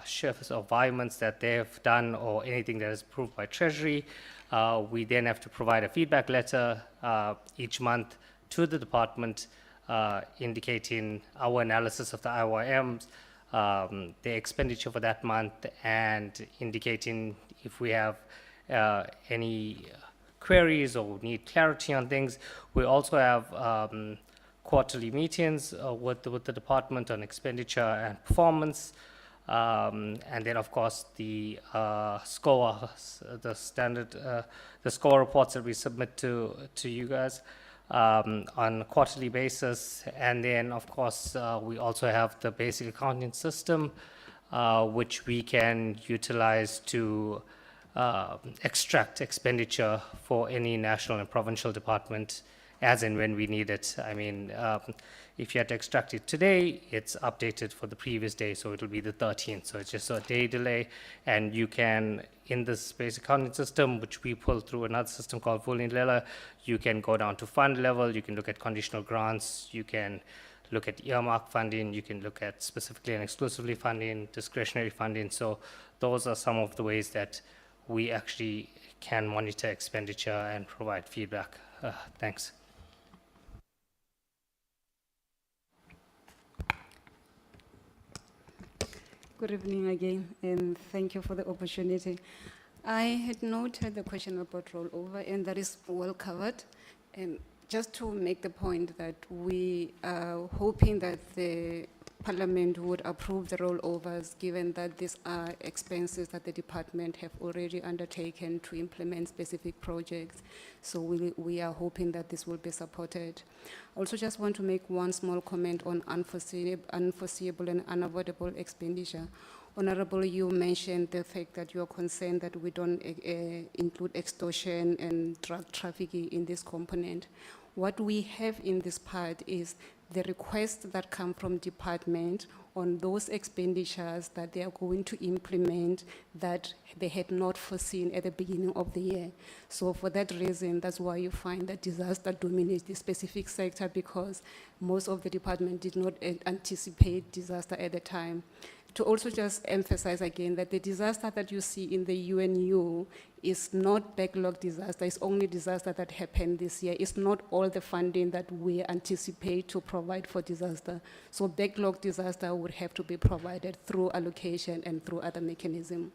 shifts or violence that they've done or anything that is approved by Treasury. We then have to provide a feedback letter each month to the department indicating our analysis of the IYMs, the expenditure for that month, and indicating if we have any queries or need clarity on things. We also have quarterly meetings with the department on expenditure and performance. And then, of course, the score, the standard, the score reports that we submit to you guys on a quarterly basis. And then, of course, we also have the basic accounting system, which we can utilize to extract expenditure for any national and provincial department as and when we need it. I mean, if you had to extract it today, it's updated for the previous day, so it'll be the 13th. So it's just a day delay, and you can, in this basic accounting system, which we pull through another system called Vulindlela, you can go down to fund level, you can look at conditional grants, you can look at earmark funding, you can look at specifically and exclusively funding, discretionary funding. So those are some of the ways that we actually can monitor expenditure and provide feedback. Thanks. Good evening again, and thank you for the opportunity. I had noted the question about rollover, and that is well covered. And just to make the point that we are hoping that the Parliament would approve the rollovers, given that these are expenses that the department have already undertaken to implement specific projects. So we are hoping that this will be supported. Also just want to make one small comment on unforeseeable and unavoidable expenditure. Honorable, you mentioned the fact that you're concerned that we don't include extortion and drug trafficking in this component. What we have in this part is the requests that come from department on those expenditures that they are going to implement that they had not foreseen at the beginning of the year. So for that reason, that's why you find that disaster dominates the specific sector, because most of the department did not anticipate disaster at the time. To also just emphasize again that the disaster that you see in the UNU is not backlog disaster, it's only disaster that happened this year. It's not all the funding that we anticipate to provide for disaster. So backlog disaster would have to be provided through allocation and through other mechanism.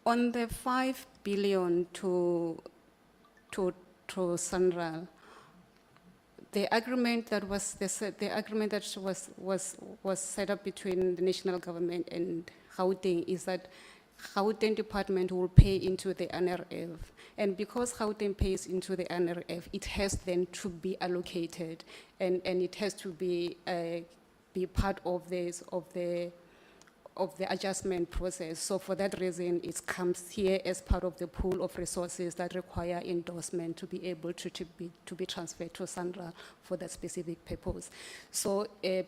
On the 5 billion to SANRAL, the agreement that was set up between the national government and Gauteng is that Gauteng department will pay into the NRF, and because Gauteng pays into the NRF, it has then to be allocated, and it has to be part of the adjustment process. So for that reason, it comes here as part of the pool of resources that require endorsement to be able to be transferred to SANRAL for that specific purpose. So the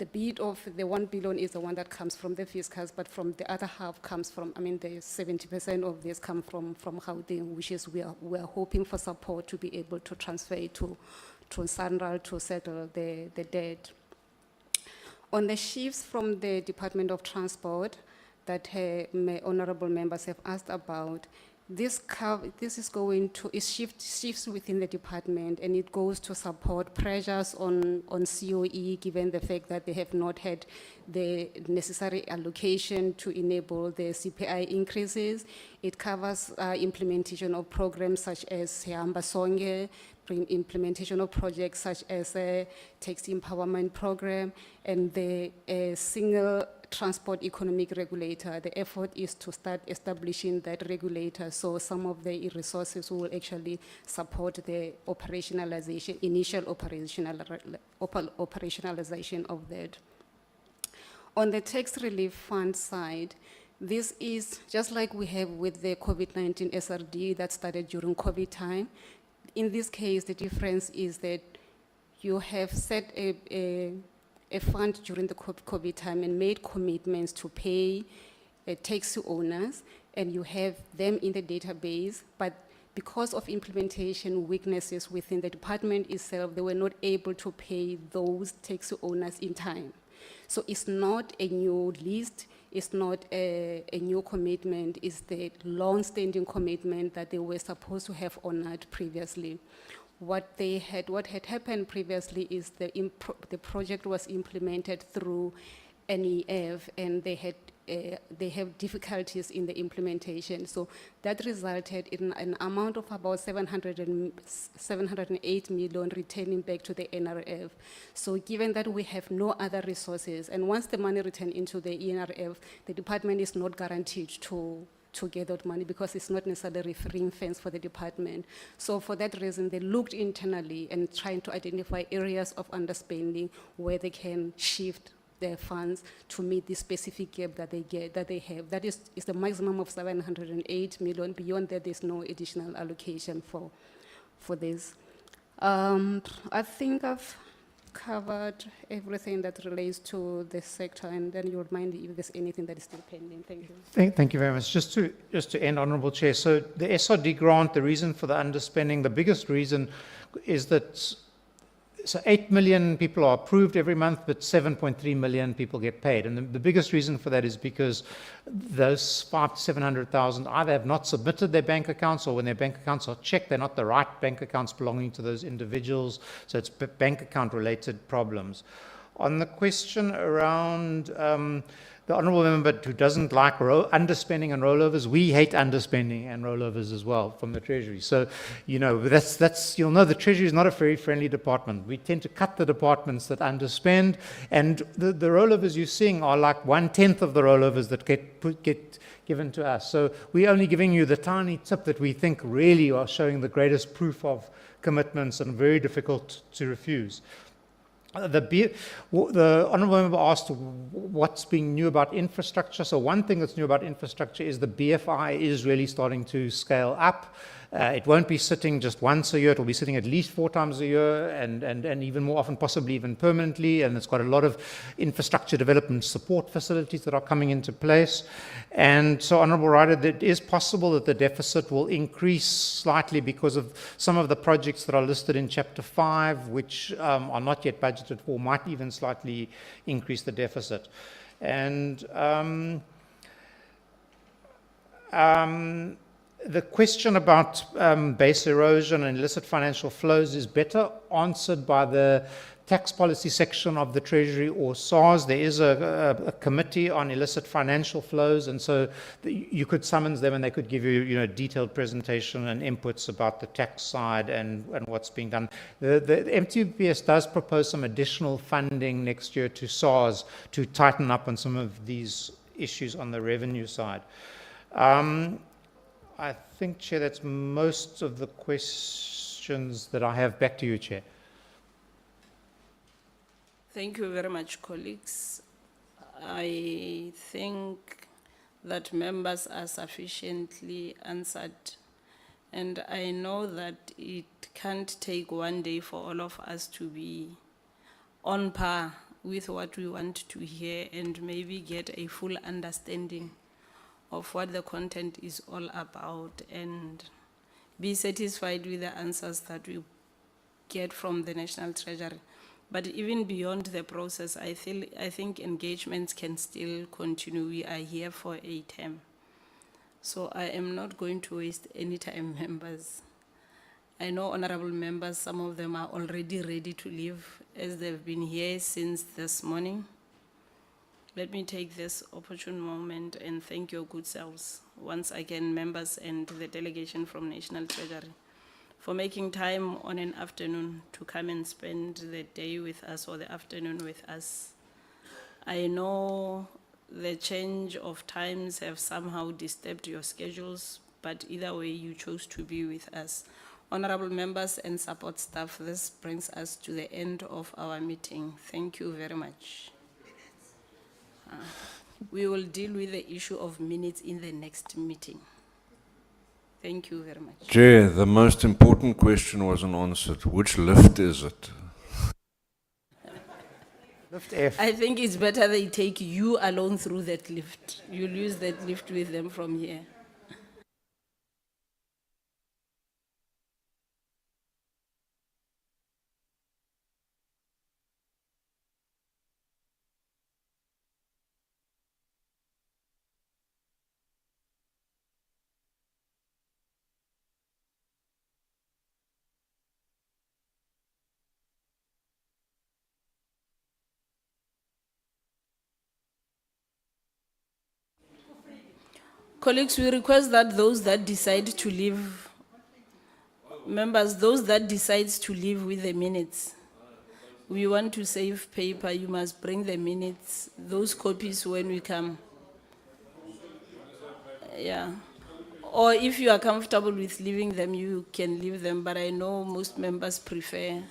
bid of the 1 billion is the one that comes from the fiscals, but from the other half comes from, I mean, the 70% of this come from Gauteng, which is we are hoping for support to be able to transfer it to SANRAL to settle the debt. On the shifts from the Department of Transport that honorable members have asked about, this is going to, it shifts within the department, and it goes to support pressures on COE, given the fact that they have not had the necessary allocation to enable the CPI increases. It covers implementation of programs such as Hamba Songe, implementation of projects such as a taxi empowerment program, and the single transport economic regulator. The effort is to start establishing that regulator, so some of the resources will actually support the operationalization, initial operationalization of that. On the tax relief fund side, this is just like we have with the COVID-19 SRD that started during COVID time. In this case, the difference is that you have set a fund during the COVID time and made commitments to pay taxi owners, and you have them in the database, but because of implementation weaknesses within the department itself, they were not able to pay those taxi owners in time. So it's not a new list, it's not a new commitment, it's the long-standing commitment that they were supposed to have honored previously. What had happened previously is the project was implemented through NEF, and they have difficulties in the implementation. So that resulted in an amount of about 708 million returning back to the NRF. So given that we have no other resources, and once the money returned into the NRF, the department is not guaranteed to get that money because it's not necessarily ring-fenced for the department. So for that reason, they looked internally and trying to identify areas of underspending where they can shift their funds to meet the specific gap that they have. That is the maximum of 708 million. Beyond that, there's no additional allocation for this. I think I've covered everything that relates to the sector, and then you remind me if there's anything that is still pending. Thank you. Thank you very much. Just to end, Honourable Chair, so the SRD grant, the reason for the underspending, the biggest reason is that 8 million people are approved every month, but 7.3 million people get paid. And the biggest reason for that is because those 500,000 to 700,000 either have not submitted their bank accounts, or when their bank accounts are checked, they're not the right bank accounts belonging to those individuals. So it's bank account related problems. On the question around the honourable member who doesn't like underspending and rollovers, we hate underspending and rollovers as well from the Treasury. So, you know, you'll know the Treasury is not a very friendly department. We tend to cut the departments that underspend, and the rollovers you're seeing are like 1/10 of the rollovers that get given to us. So we're only giving you the tiny tip that we think really are showing the greatest proof of commitments and very difficult to refuse. The honourable member asked what's being new about infrastructure. So one thing that's new about infrastructure is the BFI is really starting to scale up. It won't be sitting just once a year, it will be sitting at least 4 times a year and even more often, possibly even permanently. And it's got a lot of infrastructure development support facilities that are coming into place. And so, Honourable Rider, it is possible that the deficit will increase slightly because of some of the projects that are listed in Chapter 5, which are not yet budgeted for, might even slightly increase the deficit. And the question about base erosion and illicit financial flows is better answered by the tax policy section of the Treasury or SARS. There is a committee on illicit financial flows, and so you could summons them and they could give you, a detailed presentation and inputs about the tax side and what's being done. The MTBPS does propose some additional funding next year to SARS to tighten up on some of these issues on the revenue side. I think, Chair, that's most of the questions that I have. Back to you, Chair. Thank you very much, colleagues. I think that members are sufficiently answered, and I know that it can't take one day for all of us to be on par with what we want to hear and maybe get a full understanding of what the content is all about and be satisfied with the answers that we get from the National Treasury. But even beyond the process, I think engagements can still continue. We are here for a term. So I am not going to waste any time, members. I know honorable members, some of them are already ready to leave as they've been here since this morning. Let me take this opportune moment and thank your good selves, once again, members and the delegation from National Treasury, for making time on an afternoon to come and spend the day with us or the afternoon with us. I know the change of times have somehow disturbed your schedules, but either way, you chose to be with us. Honorable members and support staff, this brings us to the end of our meeting. Thank you very much. We will deal with the issue of minutes in the next meeting. Thank you very much. Chair, the most important question wasn't answered. Which lift is it? Lift F. I think it's better they take you alone through that lift. You'll use that lift with them from here. Colleagues, we request that those that decide to leave, members, those that decide to leave with the minutes, we want to save paper. You must bring the minutes, those copies when we come. Yeah. Or if you are comfortable with leaving them, you can leave them, but I know most members prefer.